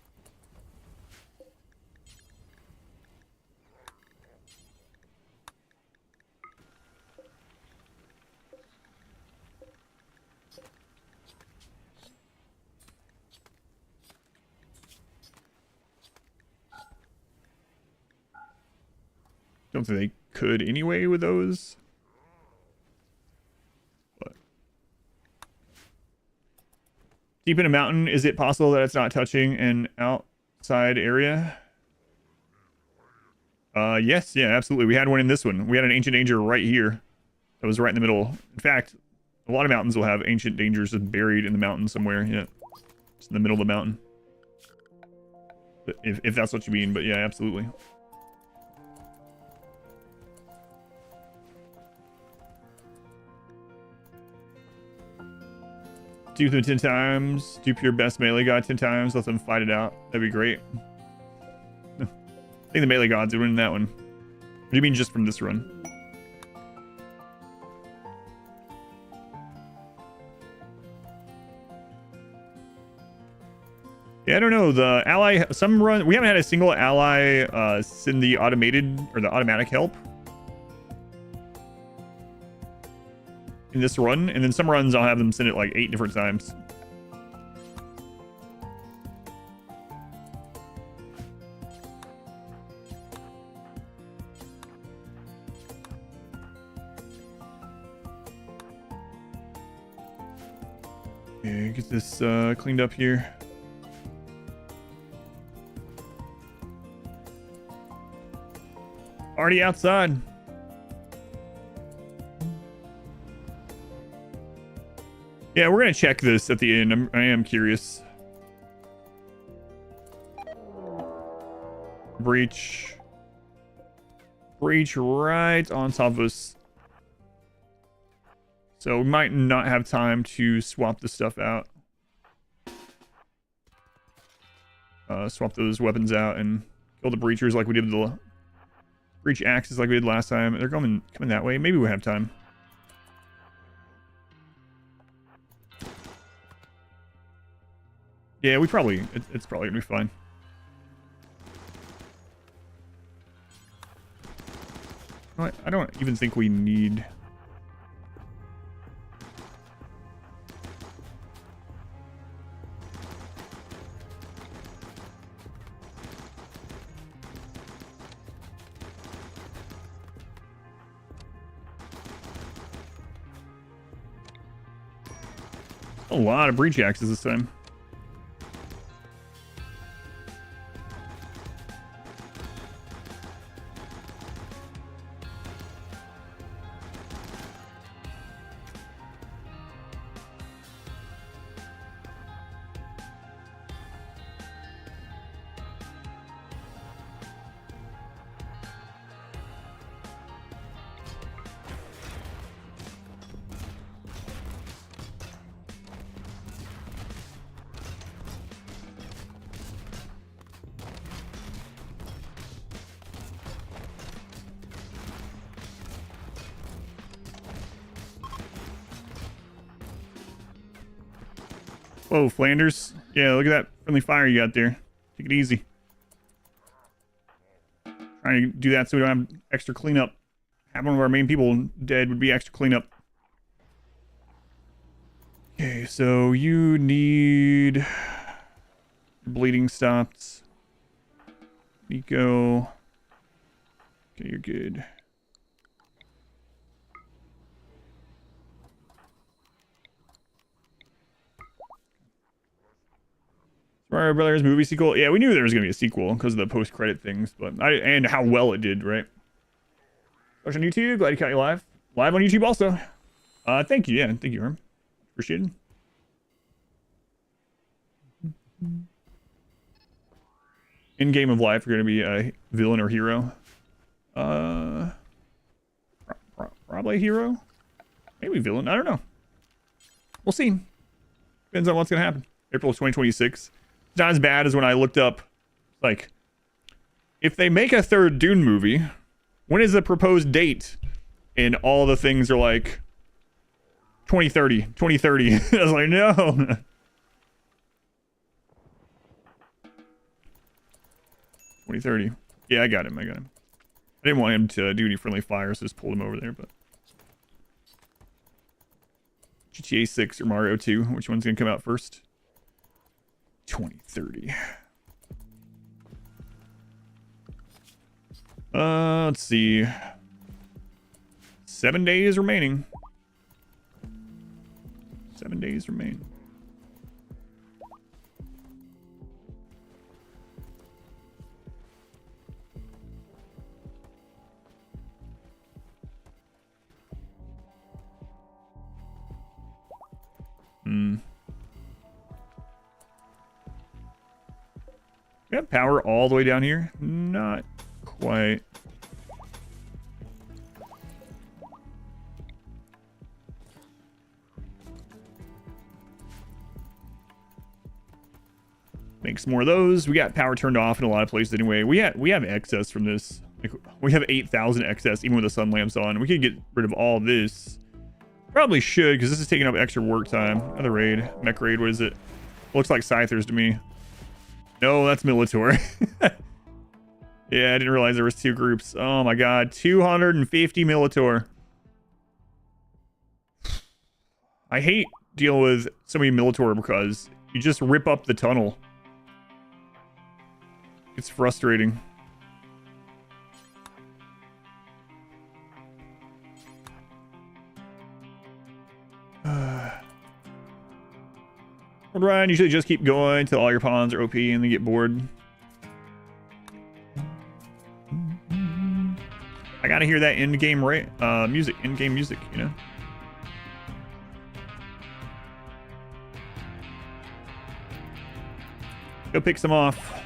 Don't think they could anyway with those. But deep in a mountain, is it possible that it's not touching an outside area? Yes, yeah, absolutely. We had one in this one. We had an ancient danger right here. That was right in the middle. In fact, a lot of mountains will have ancient dangers just buried in the mountain somewhere. Yeah, just in the middle of the mountain. If that's what you mean, but yeah, absolutely. Dupe them 10 times. Dupe your best melee god 10 times. Let them fight it out. That'd be great. I think the melee gods would win that one. What do you mean just from this run? Yeah, I don't know. The ally, some run, we haven't had a single ally send the automated or the automatic help in this run, and then some runs I'll have them send it like 8 different times. Okay, get this cleaned up here. Already outside. Yeah, we're gonna check this at the end. I am curious. Breach right on top of us. So we might not have time to swap this stuff out. Swap those weapons out and kill the breachers like we did the breach axes like we did last time. They're coming that way. Maybe we have time. Yeah, it's probably gonna be fine. I don't even think we need... A lot of breach axes this time. Whoa, Flanders. Yeah, look at that friendly fire you got there. Take it easy. Trying to do that so we don't have extra cleanup. Have one of our main people dead would be extra cleanup. Okay, so you need... Bleeding stopped. Nico. Okay, you're good. Mario Brothers movie sequel. Yeah, we knew there was gonna be a sequel because of the post-credit things, but and how well it did, right? Watch on YouTube. Glad to catch you live on YouTube also. Thank you. Yeah, thank you, Herm. Appreciate it. In game of life, you're gonna be a villain or hero. Probably a hero. Maybe villain. I don't know. We'll see. Depends on what's gonna happen. April 2026. Not as bad as when I looked up, like, if they make a third Dune movie, when is the proposed date? And all the things are like 2030. I was like, no. 2030. Yeah, I got him. I didn't want him to do any friendly fire, so just pulled him over there. But GTA 6 or Mario 2, which one's gonna come out first? 2030. Let's see. 7 days remaining. 7 days remain. We have power all the way down here? Not quite. Make some more of those. We got power turned off in a lot of places anyway. We have excess from this. Like, we have 8,000 excess even with the sun lamps on. We could get rid of all this. Probably should, because this is taking up extra work time. Another raid. Mech raid, what is it? Looks like Scythers to me. No, that's Militor. Yeah, I didn't realize there was two groups. Oh my god, 250 Militor. I hate dealing with so many Militor because you just rip up the tunnel. It's frustrating. Run, usually just keep going until all your pawns are OP and then get bored. I gotta hear that in-game music, in-game music, you know? Go pick some off.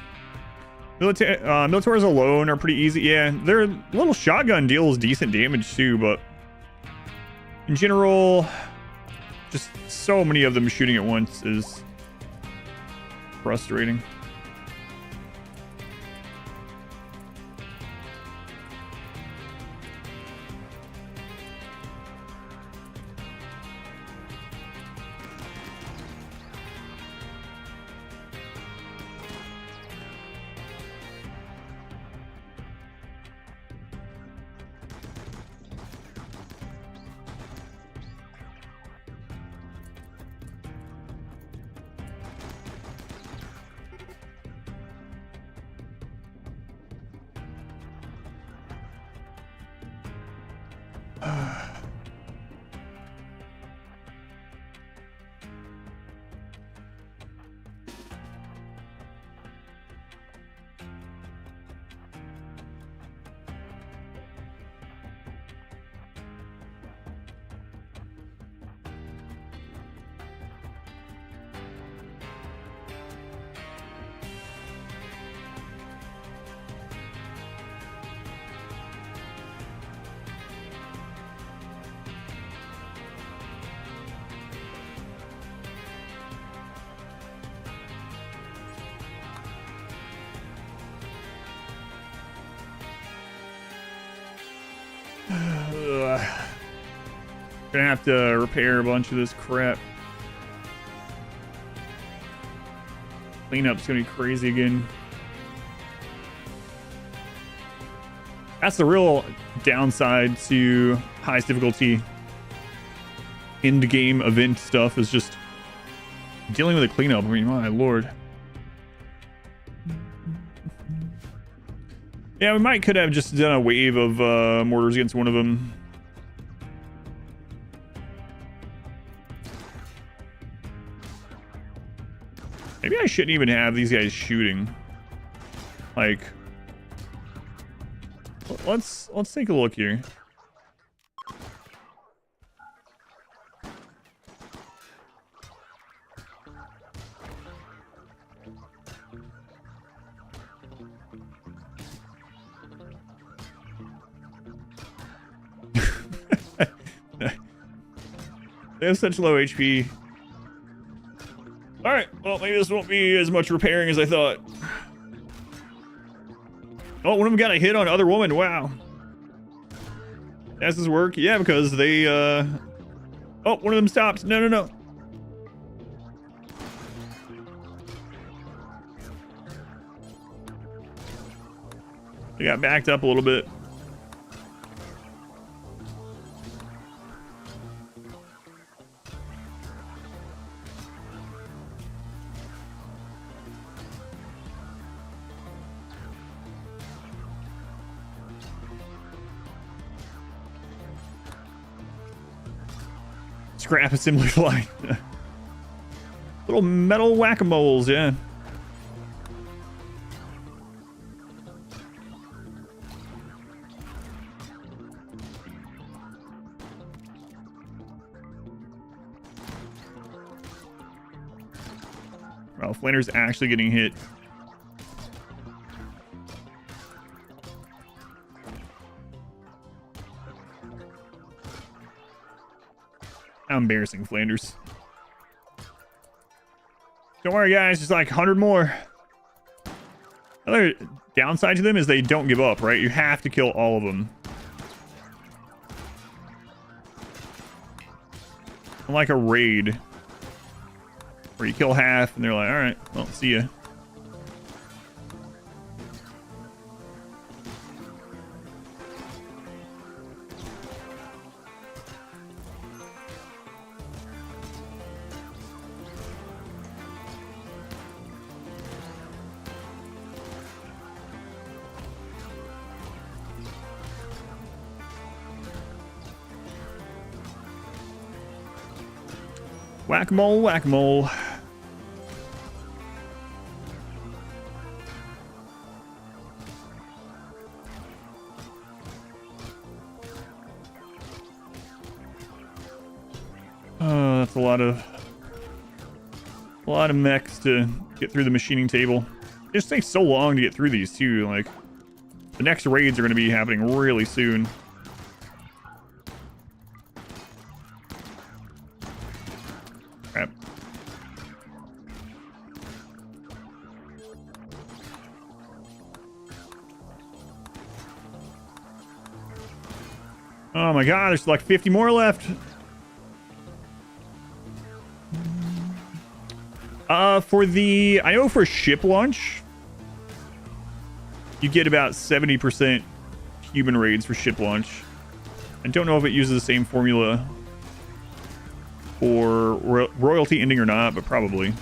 Militars alone are pretty easy. Yeah, their little shotgun deals decent damage too, but in general, just so many of them shooting at once is frustrating. Gonna have to repair a bunch of this crap. Cleanup's gonna be crazy again. That's the real downside to highest difficulty end game event stuff, is just dealing with a cleanup. I mean, my lord. Yeah, we could have just done a wave of mortars against one of them. Maybe I shouldn't even have these guys shooting. Like, let's take a look here. They have such low HP. Alright, well, maybe this won't be as much repairing as I thought. Oh, one of them got a hit on other woman. Wow. Does this work? Yeah, because they, Oh, one of them stopped. No, no, no. They got backed up a little bit. Scrap assembly line. Little metal whack-a-moles, yeah. Well, Flander's actually getting hit. How embarrassing, Flanders. Don't worry, guys. Just like 100 more. Another downside to them is they don't give up, right? You have to kill all of them. Unlike a raid, where you kill half and they're like, all right, well, see ya. Whack-a-mole, whack-a-mole. Oh, that's a lot of mechs to get through the machining table. It just takes so long to get through these too. Like, the next raids are going to be happening really soon. Crap. Oh my god, there's like 50 more left. I know for ship launch, you get about 70% human raids for ship launch. I don't know if it uses the same formula for royalty ending or not, but probably.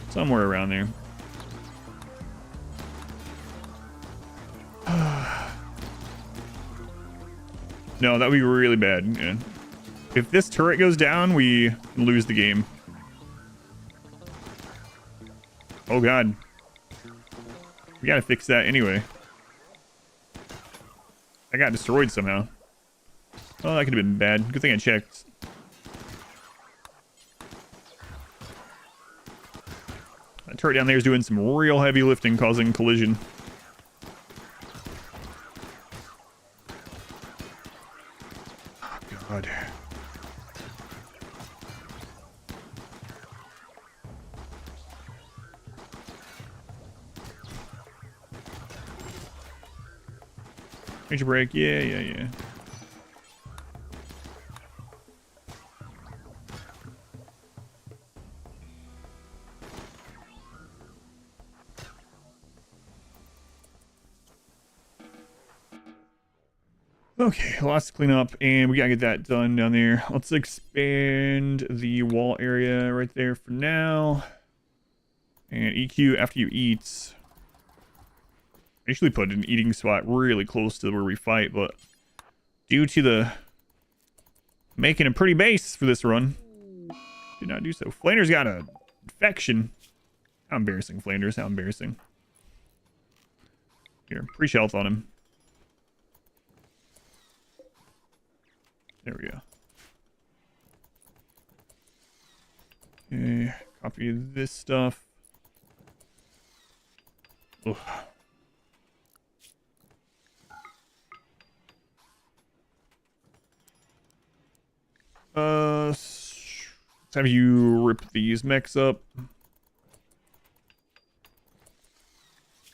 Somewhere around there. No, that would be really bad. Yeah. If this turret goes down, we lose the game. Oh god. We gotta fix that anyway. I got destroyed somehow. Oh, that could have been bad. Good thing I checked. That turret down there is doing some real heavy lifting, causing collision. Oh, God. Major break. Yeah. Okay, lots to clean up, and we gotta get that done down there. Let's expand the wall area right there for now. And EQ after you eat. I usually put an eating spot really close to where we fight, but due to the making a pretty base for this run, did not do so. Flander's got an infection. How embarrassing, Flanders. How embarrassing. Here, preach health on him. There we go. Okay, copy this stuff. Ugh. Let's have you rip these mechs up.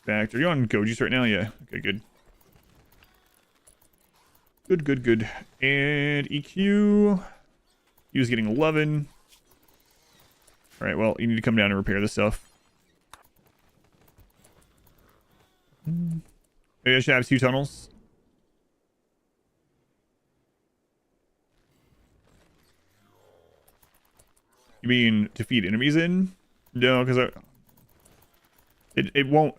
Fact, are you on Goji's right now? Yeah. Okay, good. Good. And EQ. He was getting 11. Alright, well, you need to come down and repair this stuff. Maybe I should have 2 tunnels. You mean to feed enemies in? No, because it won't.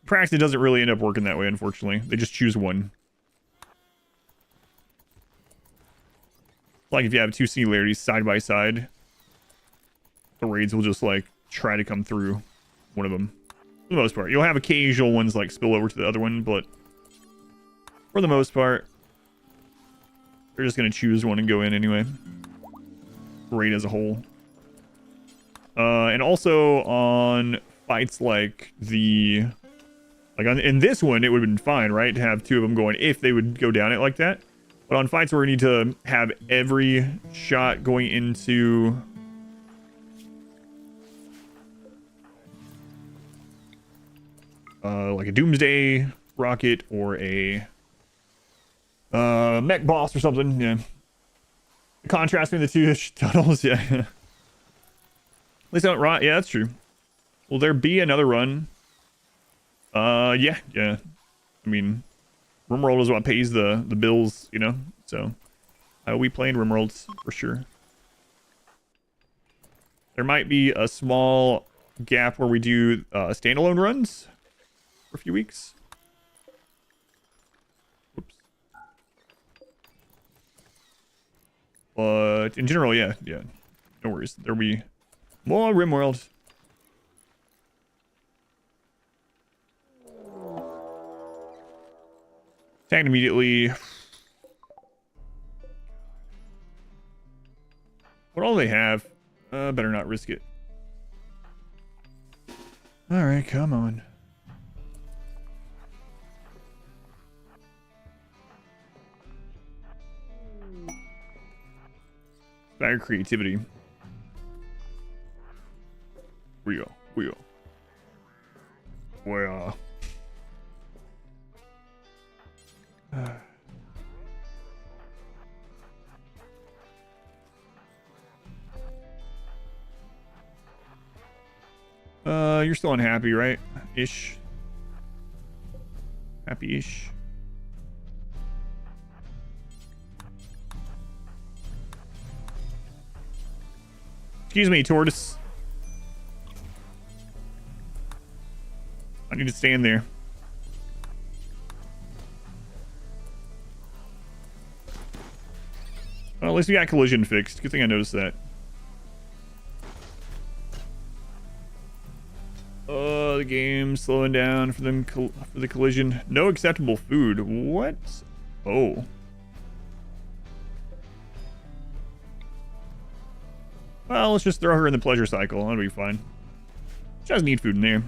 Practice doesn't really end up working that way, unfortunately. They just choose one. Like if you have 2 singularities side by side, the raids will just like try to come through one of them. For the most part, you'll have occasional ones like spill over to the other one, but for the most part, they're just gonna choose one and go in anyway. Raid as a whole. And also on fights like the in this one, it would have been fine, right, to have 2 of them going if they would go down it like that. But on fights where we need to have every shot going into like a Doomsday rocket or a mech boss or something, yeah. Contrasting the 2 tunnels, yeah. At least I don't rot. Yeah, that's true. Will there be another run? Yeah. I mean, RimWorld is what pays the bills, you know? So, we play in RimWorlds for sure. There might be a small gap where we do standalone runs for a few weeks. Whoops. But in general, yeah. No worries. There'll be more RimWorld. Attack immediately. What all they have? Better not risk it. Alright, come on. Better creativity. We go. Well. You're still unhappy, right? Ish. Happy-ish. Excuse me, tortoise. I need to stand there. Well, at least we got collision fixed. Good thing I noticed that. The game's slowing down for them for the collision. No acceptable food. What? Oh. Well, let's just throw her in the pleasure cycle. That'll be fine. She doesn't need food in there.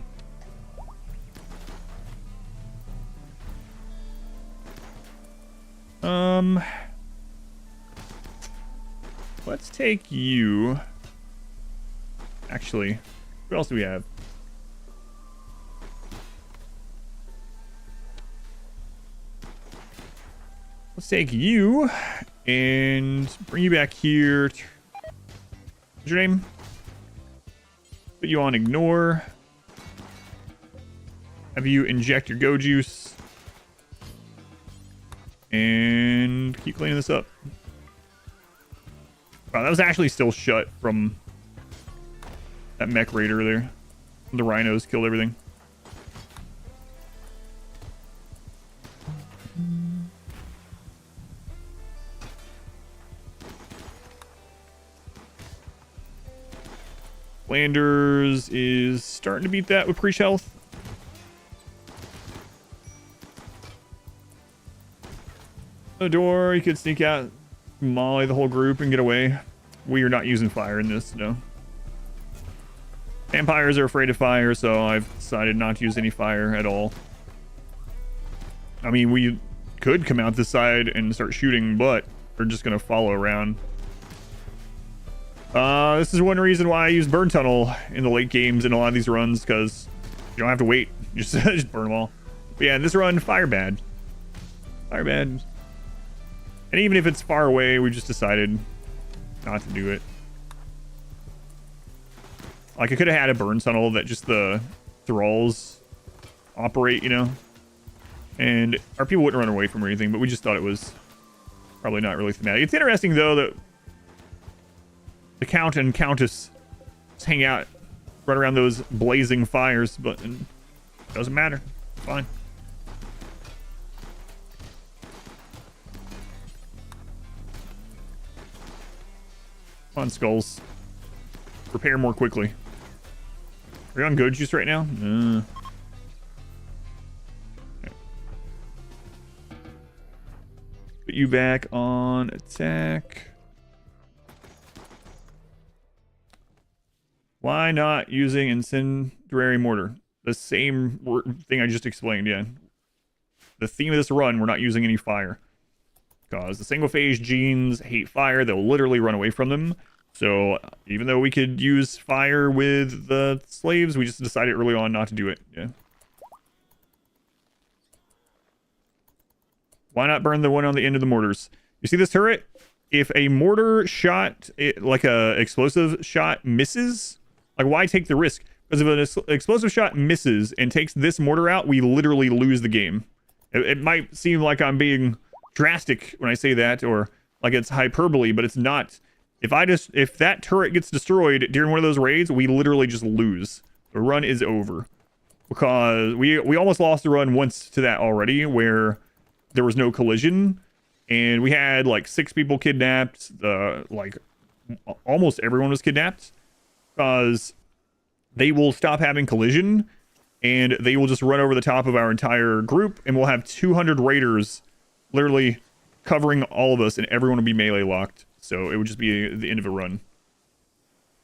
Let's take you. Actually, what else do we have? Let's take you and bring you back here. What's your name? Put you on ignore. Have you inject your go juice. And keep cleaning this up. Wow, that was actually still shut from that mech raider there. The rhinos killed everything. Landers is starting to beat that with Preach Health. The door, you could sneak out, molly the whole group and get away. We are not using fire in this, no. Vampires are afraid of fire, so I've decided not to use any fire at all. I mean, we could come out this side and start shooting, but we're just going to follow around. This is one reason why I use Burn Tunnel in the late games in a lot of these runs, because you don't have to wait. Just burn them all. But yeah, in this run, fire bad. Fire bad. And even if it's far away, we just decided not to do it. Like, I could have had a burn tunnel that just the thralls operate, you know? And our people wouldn't run away from or anything, but we just thought it was probably not really thematic. It's interesting, though, that the Count and Countess just hang out right around those blazing fires, but it doesn't matter. It's fine. Come on, skulls. Repair more quickly. Are you on go juice right now? Okay. Put you back on attack. Why not using incendiary mortar? The same thing I just explained, yeah. The theme of this run, we're not using any fire. Because the Sanguophage genes hate fire. They'll literally run away from them. So even though we could use fire with the slaves, we just decided early on not to do it. Yeah. Why not burn the one on the end of the mortars? You see this turret? If a mortar shot, like a explosive shot, misses, like why take the risk? Because if an explosive shot misses and takes this mortar out, we literally lose the game. It might seem like I'm being drastic when I say that, or like it's hyperbole, but it's not. If that turret gets destroyed during one of those raids, we literally just lose. The run is over. Because we almost lost the run once to that already, where there was no collision, and we had like 6 people kidnapped. Like almost everyone was kidnapped, because they will stop having collision, and they will just run over the top of our entire group, and we'll have 200 raiders literally covering all of us, and everyone would be melee locked. So it would just be the end of a run.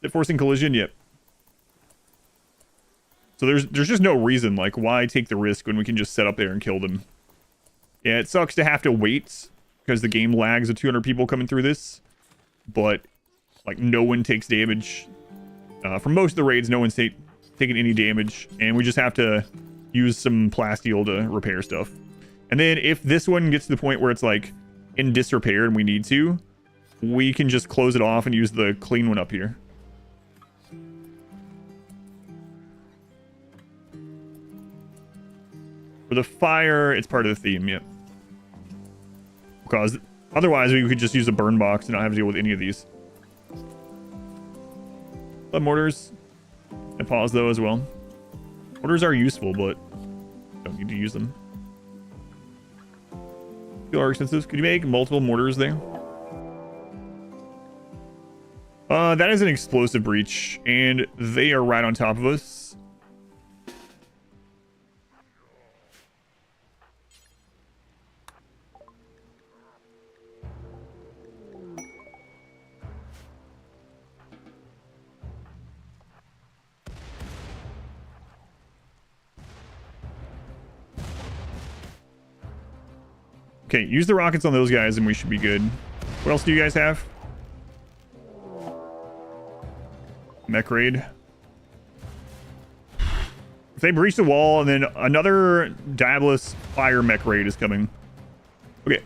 Is it forcing collision? Yep. So there's just no reason, like, why take the risk when we can just set up there and kill them. Yeah, it sucks to have to wait because the game lags with 200 people coming through this. But, like, no one takes damage. For most of the raids, no one's taking any damage. And we just have to use some plasteel to repair stuff. And then if this one gets to the point where it's, like, in disrepair and we need to, we can just close it off and use the clean one up here. For the fire, it's part of the theme, yep. Because otherwise we could just use a burn box and not have to deal with any of these. But mortars, I pause though as well. Mortars are useful, but don't need to use them. They are expensive. Could you make multiple mortars there? That is an explosive breach, and they are right on top of us. Okay, use the rockets on those guys and we should be good. What else do you guys have? Mech raid. If they breach the wall and then another Diabolus fire mech raid is coming. Okay.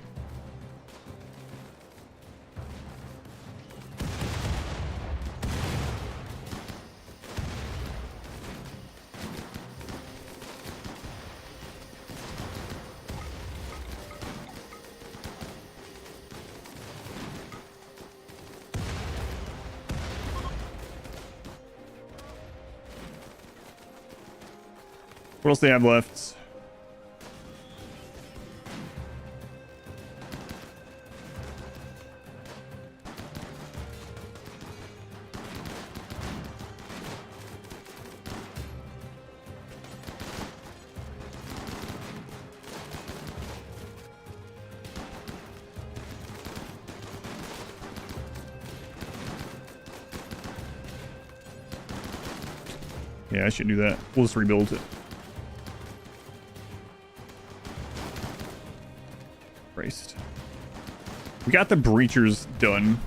What else do they have left? Yeah, I should do that. We'll just rebuild it. Christ. We got the breachers done.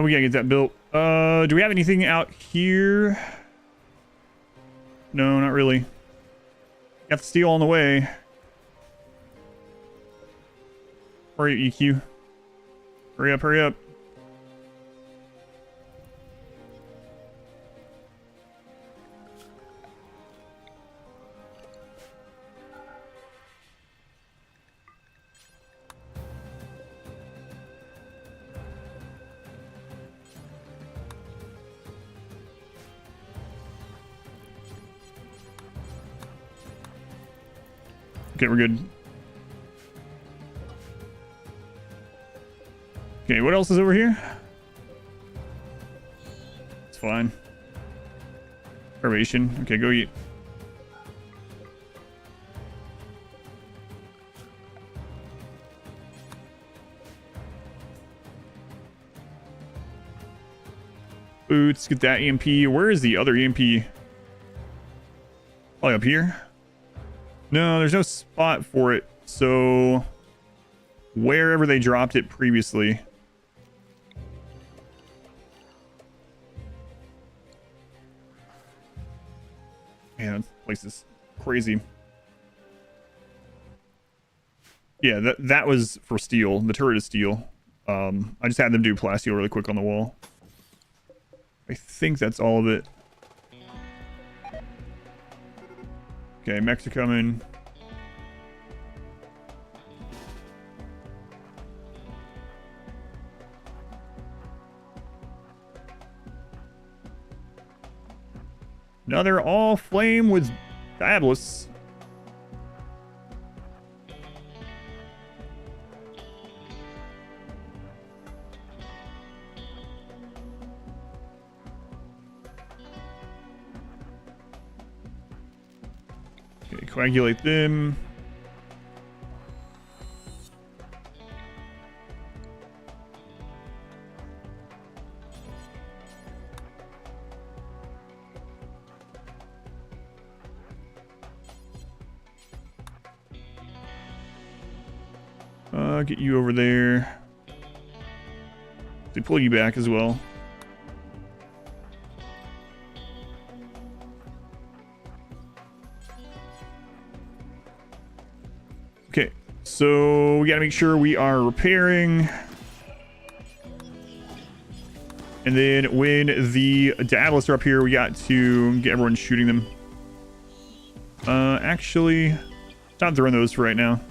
We gotta get that built. Do we have anything out here? No, not really. Got the steel on the way. Hurry up, EQ. Hurry up, hurry up. Okay, we're good. Okay, what else is over here? It's fine. Starvation. Okay, go eat. Boots, get that EMP. Where is the other EMP? Probably up here. No, there's no spot for it. So wherever they dropped it previously. Man, this place is crazy. Yeah, that was for steel. The turret is steel. I just had them do plasteel really quick on the wall. I think that's all of it. Okay, mechs are coming. Another all flame with Diabolus. Okay, coagulate them. Get you over there. They pull you back as well. Okay, so we gotta make sure we are repairing. And then when the Diabolists are up here, we got to get everyone shooting them. Actually, stop throwing those for right now.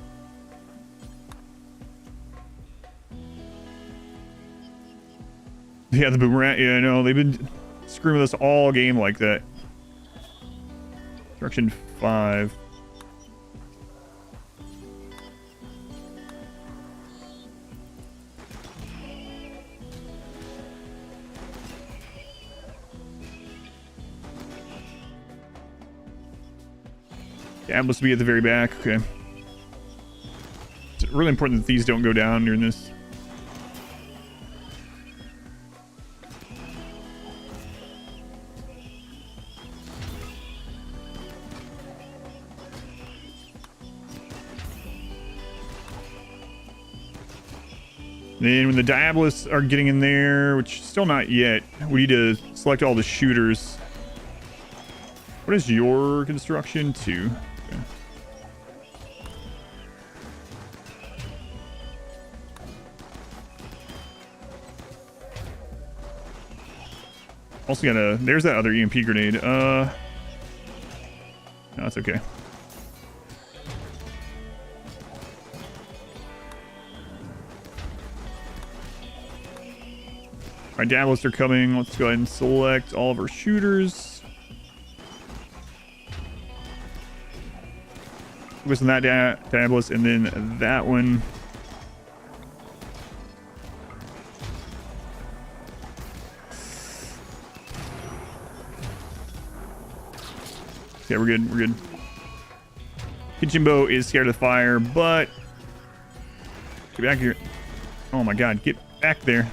Yeah, the boomerang. Yeah, I know. They've been screwing with us all game like that. Direction 5. Yeah, must be at the very back. Okay. It's really important that these don't go down during this. Then when the Diabolists are getting in there, which still not yet, we need to select all the shooters. What is your construction? 2. Okay. Also gotta, there's that other EMP grenade. No, that's okay. Alright, Diabolists are coming. Let's go ahead and select all of our shooters. Focus on that Diabolist and then that one. Okay, we're good. We're good. Kitchenbo is scared of the fire, but get back here. Oh my god, get back there.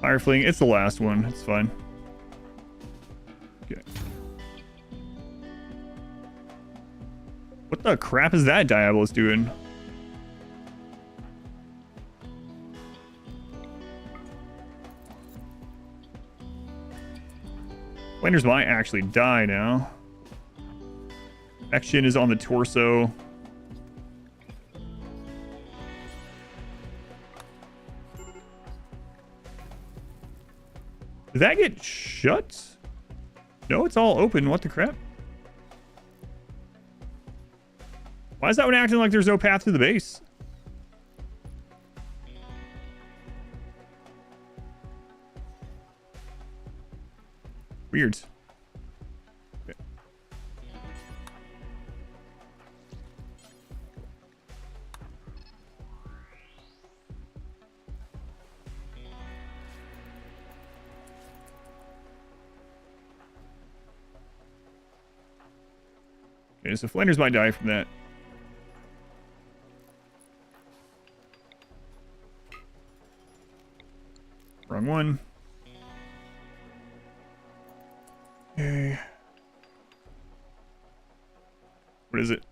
Fire fling, it's the last one. It's fine. Okay. What the crap is that Diabolist doing? Flanders might actually die now. Action is on the torso. Did that get shut? No, it's all open. What the crap? Why is that one acting like there's no path to the base? Weird. Okay. Okay, so Flanders might die from that. Wrong one. Okay. What is it?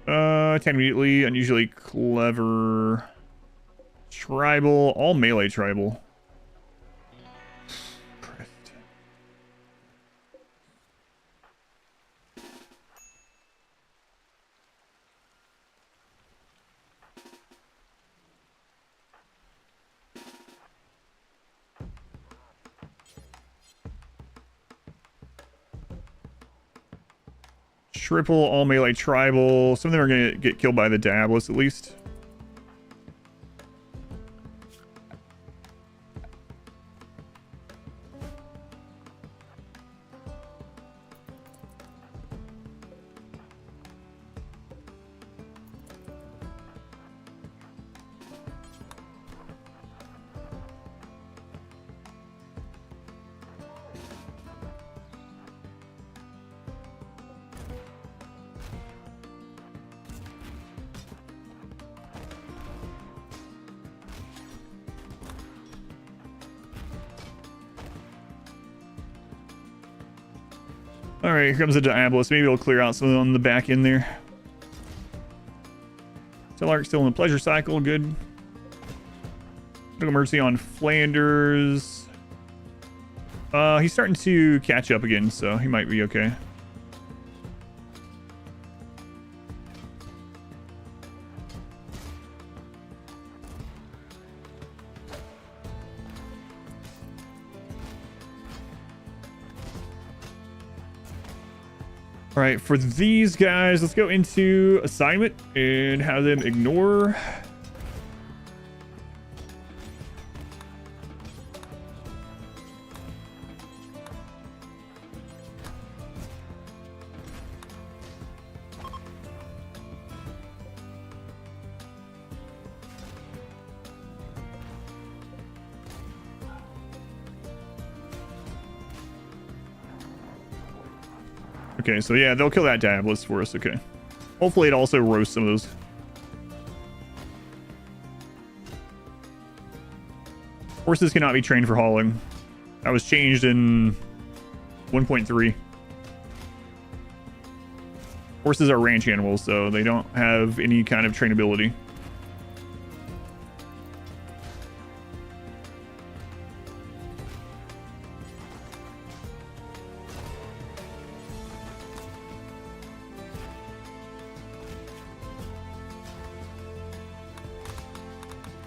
Attack immediately, unusually clever. Tribal, all melee tribal. Christ. Triple, all melee tribal. Some of them are going to get killed by the Diabolus at least. All right, here comes the Diabolus. Maybe it'll clear out some of them on the back end there. Telarc's still in the pleasure cycle. Good. No mercy on Flanders. He's starting to catch up again, so he might be okay. All right, for these guys, let's go into assignment and have them ignore. Okay, so yeah, they'll kill that Diabolus for us, okay. Hopefully it also roasts some of those. Horses cannot be trained for hauling. That was changed in 1.3. Horses are ranch animals, so they don't have any kind of trainability.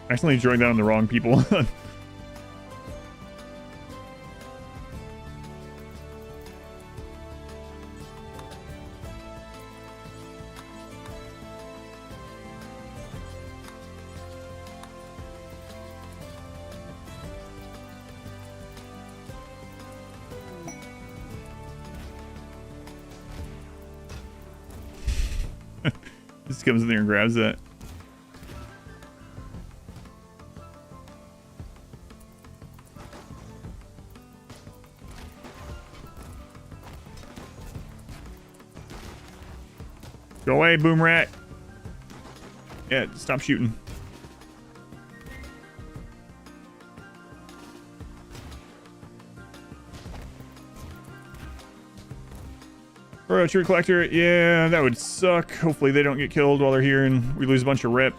Accidentally drawing that on the wrong people. Just comes in there and grabs that. Go away, boom rat. Yeah, stop shooting. Bro, tree collector. Yeah, that would suck. Hopefully they don't get killed while they're here and we lose a bunch of rep.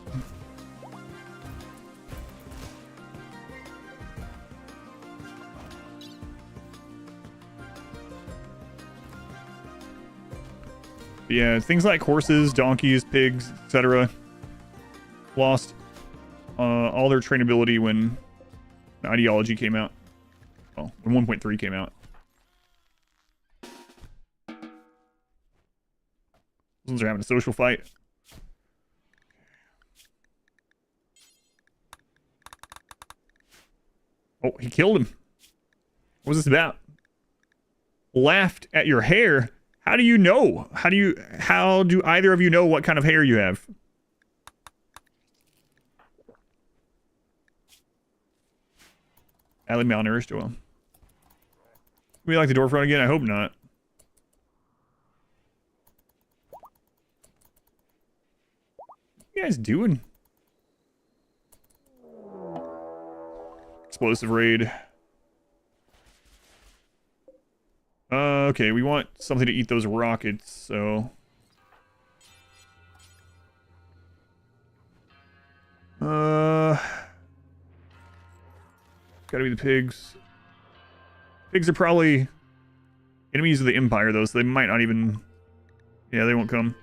Yeah, things like horses, donkeys, pigs, etc. lost all their trainability when the ideology came out. Well, when 1.3 came out. Those ones are having a social fight. Oh, he killed him. What was this about? Laughed at your hair? How do you know? How do either of you know what kind of hair you have? Badly malnourished. Well, we like the door front again? I hope not. What are you guys doing? Explosive raid. Okay, we want something to eat those rockets, so... Gotta be the pigs. Pigs are probably enemies of the Empire, though, so they might not even... Yeah, they won't come.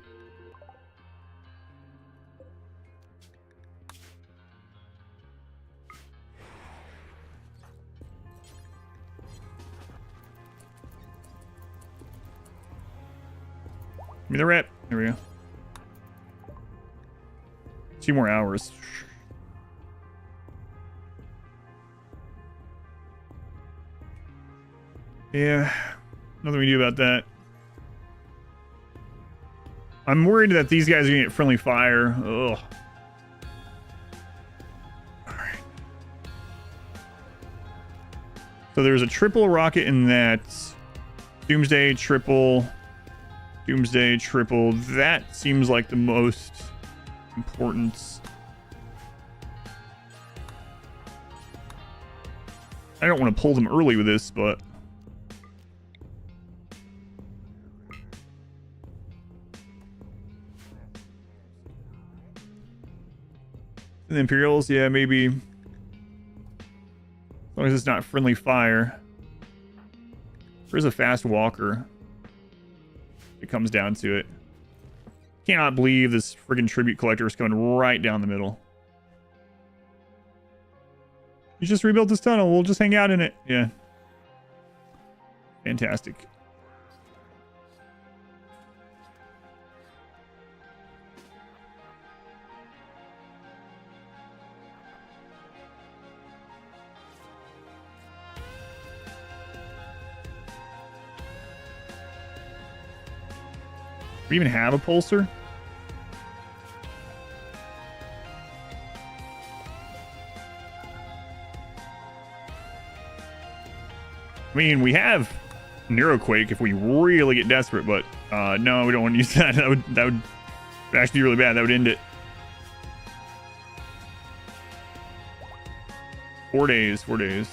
Give me the rat. There we go. 2 more hours. Yeah, nothing we do about that. I'm worried that these guys are gonna get friendly fire. Ugh. Alright. So there's a triple rocket in that. Doomsday, triple. Doomsday, triple. That seems like the most important. I don't want to pull them early with this, but... The Imperials, yeah, maybe. As long as it's not friendly fire. There's a fast walker. It comes down to it. Cannot believe this friggin' tribute collector is coming right down the middle. You just rebuilt this tunnel. We'll just hang out in it. Yeah. Fantastic. We even have a pulsar? I mean, we have Neuroquake if we really get desperate, but no, we don't want to use that. That would actually be really bad. That would end it. 4 days, 4 days.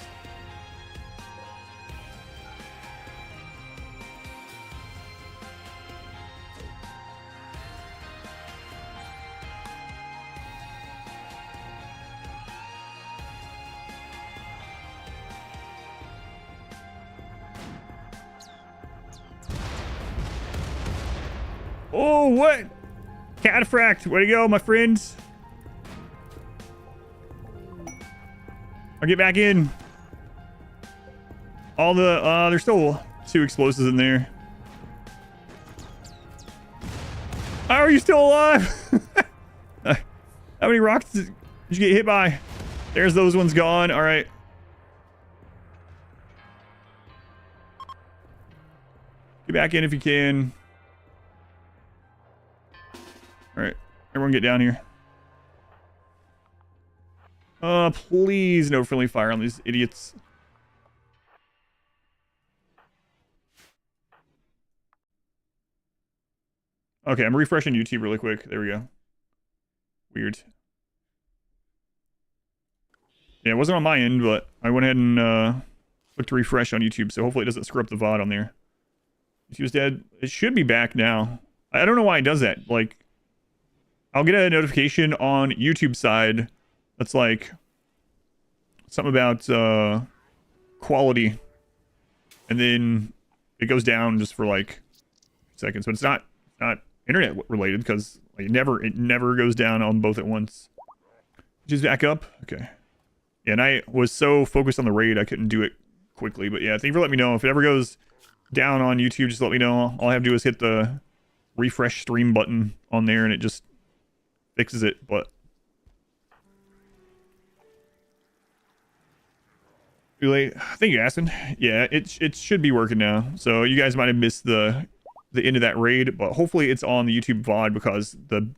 Oh, what? Cataphract, way to go, my friends. I'll get back in. All the, there's still 2 explosives in there. How are you still alive? How many rocks did you get hit by? There's those ones gone. All right. Get back in if you can. All right, everyone get down here. Please no friendly fire on these idiots. Okay, I'm refreshing YouTube really quick. There we go. Weird. Yeah, it wasn't on my end, but I went ahead and clicked refresh on YouTube, so hopefully it doesn't screw up the VOD on there. YouTube's dead. It should be back now. I don't know why it does that. Like, I'll get a notification on YouTube side that's like something about quality, and then it goes down just for like seconds. But it's not internet related because like it never goes down on both at once. Just back up. Okay. Yeah, and I was so focused on the raid I couldn't do it quickly. But yeah, thank you for letting me know. If it ever goes down on YouTube, just let me know. All I have to do is hit the refresh stream button on there, and it just fixes it. But too late. Thank you, Aston. Yeah, it should be working now. So you guys might have missed the end of that raid, but hopefully it's on the YouTube VOD because the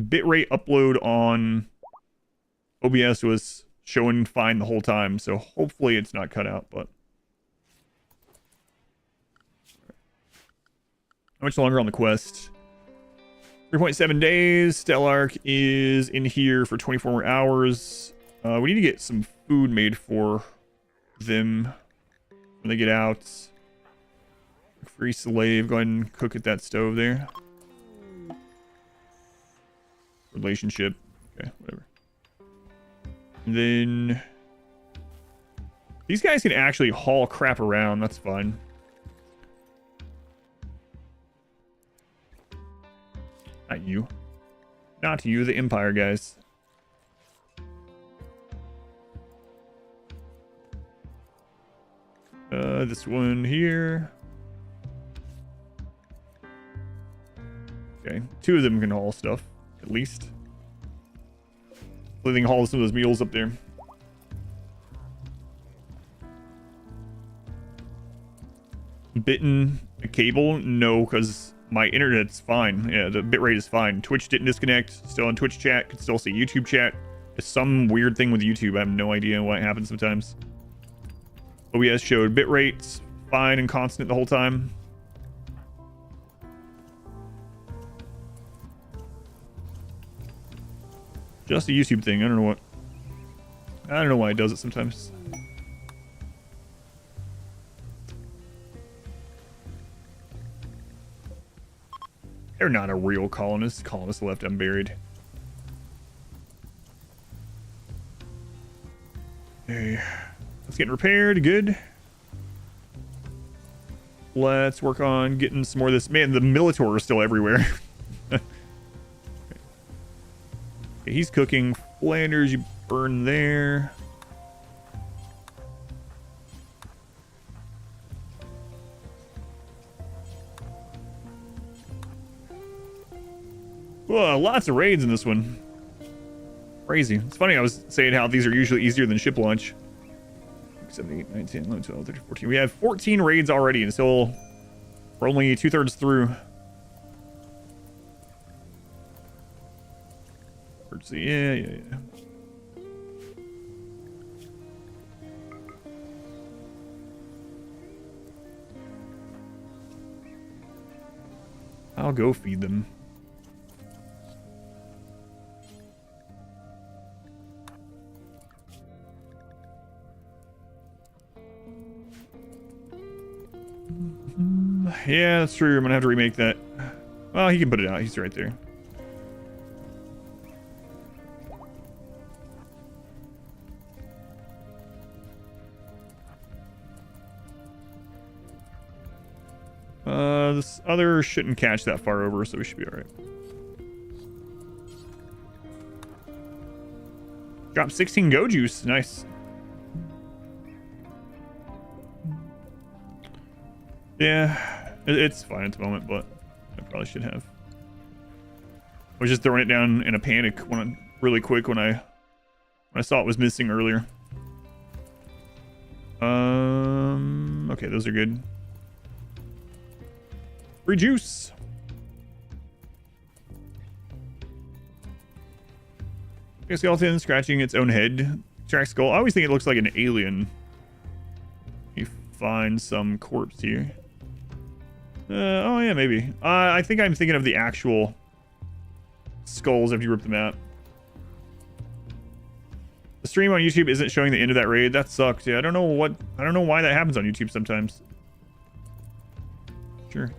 bitrate upload on OBS was showing fine the whole time. So hopefully it's not cut out. But how much longer on the quest? 3.7 days. Stellark is in here for 24 more hours. We need to get some food made for them when they get out. Grease slave. Go ahead and cook at that stove there. Relationship. Okay, whatever. And then these guys can actually haul crap around. That's fine. Not you. Not you, the Empire guys. This one here. Okay, 2 of them can haul stuff, at least. They can haul some of those mules up there. Bitten a cable? No, because my internet's fine. Yeah, the bitrate is fine. Twitch didn't disconnect. Still on Twitch chat. Can still see YouTube chat. It's some weird thing with YouTube. I have no idea why it happens sometimes. OBS showed bitrates fine and constant the whole time. Just a YouTube thing. I don't know why it does it sometimes. They're not a real colonist. Colonists left unburied. Okay. Let's get repaired. Good. Let's work on getting some more of this. Man, the Militor is still everywhere. Okay, he's cooking. Flanders, you burn there. Whoa, lots of raids in this one. Crazy. It's funny, I was saying how these are usually easier than ship launch. 7, 8, 9, 10, 11, 12, 13, 14. We have 14 raids already, and still we're only 2/3 through. Yeah. I'll go feed them. Yeah, that's true. I'm gonna have to remake that. Well, he can put it out. He's right there. This other shouldn't catch that far over, so we should be alright. Drop 16 go juice. Nice. Yeah, it's fine at the moment, but I probably should have. I was just throwing it down in a panic really quick when I saw it was missing earlier. Okay, those are good. Free juice. A skeleton scratching its own head. Track skull. I always think it looks like an alien. You find some corpse here. Oh yeah, maybe. I think I'm thinking of the actual skulls after you rip them out. The stream on YouTube isn't showing the end of that raid. That sucks. Yeah, I don't know why that happens on YouTube sometimes. Sure.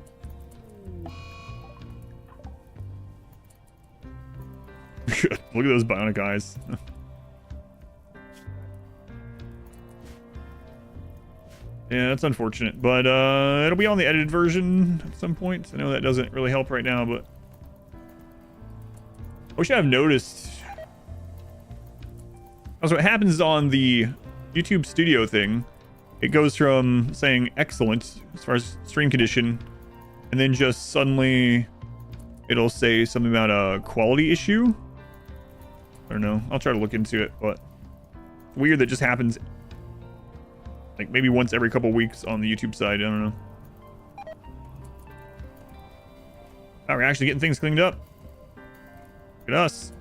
Look at those bionic eyes. Yeah, that's unfortunate, but it'll be on the edited version at some point. I know that doesn't really help right now, but I wish I have noticed. Also, what happens on the YouTube Studio thing, it goes from saying excellent as far as stream condition, and then just suddenly it'll say something about a quality issue. I don't know. I'll try to look into it, but weird that just happens like maybe once every couple weeks on the YouTube side. I don't know. Oh, we're actually getting things cleaned up. Look at us.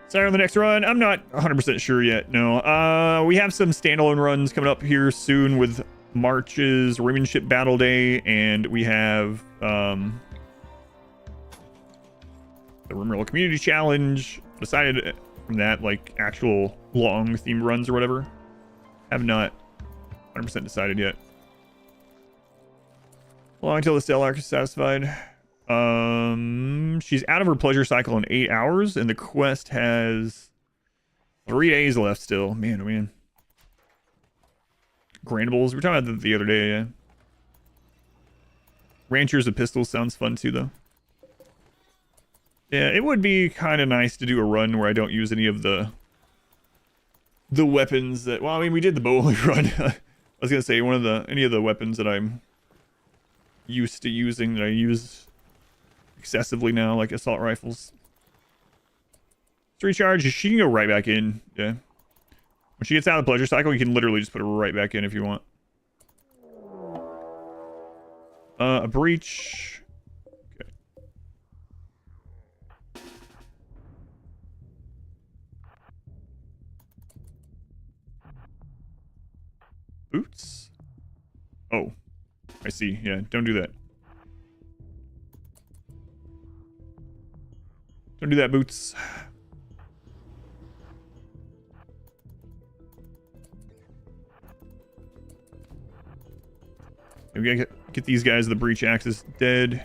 Sorry on the next run. I'm not 100% sure yet. No. We have some standalone runs coming up here soon with March's Rimship Battle Day, and we have the RimWorld Community Challenge. Decided from that, like, actual long themed runs or whatever. Have not 100% decided yet. Long until the Stellark is satisfied. She's out of her pleasure cycle in 8 hours, and the quest has 3 days left still. Man, oh man. Grandables. We were talking about that the other day, yeah. Ranchers of Pistols sounds fun too, though. Yeah, it would be kind of nice to do a run where I don't use any of the weapons that... Well, I mean, we did the bow only run. I was going to say, any of the weapons that I'm used to using that I use excessively now, like assault rifles. To recharge, she can go right back in. Yeah. When she gets out of the pleasure cycle, you can literally just put her right back in if you want. A breach. Okay. Boots? Oh. I see. Yeah, don't do that. Don't do that, Boots. We gotta get these guys, the breach axes, dead.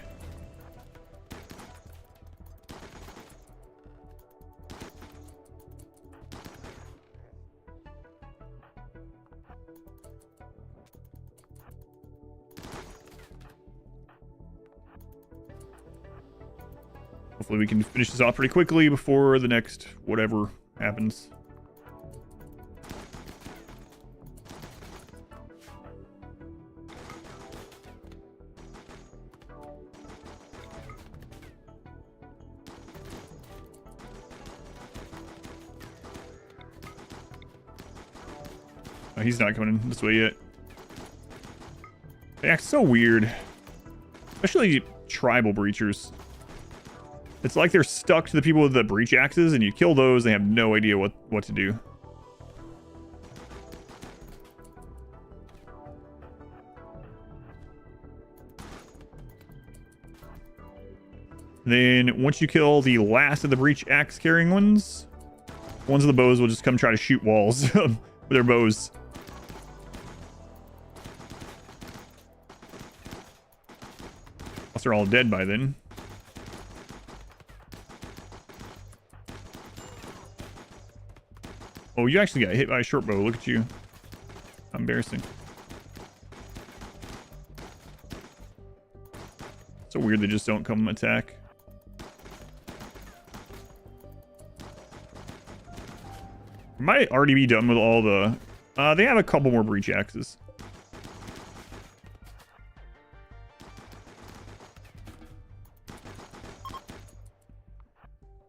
Hopefully we can finish this off pretty quickly before the next whatever happens. He's not coming in this way yet. They act so weird. Especially tribal breachers. It's like they're stuck to the people with the breach axes, and you kill those, they have no idea what to do. Then, once you kill the last of the breach axe carrying ones of the bows will just come try to shoot walls with their bows. Unless they're all dead by then. Oh, you actually got hit by a short bow. Look at you. Embarrassing. So weird they just don't come attack. Might already be done with all the... they have a couple more breach axes.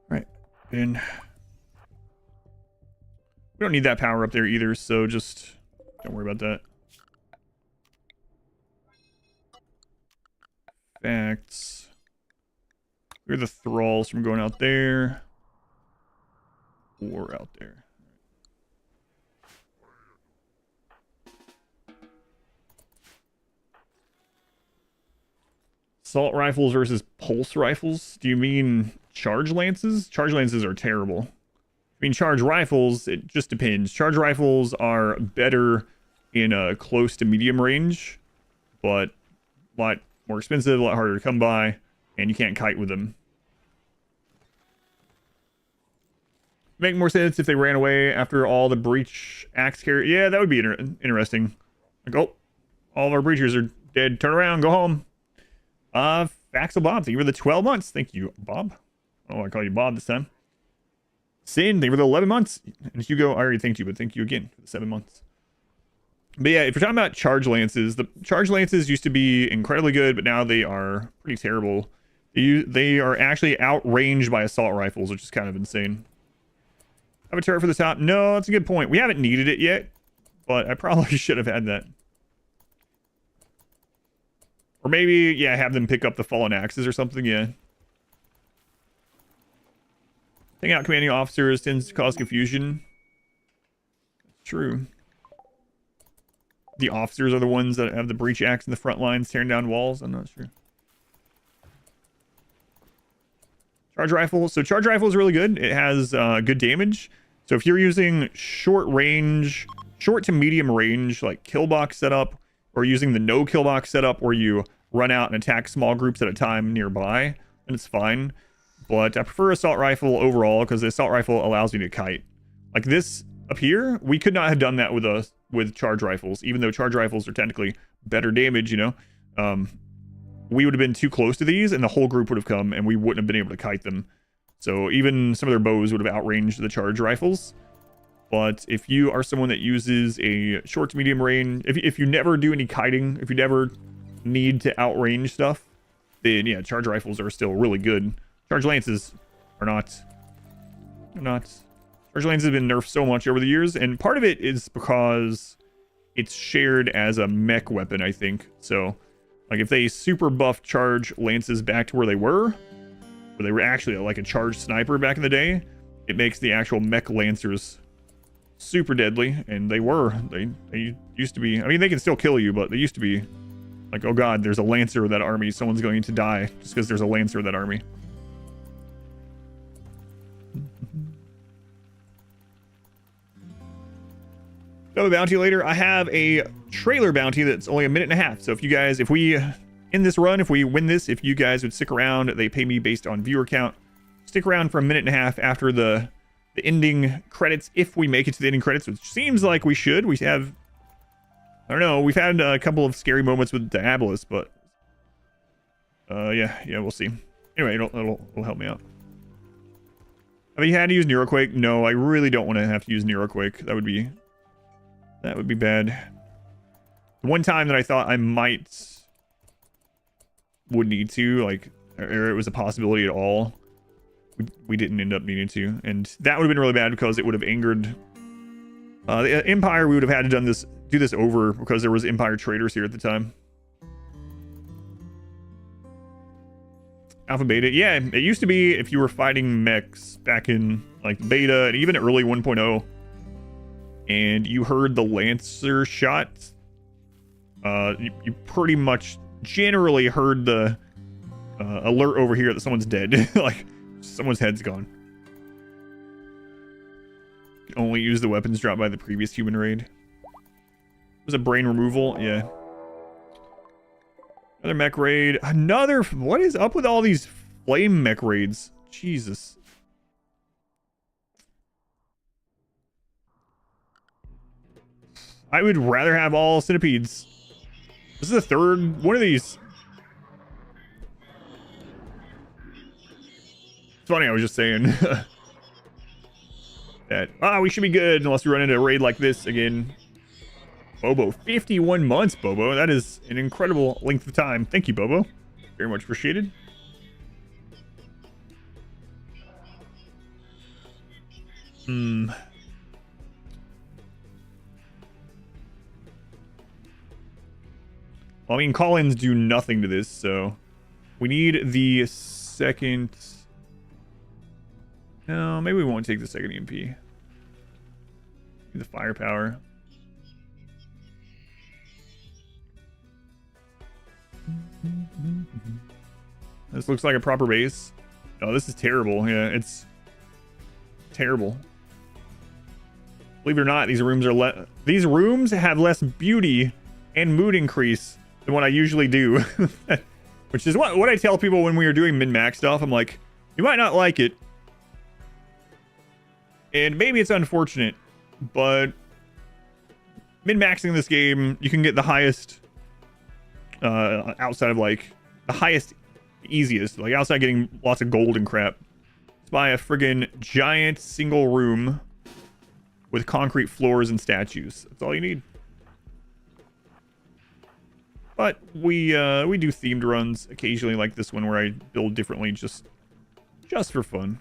Right. And... we don't need that power up there either, so just don't worry about that. Facts. We're the thralls from going out there. Or out there. Assault rifles versus pulse rifles? Do you mean charge lances? Charge lances are terrible. I mean, charge rifles, it just depends. Charge rifles are better in a close to medium range, but a lot more expensive, a lot harder to come by, and you can't kite with them. Make more sense if they ran away after all the breach axe carry. Yeah, that would be interesting. Like, oh, all of our breachers are dead. Turn around, go home. Faxel Bob, thank you for the 12 months. Thank you, Bob. Oh, I call you Bob this time. Sin, thank you for the 11 months. And Hugo, I already thanked you, but thank you again for the 7 months. But yeah, if you're talking about charge lances, the charge lances used to be incredibly good, but now they are pretty terrible. They are actually outranged by assault rifles, which is kind of insane. Have a turret for the top? No, that's a good point. We haven't needed it yet, but I probably should have had that. Or maybe, yeah, have them pick up the fallen axes or something, yeah. Taking out commanding officers tends to cause confusion. True. the officers are the ones that have the breach axe in the front lines tearing down walls. I'm not sure. Charge rifle. So charge rifle is really good. It has good damage. So if you're using short to medium range, like kill box setup, or using the no kill box setup where you run out and attack small groups at a time nearby, then it's fine. But I prefer assault rifle overall because the assault rifle allows me to kite. Like this up here, we could not have done that with charge rifles, even though charge rifles are technically better damage, you know. We would have been too close to these and the whole group would have come and we wouldn't have been able to kite them. So even some of their bows would have outranged the charge rifles. But if you are someone that uses a short to medium range, if you never do any kiting, if you never need to outrange stuff, then yeah, charge rifles are still really good. Charge lances are not. Charge lances have been nerfed so much over the years, and part of it is because it's shared as a mech weapon, I think. So, like if they super buff charge lances back to where they were actually like a charged sniper back in the day, it makes the actual mech lancers super deadly, and they used to be, I mean, they can still kill you, but they used to be like, oh god, there's a lancer of that army, someone's going to die just because there's a lancer of that army. So bounty later, I have a trailer bounty that's only 1.5 minutes. So if you guys, if we win this, if you guys would stick around, they pay me based on viewer count. Stick around for 1.5 minutes after the ending credits, if we make it to the ending credits, which seems like we should. We have, I don't know, we've had a couple of scary moments with Diabolus, but yeah, we'll see. Anyway, it'll help me out. Have you had to use Neuroquake? No, I really don't want to have to use Neuroquake. That would be bad. The one time that I thought I would need to, like, or it was a possibility at all, we didn't end up needing to, and that would have been really bad because it would have angered the Empire. We would have had to do this over because there was Empire traders here at the time. Alpha Beta, yeah, it used to be if you were fighting mechs back in like beta and even early 1.0, and you heard the Lancer shots, you pretty much generally heard the alert over here that someone's dead. Like someone's head's gone. Can only use the weapons dropped by the previous human raid. It was a brain removal, yeah. Another mech raid. What is up with all these flame mech raids? Jesus. I would rather have all centipedes. This is the third one of these. It's funny, I was just saying that we should be good unless we run into a raid like this again. Bobo, 51 months, Bobo. That is an incredible length of time. Thank you, Bobo. Very much appreciated. Well, I mean, call-ins do nothing to this, so we need the second. No, maybe we won't take the second EMP. The firepower. This looks like a proper base. Oh, this is terrible. Yeah, it's terrible. Believe it or not, these rooms have less beauty and mood increase than what I usually do. Which is what I tell people when we are doing min-max stuff. I'm like, you might not like it, and maybe it's unfortunate, but min-maxing this game, you can get the highest outside of like the highest easiest, like outside getting lots of gold and crap. Let's buy a friggin' giant single room with concrete floors and statues. That's all you need. But we do themed runs occasionally, like this one where I build differently just for fun.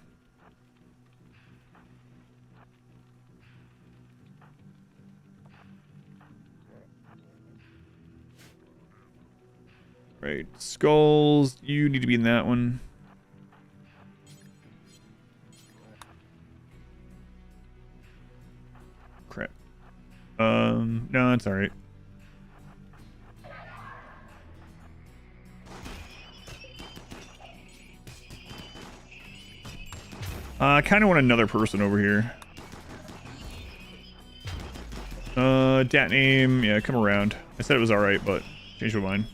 Right, skulls, you need to be in that one. Crap. No, it's alright. I kind of want another person over here. Dat name, yeah, come around. I said it was alright, but changed my mind.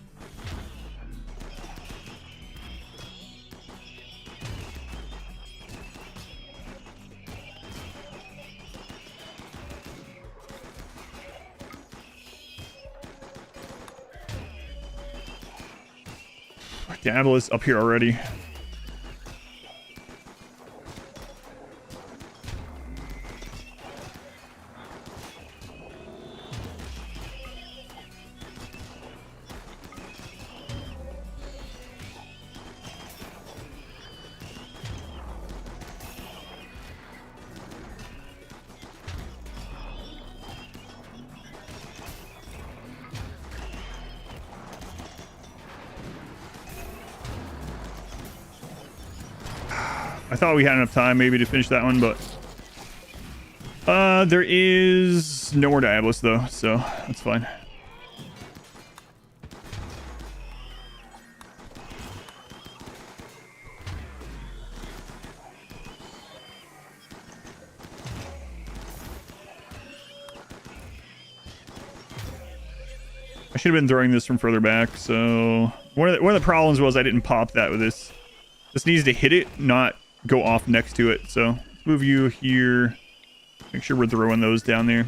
Diabolus up here already. I thought we had enough time maybe to finish that one, but there is no more Diabolus though, so that's fine. I should have been throwing this from further back, so one of the problems was I didn't pop that with this. This needs to hit it, not go off next to it. So let's move you here. Make sure we're throwing those down there.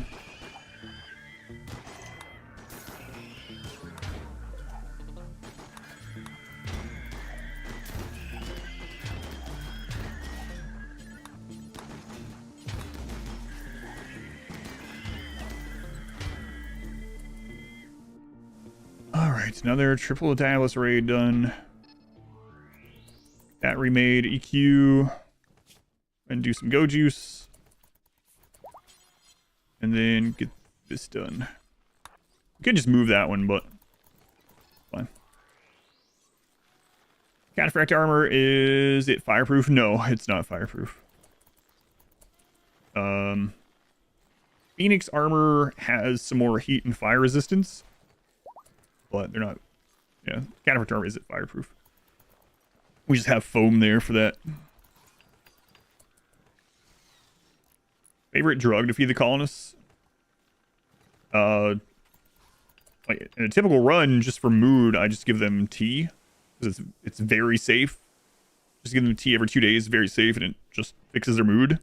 All right, another triple Diabolus raid done. That remade EQ, and do some Go Juice, and then get this done. We could just move that one, but fine. Cataphract armor, is it fireproof? No, it's not fireproof. Phoenix armor has some more heat and fire resistance, but they're not. Yeah, Cataphract armor isn't fireproof. We just have foam there for that. Favorite drug to feed the colonists? Like in a typical run, just for mood, I just give them tea. Because it's very safe. Just give them tea every 2 days, very safe, and it just fixes their mood.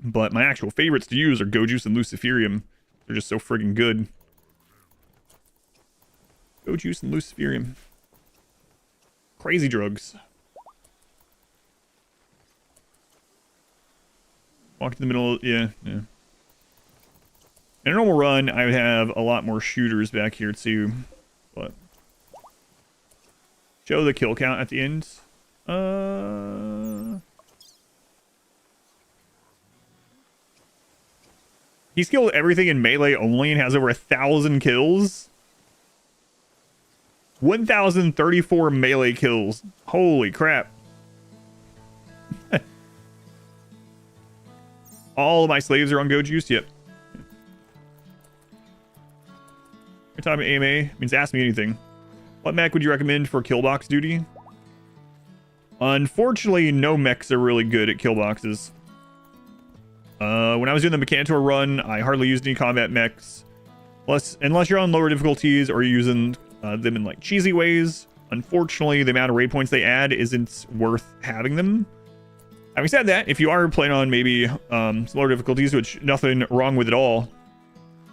But my actual favorites to use are Go Juice and Luciferium. They're just so friggin' good. Go Juice and Luciferium. Crazy drugs. Walk to the middle, yeah. In a normal run, I would have a lot more shooters back here too, but show the kill count at the end. He's killed everything in melee only and has over 1,000 kills. 1,034 melee kills. Holy crap. All of my slaves are on Go Juice? Yep. Every time AMA means ask me anything. What mech would you recommend for kill box duty? Unfortunately, no mechs are really good at kill boxes. When I was doing the Mechanitor run, I hardly used any combat mechs. Unless you're on lower difficulties or you're using them in like cheesy ways. Unfortunately, the amount of raid points they add isn't worth having them. Having said that, if you are playing on maybe some lower difficulties, which nothing wrong with at all,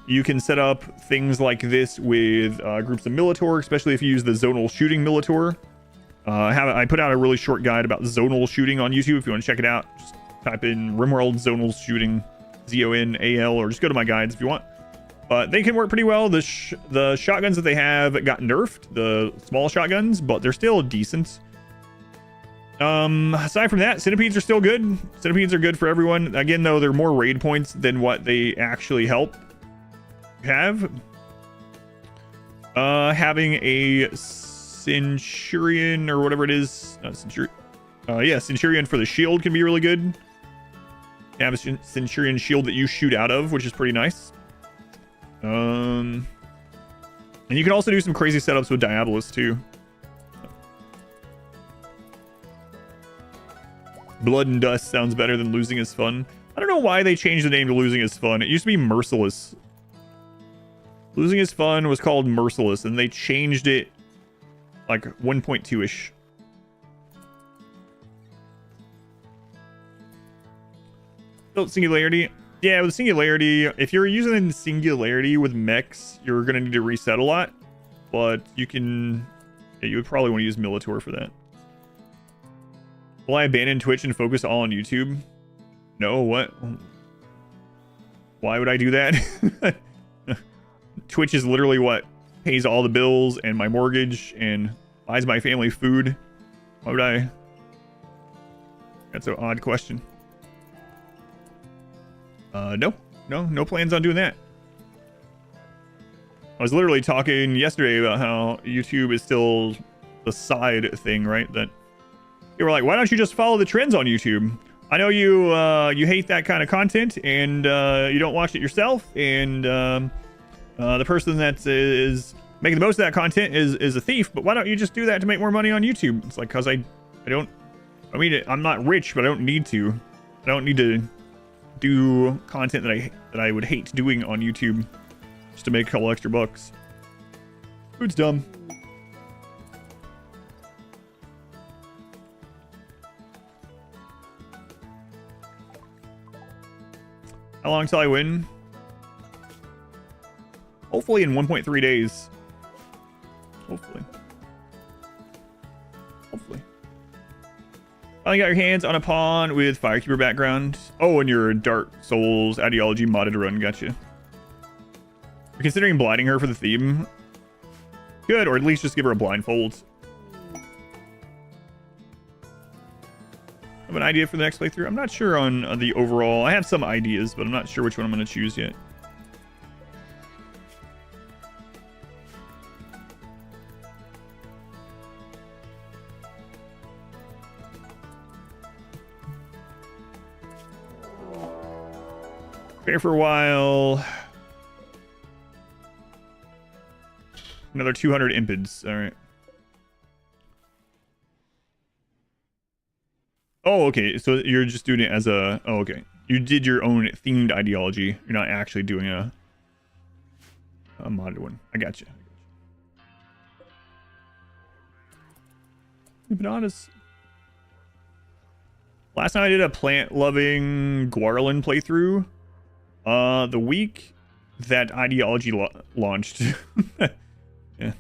you can set up things like this with groups of Militor, especially if you use the zonal shooting Militor. I put out a really short guide about zonal shooting on YouTube if you want to check it out. Just type in RimWorld zonal shooting, ZONAL, or just go to my guides if you want. But they can work pretty well. The shotguns that they have got nerfed, the small shotguns, but they're still decent. Aside from that, centipedes are still good. Centipedes are good for everyone. Again, though, they're more raid points than what they actually help have. Having a Centurion or whatever it is. Yeah, Centurion for the shield can be really good. You have a Centurion shield that you shoot out of, which is pretty nice. And you can also do some crazy setups with Diabolus too. Blood and Dust sounds better than Losing is Fun. I don't know why they changed the name to Losing is Fun. It used to be Merciless. Losing is Fun was called Merciless, and they changed it like 1.2-ish. Built Singularity. Yeah, with Singularity, if you're using Singularity with mechs, you're going to need to reset a lot. But you can... Yeah, you would probably want to use Militor for that. Will I abandon Twitch and focus all on YouTube? No, what? Why would I do that? Twitch is literally what pays all the bills and my mortgage and buys my family food. Why would I? That's an odd question. No plans on doing that. I was literally talking yesterday about how YouTube is still the side thing, right? That you were like, why don't you just follow the trends on YouTube? I know you hate that kind of content and you don't watch it yourself, and the person that is making the most of that content is a thief, but why don't you just do that to make more money on YouTube? It's like, because I mean, I'm not rich, but I don't need to. I don't need to do content that I would hate doing on YouTube just to make a couple extra bucks. Food's dumb. How long till I win? Hopefully in 1.3 days. Hopefully. Finally got your hands on a pawn with Firekeeper background. Oh, and your Dark Souls Ideology modded run. Gotcha. You're considering blinding her for the theme? Good, or at least just give her a blindfold. Have an idea for the next playthrough? I'm not sure on the overall. I have some ideas, but I'm not sure which one I'm going to choose yet. Prepare for a while. Another 200 impids. All right. Oh, okay. So you're just doing it as a... Oh, okay. You did your own themed ideology. You're not actually doing a modded one. I got you. Empanadas. Last time I did a plant-loving Guarlin playthrough. The week that ideology launched. Yeah.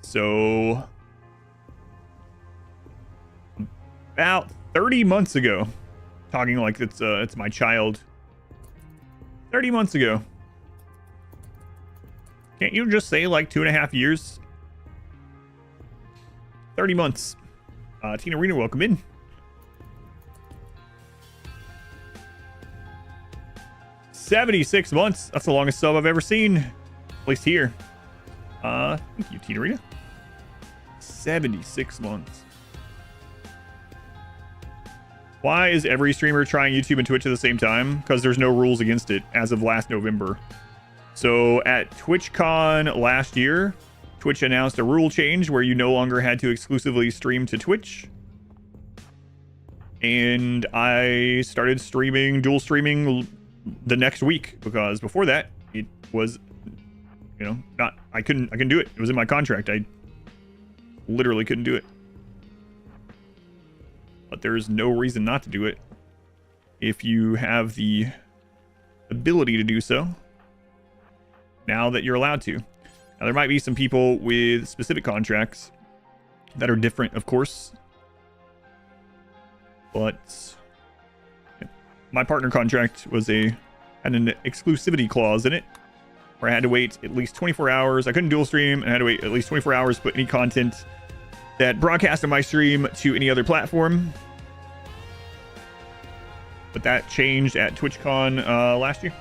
So about 30 months ago, talking like it's my child. 30 months ago. Can't you just say like 2.5 years? 30 months. Tina Rena, welcome in. $76 months. That's the longest sub I've ever seen. At least here. Thank you, Tina Rita. 76 months. Why is every streamer trying YouTube and Twitch at the same time? Because there's no rules against it as of last November. So at TwitchCon last year, Twitch announced a rule change where you no longer had to exclusively stream to Twitch. And I started streaming, dual streaming the next week, because before that it was, you know, not, I couldn't do it. It was in my contract. I literally couldn't do it. But there's no reason not to do it if you have the ability to do so now that you're allowed to. Now there might be some people with specific contracts that are different, of course, but my partner contract had an exclusivity clause in it where I had to wait at least 24 hours. I couldn't dual stream, and I had to wait at least 24 hours to put any content that broadcast on my stream to any other platform. But that changed at TwitchCon last year.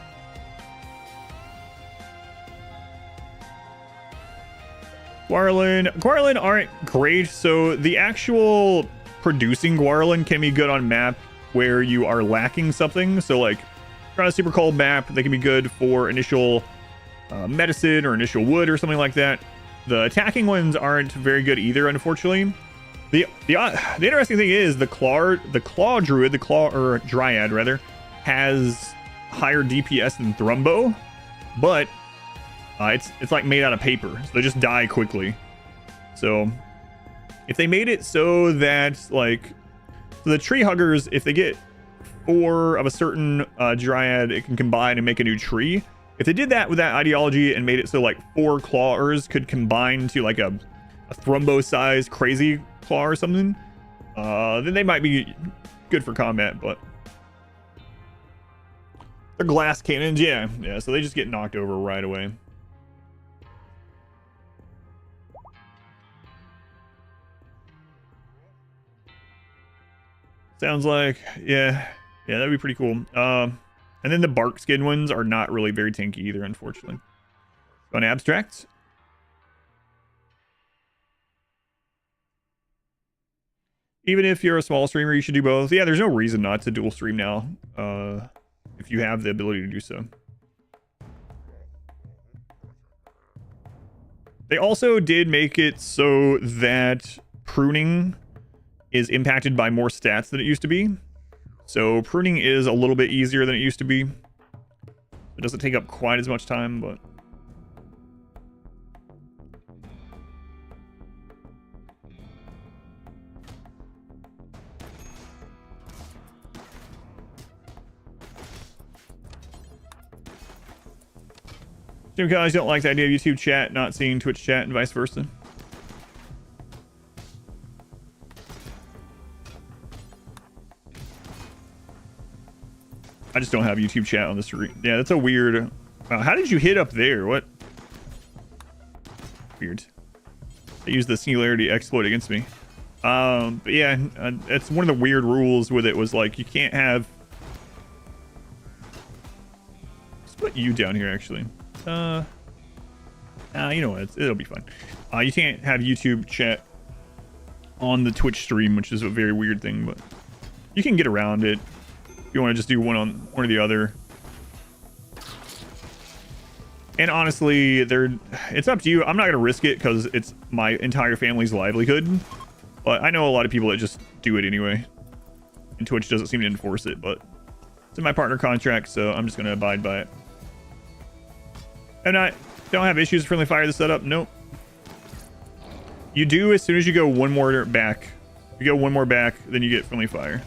Guarlin aren't great. So the actual producing Guarlin can be good on map where you are lacking something. So like on a super cold map, they can be good for initial medicine or initial wood or something like that. The attacking ones aren't very good either, unfortunately. The interesting thing is the claw druid, or dryad rather, has higher DPS than Thrumbo, but it's like made out of paper, so they just die quickly. So if they made it so that like the tree huggers, if they get 4 of a certain dryad, it can combine and make a new tree. If they did that with that ideology and made it so like 4 clawers could combine to like a Thrumbo sized crazy claw or something, then they might be good for combat. But they're glass cannons, yeah, so they just get knocked over right away. Sounds like, yeah, that'd be pretty cool. And then the bark skin ones are not really very tanky either, unfortunately. On abstracts. Even if you're a small streamer, you should do both. Yeah, there's no reason not to dual stream now, if you have the ability to do so. They also did make it so that pruning is impacted by more stats than it used to be. So pruning is a little bit easier than it used to be. It doesn't take up quite as much time, but... Jim guys don't like the idea of YouTube chat, not seeing Twitch chat, and vice versa. I just don't have YouTube chat on the screen. Yeah, that's a weird... Wow, how did you hit up there? What? Weird. They used the singularity exploit against me. But yeah, it's one of the weird rules with it was like, you can't have... Let's put you down here, actually. You know what? It'll be fine. You can't have YouTube chat on the Twitch stream, which is a very weird thing, but you can get around it. If you want to just do one or the other. And honestly, it's up to you. I'm not going to risk it because it's my entire family's livelihood. But I know a lot of people that just do it anyway. And Twitch doesn't seem to enforce it, but it's in my partner contract, so I'm just going to abide by it. And I don't have issues with friendly fire the setup. Nope. You do as soon as you go one more back. If you go one more back, then you get friendly fire.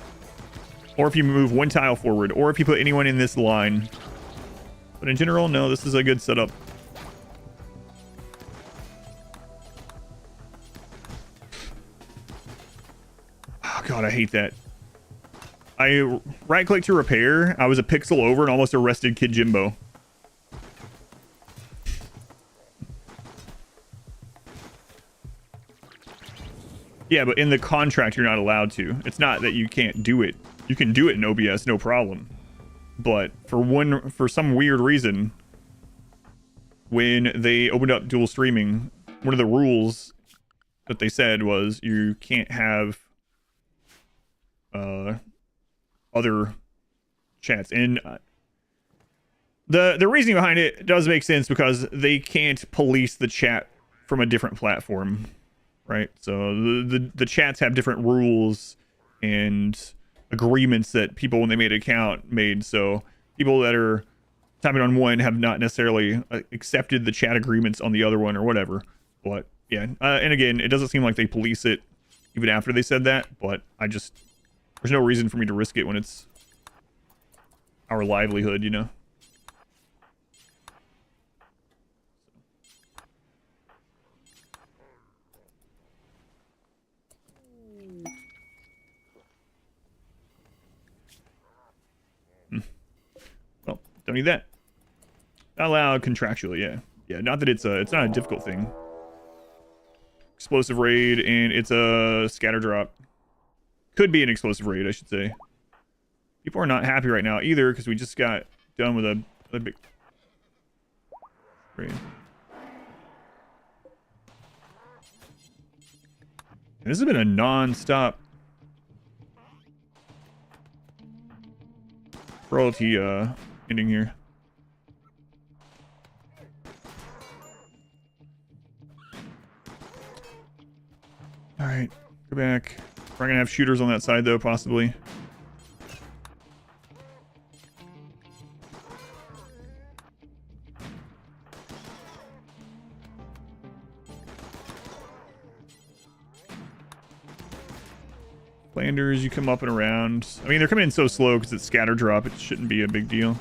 Or if you move 1 tile forward, or if you put anyone in this line. But in general, no, this is a good setup. Oh god, I hate that. I right click to repair. I was a pixel over and almost arrested Kid Jimbo. Yeah, but in the contract, you're not allowed to. It's not that you can't do it. You can do it in OBS, no problem. But for some weird reason, when they opened up dual streaming, one of the rules that they said was you can't have other chats. And the reasoning behind it does make sense because they can't police the chat from a different platform, right? So the chats have different rules and agreements that people, when they made an account, made. So people that are typing on one have not necessarily accepted the chat agreements on the other one or whatever. But yeah, and again, it doesn't seem like they police it even after they said that, but there's no reason for me to risk it when it's our livelihood, you know? Well, don't need that. Not allowed contractually, yeah. Yeah, not that it's not a difficult thing. Explosive raid, and it's a scatter drop. Could be an explosive raid, I should say. People are not happy right now either because we just got done with a big raid. And this has been a non-stop royalty ending here. All right, Go back. We're gonna have shooters on that side though, possibly. Landers, you come up and around. I mean, they're coming in so slow because it's scatter drop. It shouldn't be a big deal.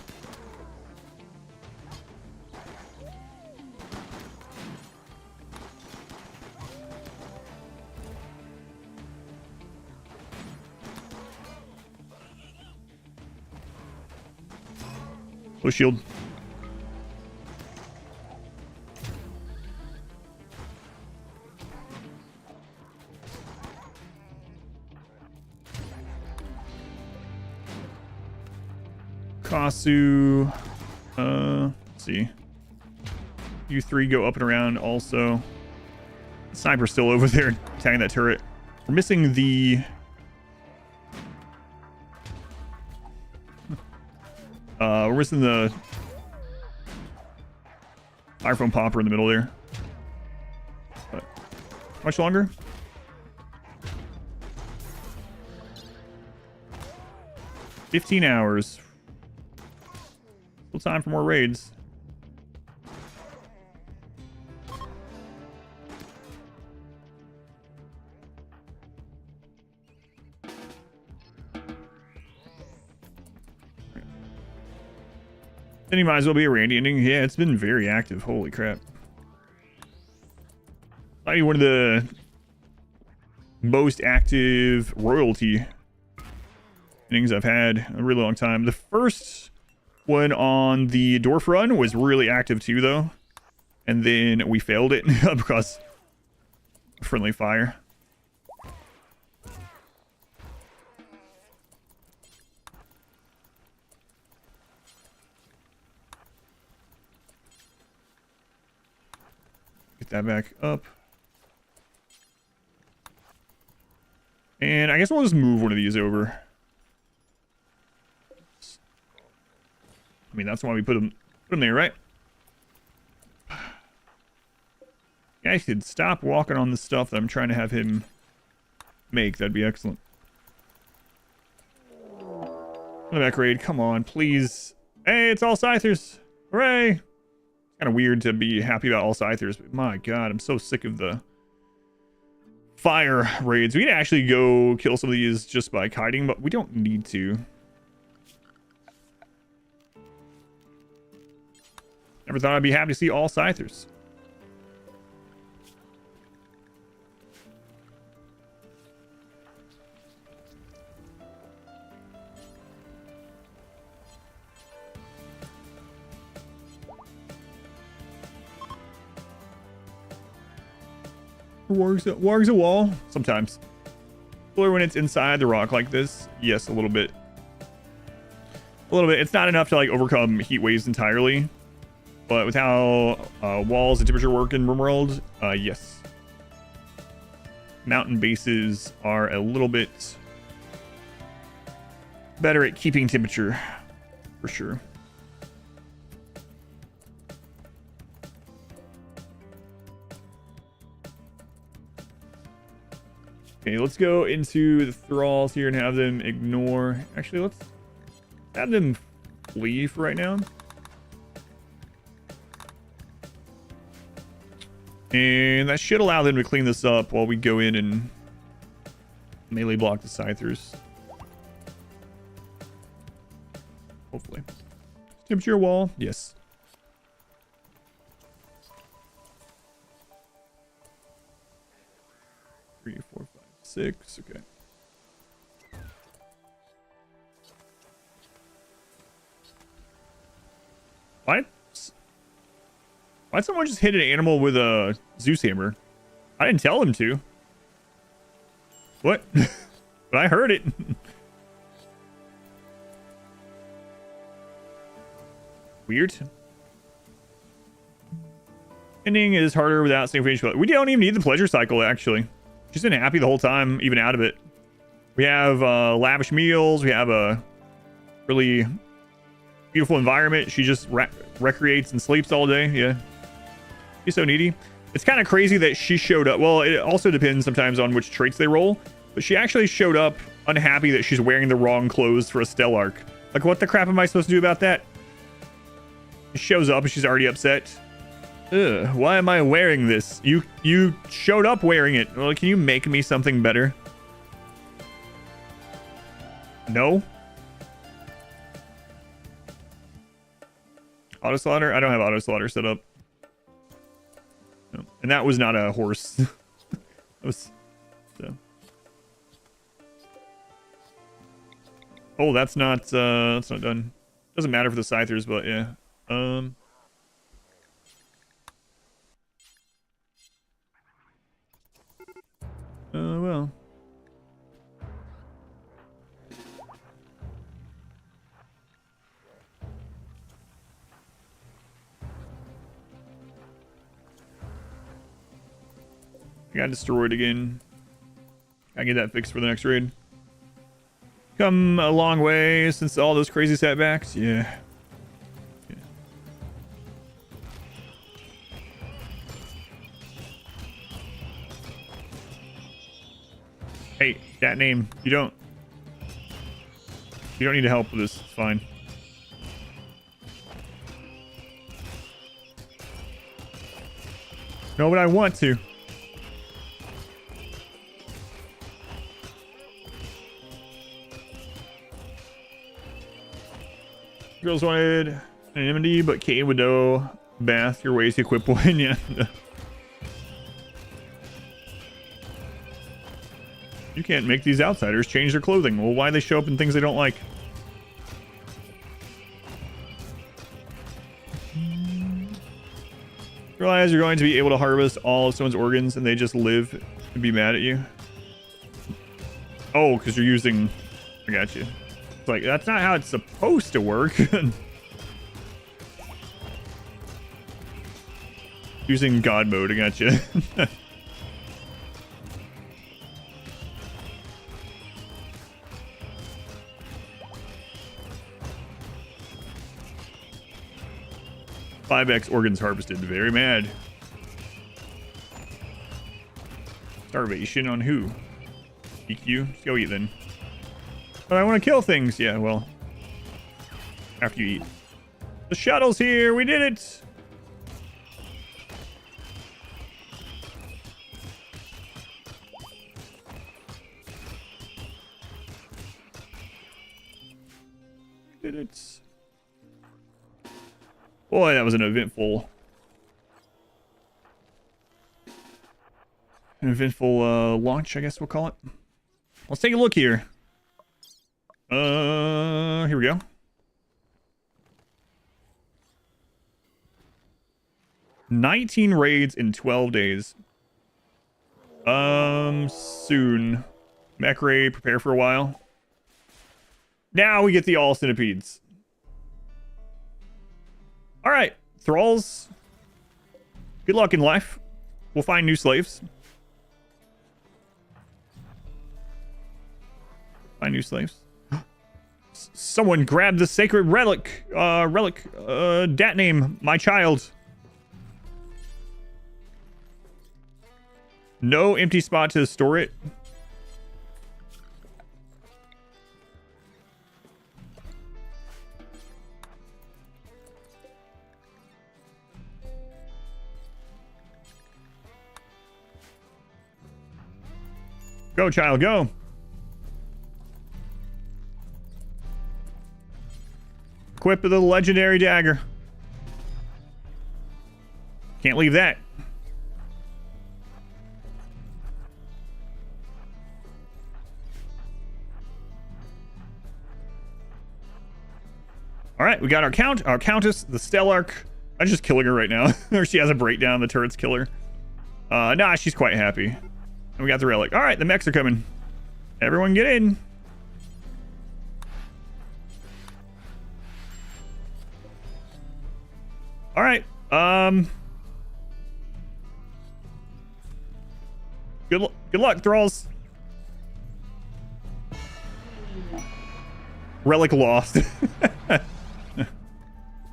Low shield. Kasu. Let's see. You three go up and around also. The sniper's still over there attacking that turret. We're missing the... we're missing the Firefoam popper in the middle there. But how much longer? $15 hours. Still time for more raids. Then he might as well be a Randy ending. Yeah, it's been very active. Holy crap. Might be one of the most active royalty innings I've had in a really long time. The first one on the Dwarf run was really active too, though. And then we failed it because of friendly fire. Get that back up. And I guess we'll just move one of these over. I mean, that's why we put them there, right? Guys could stop walking on the stuff that I'm trying to have him make. That'd be excellent. Back raid, come on, please. Hey, it's all Scythers. Hooray! It's kind of weird to be happy about all Scythers, but my god, I'm so sick of the fire raids. We could actually go kill some of these just by kiting, but we don't need to. Never thought I'd be happy to see all Scythers. Warg's a wall. Sometimes. Cooler when it's inside the rock like this. Yes, a little bit. A little bit. It's not enough to like overcome heat waves entirely. But with how walls and temperature work in RimWorld, yes. Mountain bases are a little bit better at keeping temperature, for sure. Okay, let's go into the thralls here and have them ignore. Actually, let's have them flee for right now. And that should allow them to clean this up while we go in and melee block the Scythers. Hopefully. Temperature wall? Yes. Three, 4, 5, 6. Okay. What? Why'd someone just hit an animal with a Zeus hammer? I didn't tell him to. What? But I heard it. Weird. Ending is harder without Sanguophage. We don't even need the pleasure cycle, actually. She's been happy the whole time, even out of it. We have lavish meals. We have a really beautiful environment. She just recreates and sleeps all day. Yeah. He's so needy. It's kind of crazy that she showed up. Well, it also depends sometimes on which traits they roll, but she actually showed up unhappy that she's wearing the wrong clothes for a Stellarch. Like, what the crap am I supposed to do about that? She shows up and she's already upset. Ugh, why am I wearing this? You showed up wearing it. Well, can you make me something better? No? Auto slaughter? I don't have auto slaughter set up. No. And that was not a horse. That was... So. Oh, that's not done. Doesn't matter for the scythers, but yeah. Well. I got destroyed again. I get that fixed for the next raid. Come a long way since all those crazy setbacks. Yeah. Hey, that name. You don't need to help with this. It's fine. No, but I want to. Girls wanted anonymity, but Kate would know bath your ways to equip one. Yeah. You can't make these outsiders change their clothing. Well, why they show up in things they don't like? Realize you're going to be able to harvest all of someone's organs and they just live and be mad at you. Oh, because you're using... I got you. It's like, that's not how it's supposed to work. Using God mode, I got you. 5x organs harvested. Very mad. Starvation on who? EQ? Just go eat then. But I want to kill things. Yeah, well. After you eat. The shuttle's here. We did it. Did it. Boy, that was an eventful launch, I guess we'll call it. Let's take a look here. Here we go. $19 raids in 12 days. Soon. Mech raid, prepare for a while. Now we get the all centipedes. All right, thralls. Good luck in life. We'll find new slaves. Find new slaves. Someone grabbed the sacred relic. Dat name, my child. No empty spot to store it. Go, child, go. Equip the legendary dagger. Can't leave that. All right, we got our countess, the Stellarch. I'm just killing her right now. Or she has a breakdown, the turrets kill her. Nah, she's quite happy. And we got the relic. All right, the mechs are coming. Everyone get in. All right. Good luck, thralls. Relic lost.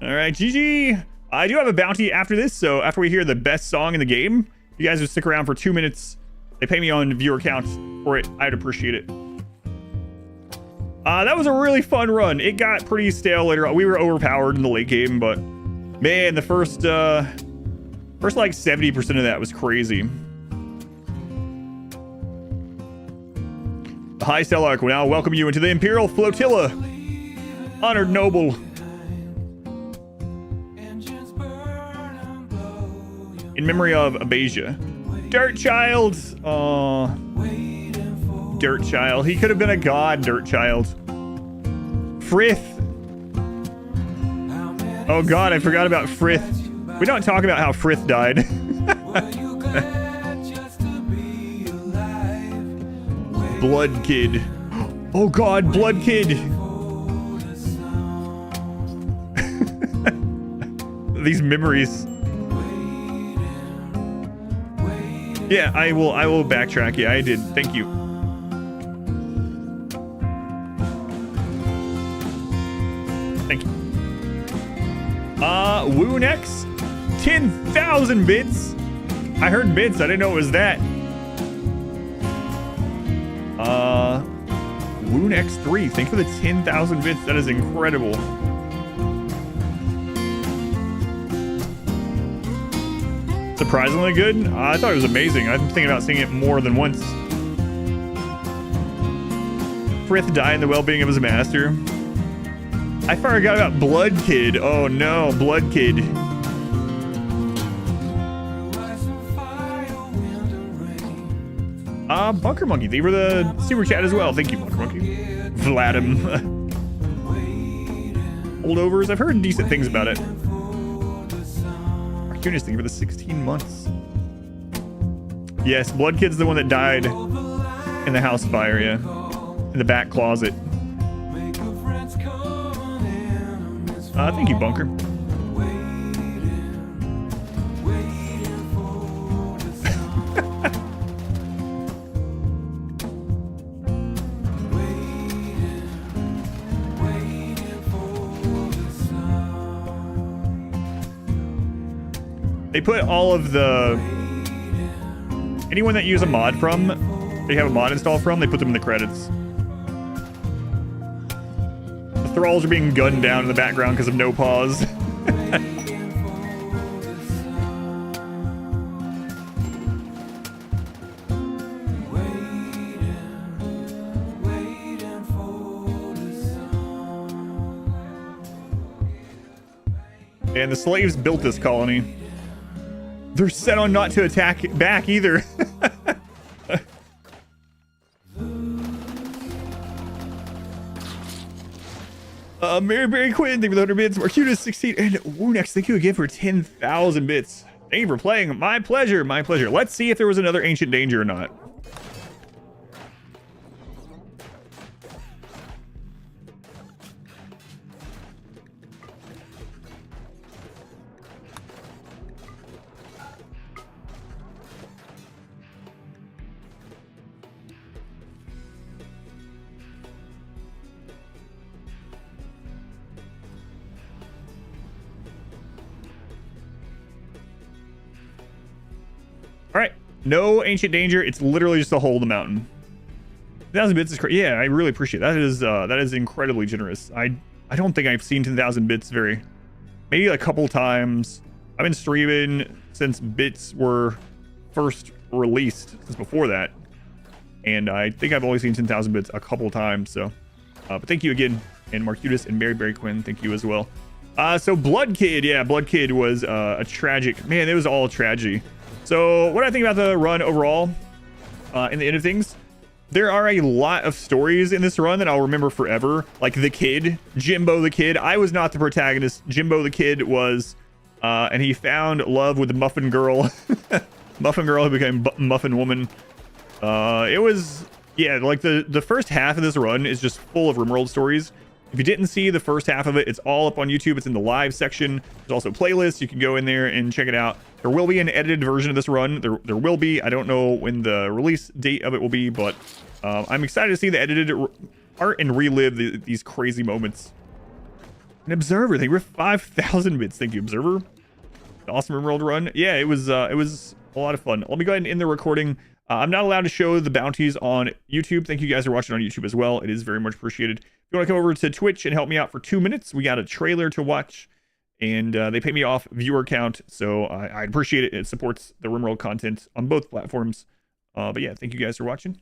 All right, GG. I do have a bounty after this, so after we hear the best song in the game, you guys would stick around for 2 minutes. They pay me on viewer counts for it. I'd appreciate it. That was a really fun run. It got pretty stale later on. We were overpowered in the late game, but man, the first like 70% of that was crazy. The High Stellarch will now welcome you into the Imperial Flotilla. Honored Noble. In memory of Abasia. Dirt Child. Aww. Dirt Child. He could have been a god, Dirt Child. Frith. Oh god, I forgot about Frith. We don't talk about how Frith died. Blood Kid. Oh god, Blood Kid. These memories. Yeah, I will backtrack. Yeah, I did. Thank you. Thank you. Woonex, 10,000 bits. I heard bits. I didn't know it was that. Woonex3, thank you for the 10,000 bits. That is incredible. Surprisingly good. I thought it was amazing. I'm thinking about seeing it more than once. Frith died in the well-being of his master. I forgot about Blood Kid. Oh no, Blood Kid. Bunker Monkey, thank you for the super chat as well. Thank you, Bunker Monkey. Vladim. Holdovers, I've heard decent things about it. Arcunis, thank you for the 16 months. Yes, Blood Kid's the one that died in the house fire, yeah. In the back closet. Thank you, Bunker. They put all of the... anyone that you use a mod from, they have a mod installed from, they put them in the credits. The thralls are being gunned down in the background because of no pause. And the slaves built this colony. They're set on not to attack back either. Mary Quinn, thank you for the 100 bits. Marcutus 16 and Woonex, thank you again for 10,000 bits. Thank you for playing. My pleasure, my pleasure. Let's see if there was another ancient danger or not. All right, no ancient danger. It's literally just a hole in the mountain. 10,000 bits is crazy. Yeah, I really appreciate it. That is incredibly generous. I don't think I've seen 10,000 bits maybe a couple times. I've been streaming since bits were first released, since before that, and I think I've only seen 10,000 bits a couple times. So, but thank you again, and Marcutus and Mary Quinn, thank you as well. So Blood Kid, yeah, Blood Kid was a tragic man. It was all a tragedy. So what I think about the run overall, in the end of things, there are a lot of stories in this run that I'll remember forever. Like the kid, Jimbo the Kid. I was not the protagonist. Jimbo the Kid was, and he found love with the Muffin Girl. Muffin Girl who became Muffin Woman. It was, yeah, like the first half of this run is just full of RimWorld stories. If you didn't see the first half of it, it's all up on YouTube. It's in the live section. There's also playlists. You can go in there and check it out. There will be an edited version of this run. There will be. I don't know when the release date of it will be, but I'm excited to see the edited art and relive these crazy moments. An Observer, thank you for 5,000 bits. Thank you, Observer. Awesome RimWorld run. Yeah, it was a lot of fun. Let me go ahead and end the recording. I'm not allowed to show the bounties on YouTube. Thank you guys for watching on YouTube as well. It is very much appreciated. If you want to come over to Twitch and help me out for 2 minutes, we got a trailer to watch, and they pay me off viewer count, so I appreciate it. It supports the RimWorld content on both platforms. But yeah, thank you guys for watching.